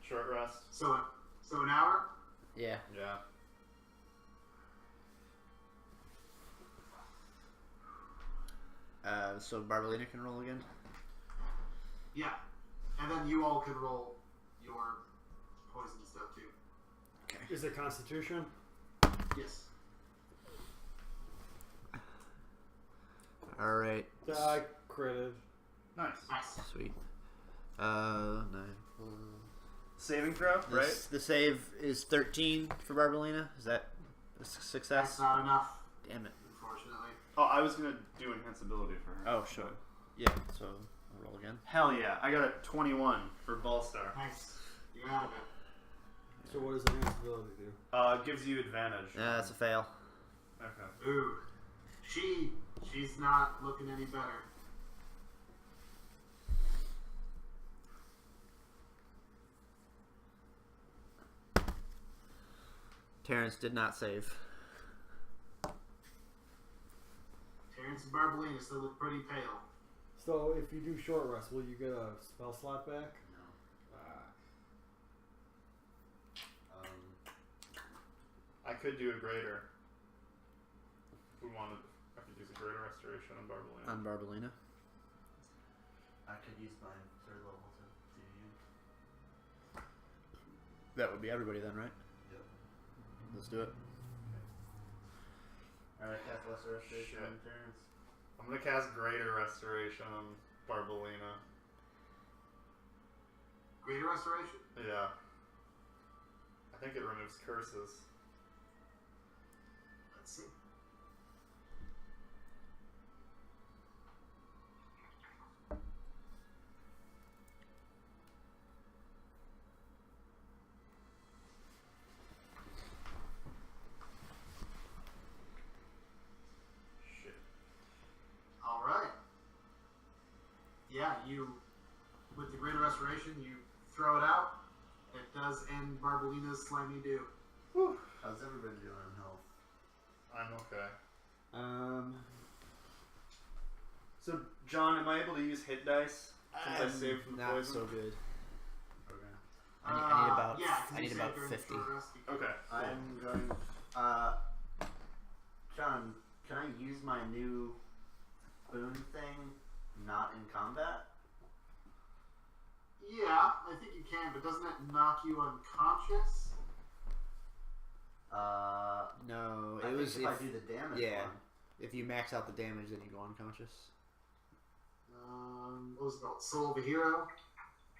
Short rest. So an hour? Yeah. Yeah. So Barbalina can roll again? Yeah. And then you all can roll your poison stuff too. Okay. Is it Constitution? Yes. Alright. I critted. Nice. Nice. Sweet. 9. Saving throw, right? The save is 13 for Barbalina. Is that a success? That's not enough, Damn it. unfortunately. Oh, I was gonna do enhanceability for her. Oh, sure. Yeah, so I'll roll again. Hell yeah. I got a 21 for Ballstar. Nice. You're out of it. So what does enhanceability do? Gives you advantage. Yeah, that's a fail. Okay. Ooh. She's not looking any better. Terrence did not save. Terrence and Barbalina still look pretty pale. So if you do short rest, will you get a spell slot back? No. I could do a greater. If we wanted, I could use a greater restoration on Barbalina. On Barbalina. I could use my third level to do you. That would be everybody then, right? Yep. Let's do it. Alright, cast Lesser Restoration Shit. on Terrence. I'm gonna cast greater restoration on Barbalina. Greater restoration? Yeah. I think it removes curses. Let's see. Shit. Alright. Yeah, with the greater restoration, you throw it out. It does end Barbalina's slimy dew. How's everybody doing in health? I'm okay. So, John, am I able to use hit dice since I saved from the Not poison? so good. Okay. I need about yeah, 'cause I you need saved about during the 50. short rest, you can- Okay. I'm going. John, can I use my new boon thing not in combat? Yeah, I think you can, but doesn't it knock you unconscious? No, I it think was if I do the damage yeah. one. If you max out the damage, then you go unconscious. What was it called? Soul of a Hero?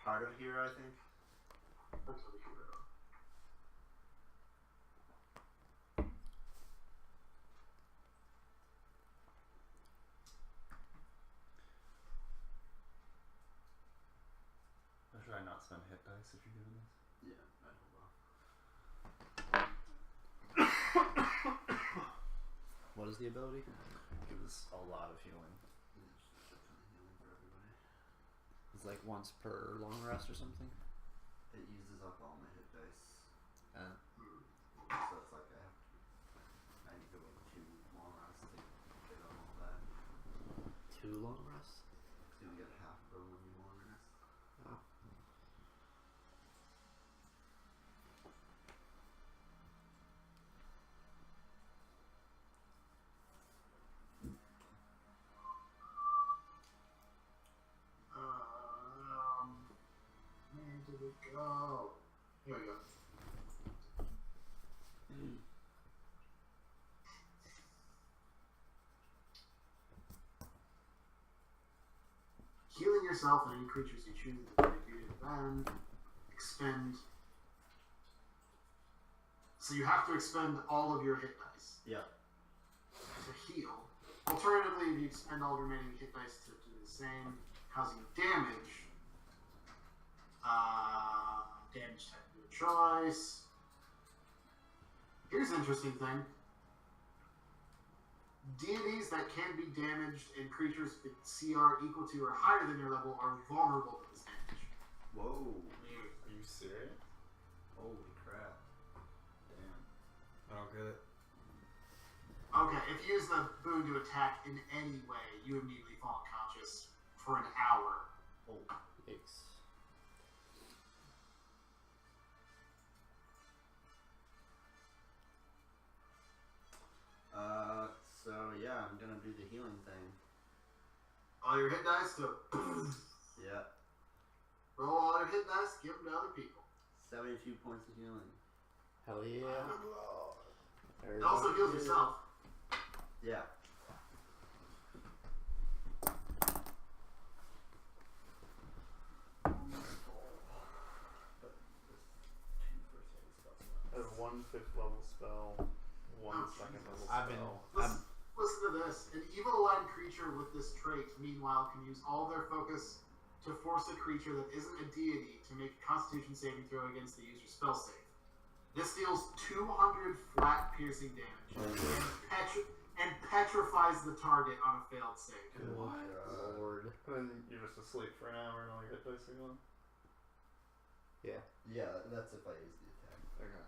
Heart of Hero, I think. Heart of a Hero. Should I not spend hit dice if you're doing this? Yeah, I hold on. What is the ability? It was a lot of healing. It's just a shit ton of healing for everybody. It's like once per long rest or something. It uses up all my hit dice. Uh, So it's like I need to wait 2 long rests to get on all that. 2 long rests. So you only get half of them when you long rest. Oh. go. Here we go. Healing yourself and any creatures you choose to defend. Expend. So you have to expend all of your hit dice. Yeah. To heal. Alternatively, if you expend all remaining hit dice to do the same, causing damage. Damage type of your choice. Here's an interesting thing. Deities that can be damaged and creatures with CR equal to or higher than your level are vulnerable to this damage. Whoa. Are you serious? Holy crap. Damn. I don't get it. Okay, if you use the boon to attack in any way, you immediately fall unconscious for an hour. Oh. Yikes. So yeah, I'm gonna do the healing thing. All your hit dice to Yeah. roll all your hit dice, give them to other people. 72 points of healing. Hell yeah. It also heals yourself. Yeah. I have 1 5th level spell, 1 second level spell. Listen to this. An evil aligned creature with this trait, meanwhile, can use all their focus to force a creature that isn't a deity to make a Constitution saving throw against the user's spell save. This deals 200 flat piercing damage and petrifies the target on a failed save. What? Lord. And then you're just asleep for an hour and all your hit dice are gone. Yeah. Yeah, that's if I use the attack. Okay.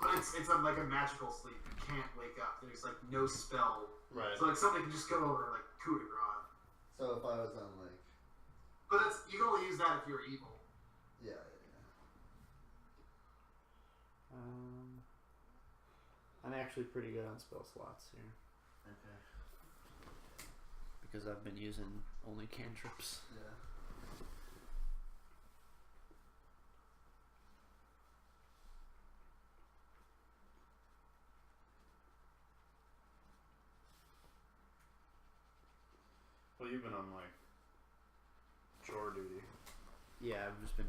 But it's like a magical sleep. You can't wake up. There's like no spell. Right. So like somebody can just go over like coup de grace. So if I was on like, But you can only use that if you're evil. yeah. I'm actually pretty good on spell slots here Okay. because I've been using only cantrips. Yeah. Well, you've been on like chore duty. Yeah, I've just been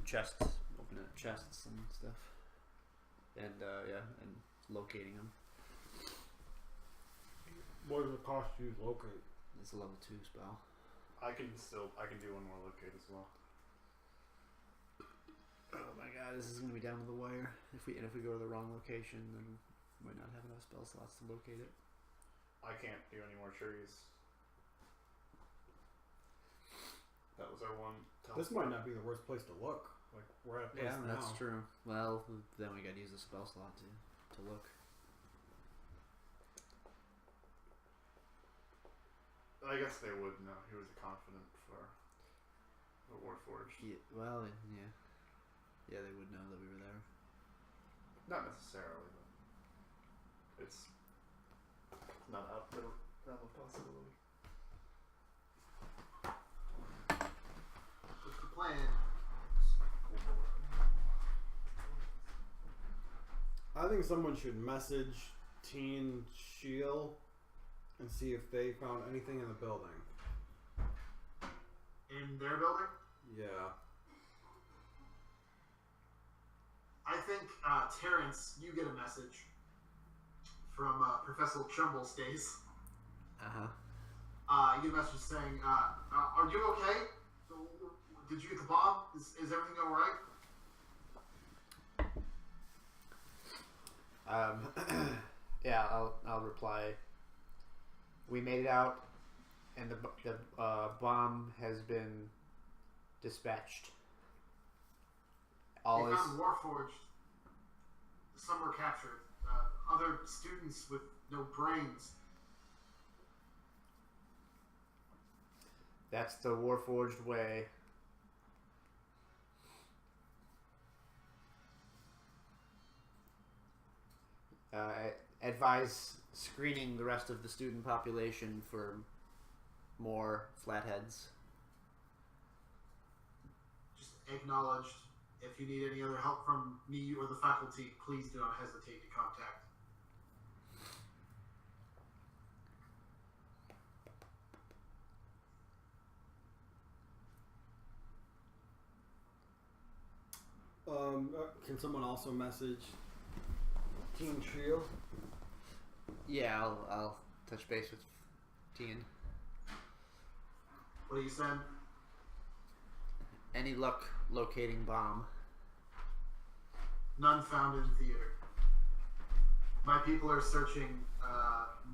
opening up chests and stuff, and and locating them. What does it cost you to locate? It's a level 2 spell. I can do one more locate as well. Oh my god, this is gonna be down to the wire. If we go to the wrong location, then we might not have enough spell slots to locate it. I can't do any more trees. That was our one. This might not be the worst place to look. Like we're at a place now. That's true. Well, then we gotta use the spell slot to look. I guess they would know. He was confident for the Warforged. Yeah, well, yeah. Yeah, they would know that we were there. Not necessarily, but it's not out of the realm of possibility. What's the plan? I think someone should message Teen Shield and see if they found anything in the building. In their building? Yeah. I think, Terrence, you get a message from Professor Chumblestace. Uh-huh. You get a message saying, are you okay? Did you get the bomb? Is everything alright? Yeah, I'll reply. We made it out, and the bomb has been dispatched. All They is found Warforged. Some were captured. Other students with no brains. that's the Warforged way. Advise screening the rest of the student population for more flatheads. Just acknowledged. If you need any other help from me or the faculty, please do not hesitate to contact. Can someone also message Team Trio? Yeah, I'll touch base with Tien. What do you send? Any luck locating bomb? None found in theater. My people are searching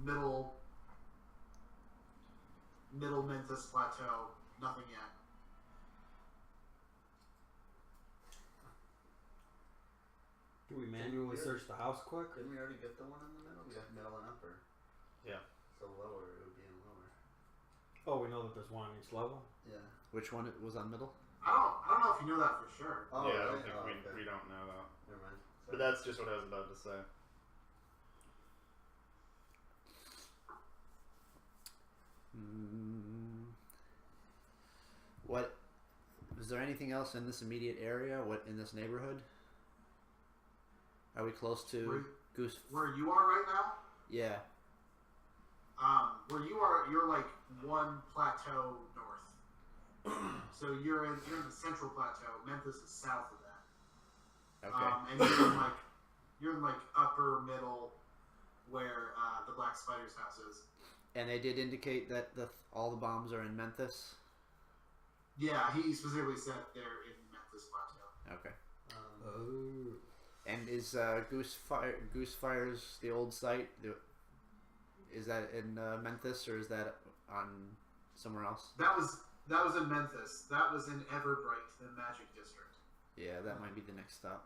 middle Memphis Plateau. Nothing yet. Do we manually search the house quick? Didn't we already get the one in the middle? We got middle and upper. Yeah. So lower, it would be in lower. Oh, we know that there's one on each level? Yeah. Which one was on middle? I don't know if you know that for sure. Oh, yeah, I don't really? think Oh, we, okay. we don't know that. Never mind. But that's just what I was about to say. What? Is there anything else in this immediate area? What in this neighborhood? Are we close to Goose? Where you are right now? Yeah. Where you are, you're like one plateau north. So you're in the central plateau. Memphis is south of that. Okay. And you're in like upper middle, where the Black Spider's house is. And they did indicate that all the bombs are in Memphis. Yeah, he specifically said they're in Memphis Plateau. Okay. Oh. And is Goose Fire's the old site? Is that in Memphis or is that on somewhere else? That was in Memphis. That was in Everbright, the Magic District. Yeah, that might be the next stop.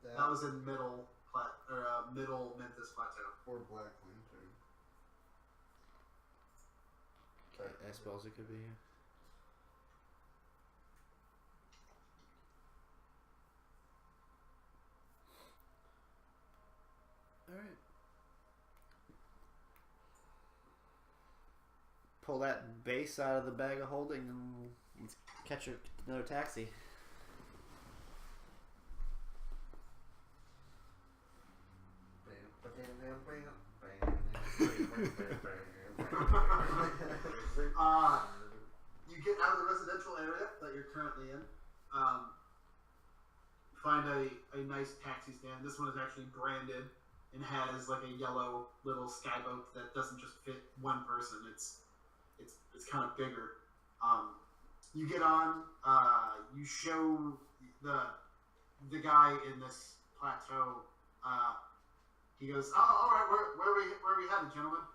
That was in middle Memphis Plateau. Or Black Lantern. I suppose it could be. Alright. Pull that base out of the bag of holding and let's catch another taxi. You get out of the residential area that you're currently in. Find a nice taxi stand. This one is actually branded and has like a yellow little skyboat that doesn't just fit one person. It's kind of bigger. You get on. You show the guy in this plateau. He goes, "Oh, all right. Where are we headed, gentlemen?"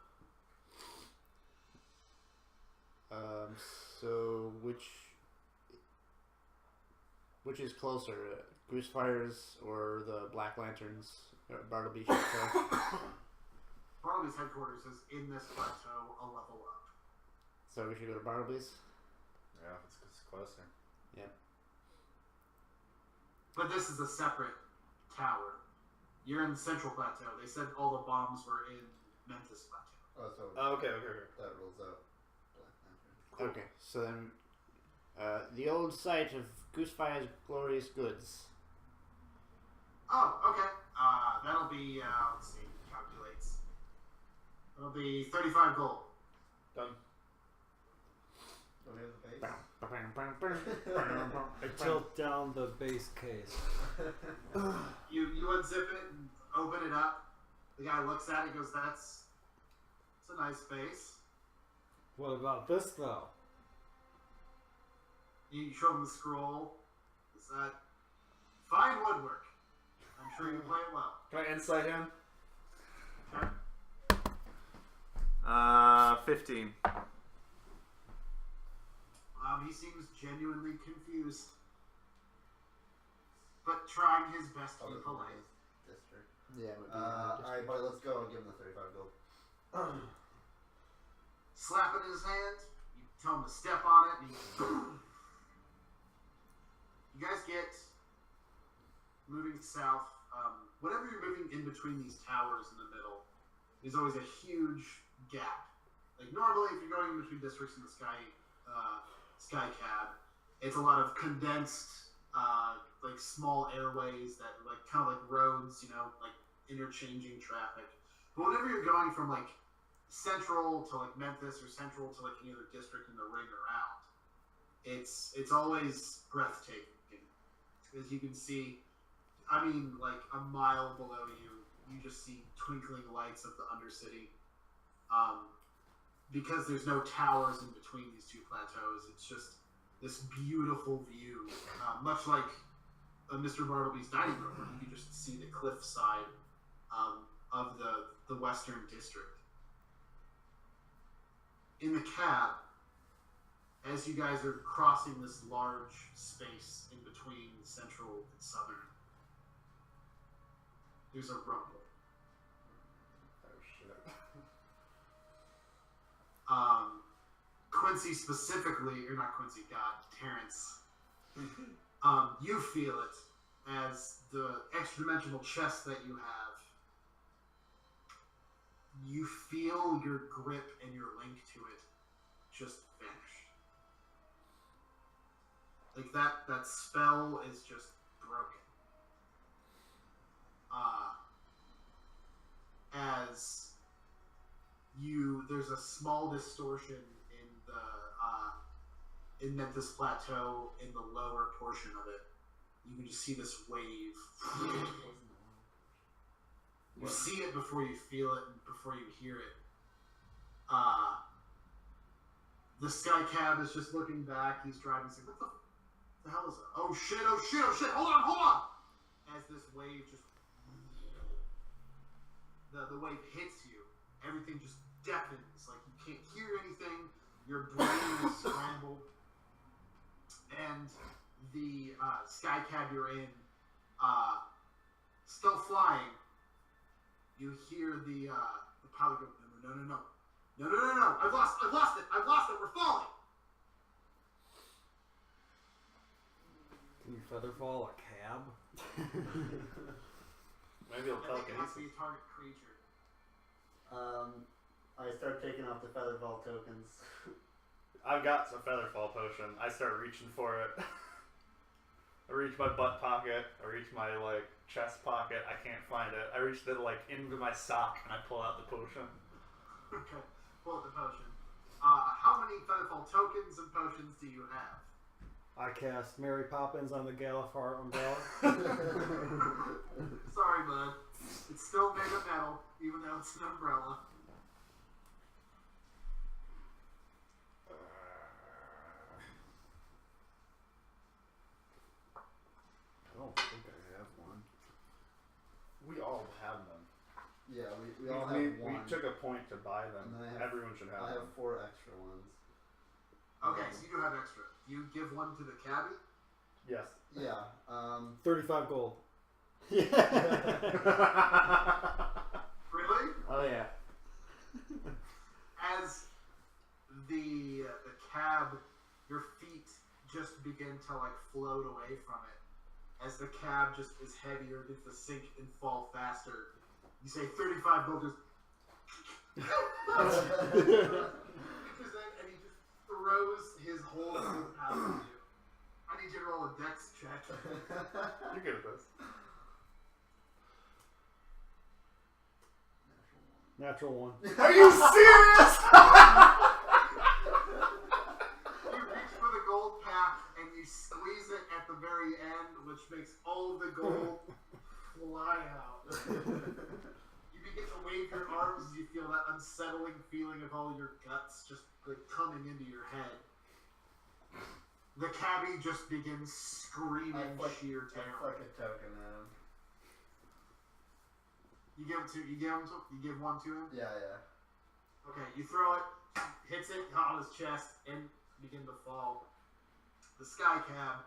So which is closer, Goosefire's or the Black Lanterns, Bartleby Chateau? Bartleby's headquarters is in this plateau, a level up. So we should go to Bartleby's? Yeah, it's closer. Yeah. But this is a separate tower. You're in the central plateau. They said all the bombs were in Memphis plateau. Oh, so Oh, okay. that rules out Black Lantern. Cool. Okay, so then the old site of Goosefire's glorious goods. Oh, okay. That'll be, let's see, calculates. That'll be 35 gold. Done. Do we have the base? I tilt down the base case. You unzip it and open it up. The guy looks at it and goes, it's a nice base. What about this, though? You show him the scroll. Is that fine woodwork? I'm sure you play it well. Can I insight him? 15. He seems genuinely confused, but trying his best to be polite. District. Yeah, it would be Alright, buddy, let's go and give him the 35 gold. Slap it in his hand. You tell him to step on it, and he you guys get moving south. Whenever you're moving in between these towers in the middle, there's always a huge gap. Like normally, if you're going in between districts in the sky cab, it's a lot of condensed like small airways that like kind of like roads, like interchanging traffic. But whenever you're going from like central to like Memphis or central to like any other district in the ring around, it's always breathtaking. As you can see, I mean, like a mile below you, you just see twinkling lights of the Undercity. Because there's no towers in between these two plateaus, it's just this beautiful view, much like Mr. Bartleby's dining room, where you can just see the cliff side of the Western District. In the cab, as you guys are crossing this large space in between Central and Southern, there's a rumble. Oh shit. Quincy specifically, or not Quincy, God, Terrence, you feel it as the extra-dimensional chest that you have, you feel your grip and your link to it just vanish. Like that spell is just broken. As there's a small distortion in Memphis Plateau in the lower portion of it. You can just see this wave. You see it before you feel it and before you hear it. The Sky Cab is just looking back. He's driving, saying, "What the hell is that? Oh shit! Oh shit! Oh shit! Hold on!" As this wave just the wave hits you, everything just deafens. Like you can't hear anything. Your brain is scrambled. And the Sky Cab you're in, still flying, you hear the pilot go, no, I've lost it, we're falling. Can you featherfall a cab? Maybe it'll I think it has to telekinesis. be a target creature. I start taking off the featherfall tokens. I've got a featherfall potion. I start reaching for it. I reach my butt pocket. I reach my chest pocket. I can't find it. I reach into my sock and I pull out the potion. Okay, pull out the potion. How many featherfall tokens and potions do you have? I cast Mary Poppins on the Galifar umbrella. Sorry, bud. It's still made of metal, even though it's an umbrella. I don't think I have one. We all have them. Yeah, we all have we one. took a point to buy them. And then I have- Everyone should have I them. have 4 extra ones. Okay, so you do have extra. You give one to the cabbie? Yes. Yeah. 35 gold. Really? Oh yeah. As the cab, your feet just begin to float away from it. As the cab just is heavier, gets to sink and fall faster. You say 35 gold, just and he just throws his whole group out of you. I need you to roll a dex check. You're good at this. Natural one. Are you serious? You reach for the gold pack and you squeeze it at the very end, which makes all of the gold fly out. You begin to wave your arms as you feel that unsettling feeling of all your guts just coming into your head. The cabbie just begins screaming sheer I terror. flick a token at him. You give one to him? Yeah. Okay, you throw it, hits it on his chest, and begin to fall. The Sky Cab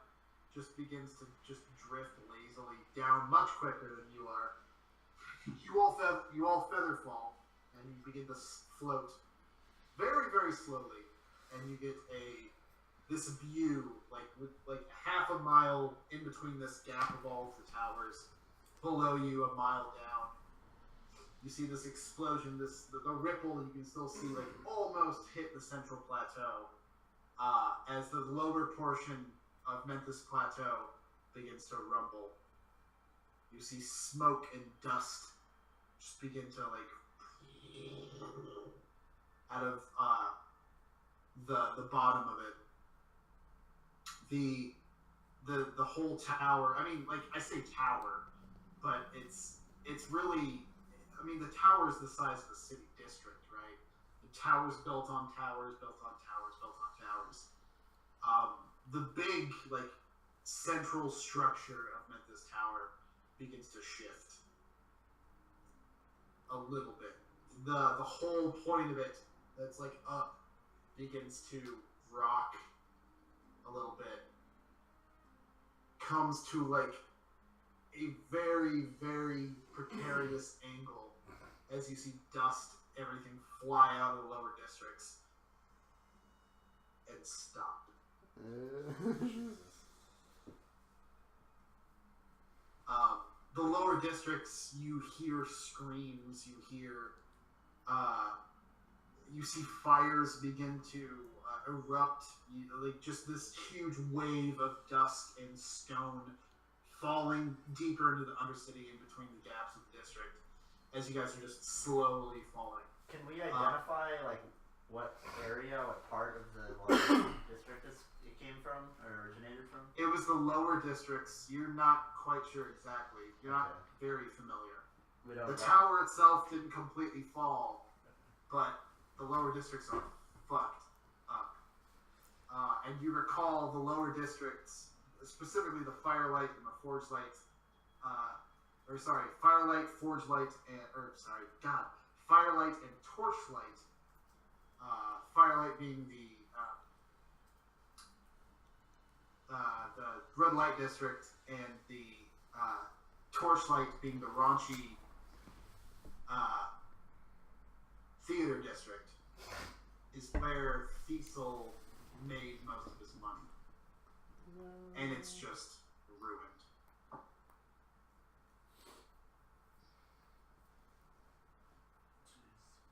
just begins to just drift lazily down much quicker than you are. You all feather fall, and you begin to float very, very slowly, and you get this view, like half a mile in between this gap of all of the towers. Below you, a mile down, you see this explosion, the ripple. You can still see almost hit the central plateau, as the lower portion of Memphis Plateau begins to rumble. You see smoke and dust just begin to like out of the bottom of it. The whole tower. I mean, like I say tower, but it's really. I mean, the tower is the size of the city district, right? The towers built on towers, built on towers, built on towers. The big like central structure of Memphis Tower begins to shift a little bit. The whole point of it that's like up begins to rock a little bit. Comes to like a very, very precarious angle as you see dust, everything fly out of the lower districts and stop. The lower districts, you hear screams, you see fires begin to erupt, like just this huge wave of dust and stone falling deeper into the undercity in between the gaps of the district as you guys are just slowly falling. Can we identify like what area, what part of the lower district it came from or originated from? It was the lower districts. You're not quite sure exactly. You're not very familiar. The tower itself didn't completely fall, but the lower districts are fucked up. And you recall the lower districts, specifically the Firelight and the Forge Light, Firelight, Forge Light, Firelight and Torchlight. Firelight being the Red Light District, and the Torchlight being the raunchy Theater District, is where Cecil made most of his money. And it's just ruined.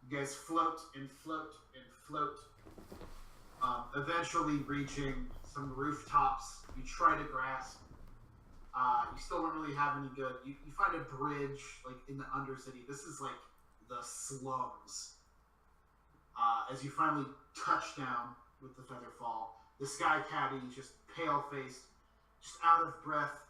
You guys float and float and float, eventually reaching some rooftops. You try to grasp. You still don't really have any good. You find a bridge like in the Undercity. This is like the slums. As you finally touch down with the Featherfall, the Sky Caddy, just pale-faced, just out of breath.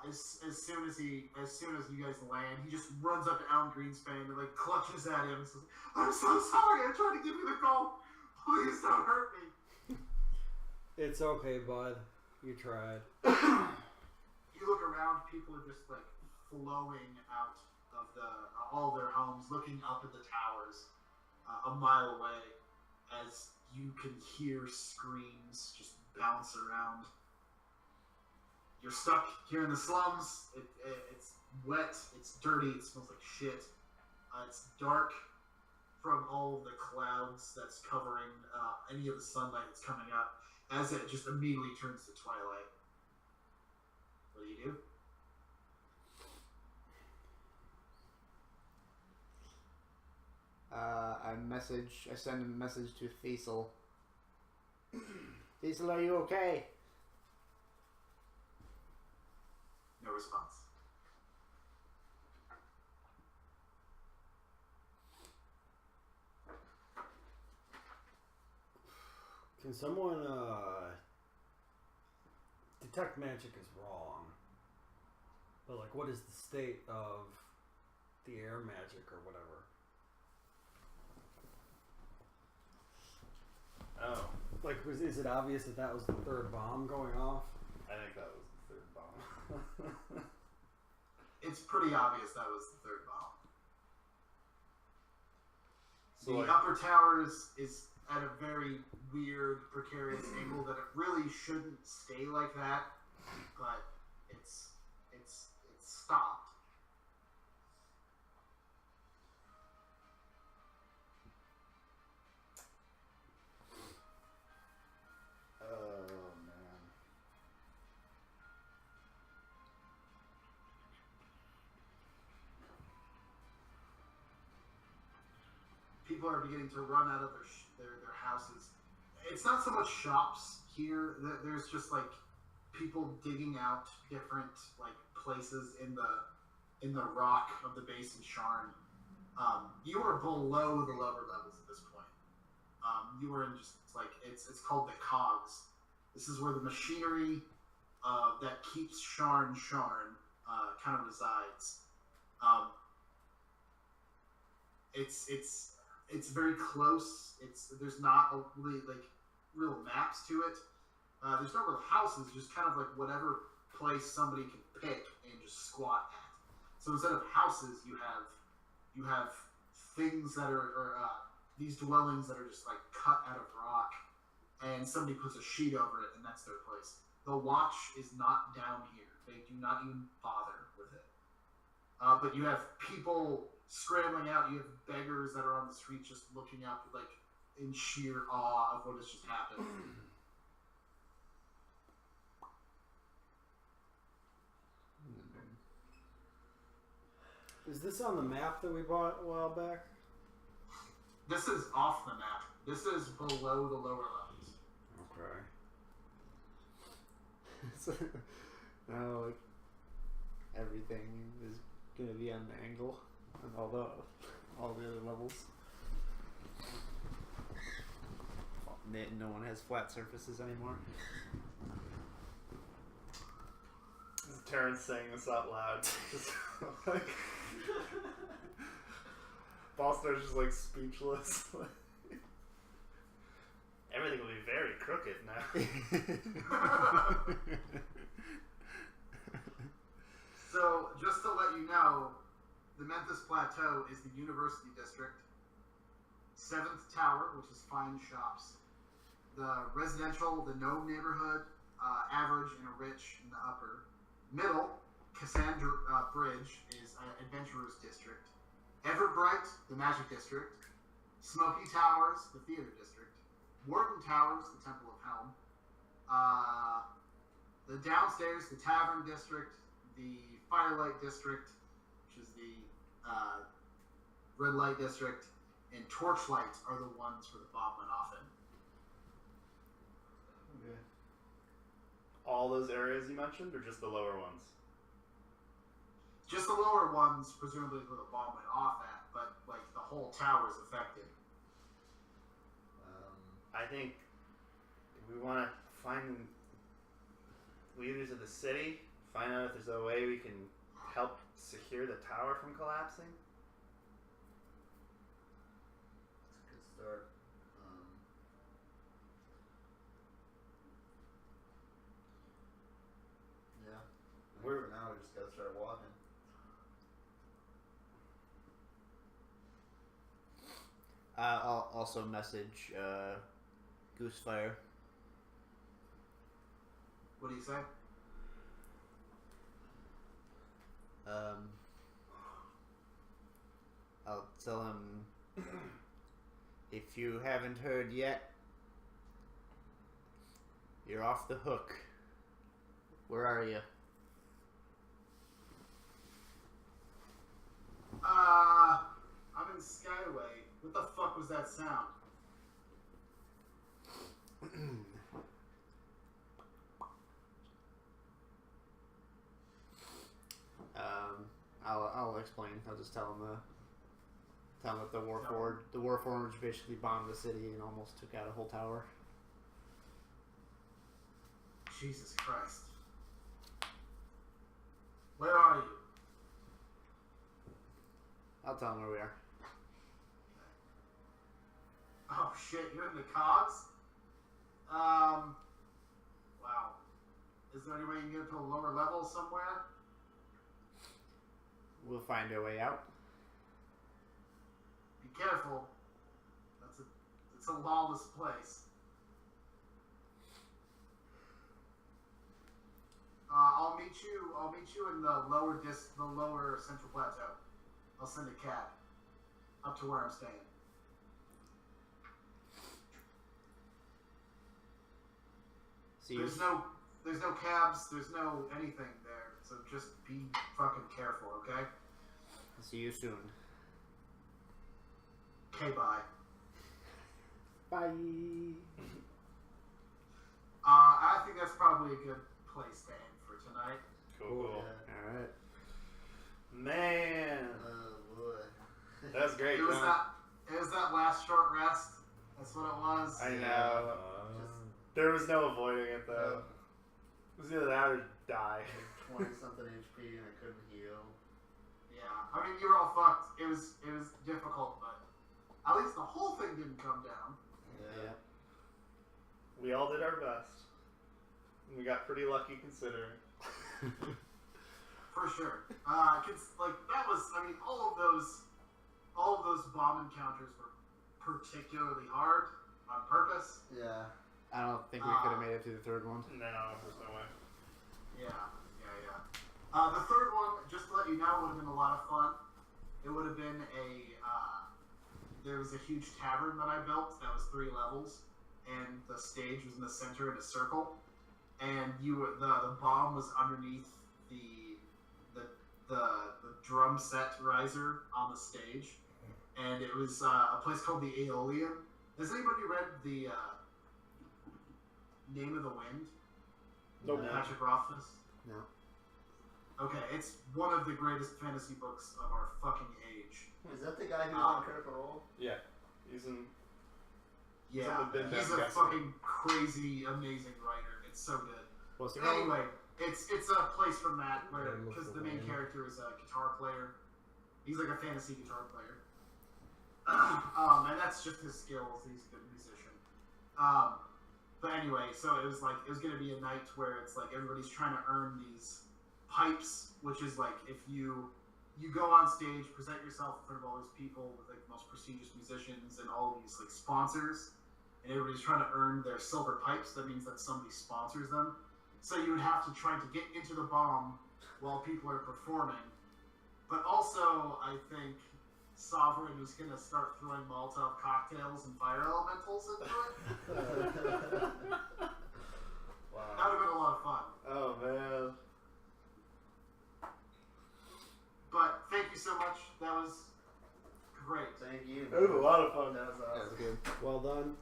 As soon as you guys land, he just runs up to Alan Greenspan and like clutches at him and says, "I'm so sorry. I tried to give you the gold. Please don't hurt me." It's okay, bud. You tried. You look around. People are just like flowing out of all their homes, looking up at the towers a mile away, as you can hear screams just bounce around. You're stuck here in the slums. It's wet. It's dirty. It smells like shit. It's dark from all of the clouds that's covering any of the sunlight that's coming up, as it just immediately turns to twilight. What do you do? I send a message to Cecil. Cecil, are you okay? No response. Can someone detect magic is wrong, but like, what is the state of the air magic or whatever? Oh, Like, is it obvious that was the third bomb going off? I think that was the third bomb. It's pretty obvious that was the third bomb. So the like, upper towers is at a very weird, precarious angle that it really shouldn't stay like that, but it's stopped. oh man. People are beginning to run out of their houses. It's not so much shops here. There's just like people digging out different like places in the rock of the base of Sharn. You are below the lower levels at this point. You were in just like it's called the cogs. This is where the machinery that keeps Sharn kind of resides. It's very close. There's not a really like real maps to it. There's no real houses, just kind of like whatever place somebody can pick and just squat at. So instead of houses, you have things that are these dwellings that are just like cut out of rock, and somebody puts a sheet over it, and that's their place. The watch is not down here. They do not even bother with it. But you have people scrambling out. You have beggars that are on the street just looking out like in sheer awe of what has just happened. Is this on the map that we bought a while back? This is off the map. This is below the lower levels. Okay. So, now, like, everything is gonna be on the angle on all the other levels. No one has flat surfaces anymore. Terrence saying this out loud. Just like Ballstar's just like speechless. Everything will be very crooked now. So, just to let you know, the Memphis Plateau is the University District. 7th Tower, which is fine shops. The residential, the Gnome neighborhood, average and a rich in the upper. Middle, Cassandra Bridge is Adventurers District. Everbright, the Magic District. Smoky Towers, the Theater District. Warden Towers, the Temple of Helm. The downstairs, the Tavern District. The Firelight District, which is the Red Light District. And Torchlight are the ones where the bomb went off in. Okay. All those areas you mentioned, or just the lower ones? Just the lower ones, presumably where the bomb went off at, but like the whole tower is affected. I think we want to find leaders of the city, find out if there's a way we can help secure the tower from collapsing. That's a good start. Yeah. I think for now, we just gotta start walking. I'll also message Goosefire. What do you say? I'll tell him if you haven't heard yet, you're off the hook. Where are you? I'm in Skyway. What the fuck was that sound? I'll explain. I'll just tell him that the Warforged basically bombed the city and almost took out a whole tower. Jesus Christ. Where are you? I'll tell him where we are. Oh shit, you're in the cogs? Wow. Is there any way you can get to a lower level somewhere? We'll find a way out. Be careful. It's a lawless place. I'll meet you in the lower central plateau. I'll send a cab up to where I'm staying. See you. There's no cabs, there's no anything there, so just be fucking careful, okay? See you soon. Okay, bye. Bye. I think that's probably a good place to end for tonight. Cool. Yeah. All right. Man, Oh boy. that's great. It was John. that last short rest. That's what it was. I know. There was no avoiding it though. It was either that or die. 20 something HP and I couldn't heal. Yeah, I mean you were all fucked. It was difficult, but at least the whole thing didn't come down. Yeah. We all did our best. And we got pretty lucky considering. For sure. Like that was. I mean, all of those bomb encounters were particularly hard on purpose. Yeah. I don't think we could have made it to the third one. No, there's no way. Yeah. The third one, just to let you know, would have been a lot of fun. It would have been there was a huge tavern that I built that was 3 levels, and the stage was in the center in a circle, and the bomb was underneath the drum set riser on the stage, and it was a place called the Aeolian. Has anybody read the Name of the Wind? Nope. Patrick Rothfuss? No. Okay, it's one of the greatest fantasy books of our fucking age. Is that the guy who's on Critical Role? Yeah. He's in. Yeah, Some of the he's a best fucking crazy, amazing writer. It's so good. What's the But anyway, it's a place from that where Yeah, because look the for main him. character is a guitar player. He's like a fantasy guitar player. And that's just his skills. He's a good musician. But anyway, so it was gonna be a night where it's like everybody's trying to earn these pipes, which is like if you go on stage, present yourself in front of all these people with like the most prestigious musicians and all these like sponsors, and everybody's trying to earn their silver pipes. That means that somebody sponsors them. So you would have to try to get into the bomb while people are performing. But also, I think Sovereign was gonna start throwing Molotov cocktails and fire elementals into it. Wow. That would have been a lot of fun. Oh man. But thank you so much. That was great. Thank you. It was a lot of fun. That was That awesome. was good. Well done.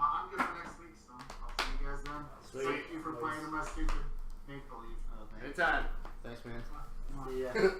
I'm good for next week, so I'll see you guys then. Sweet. Thank you for playing in my stupid make-believe. Oh, thank you. Anytime. Thanks, man. See ya.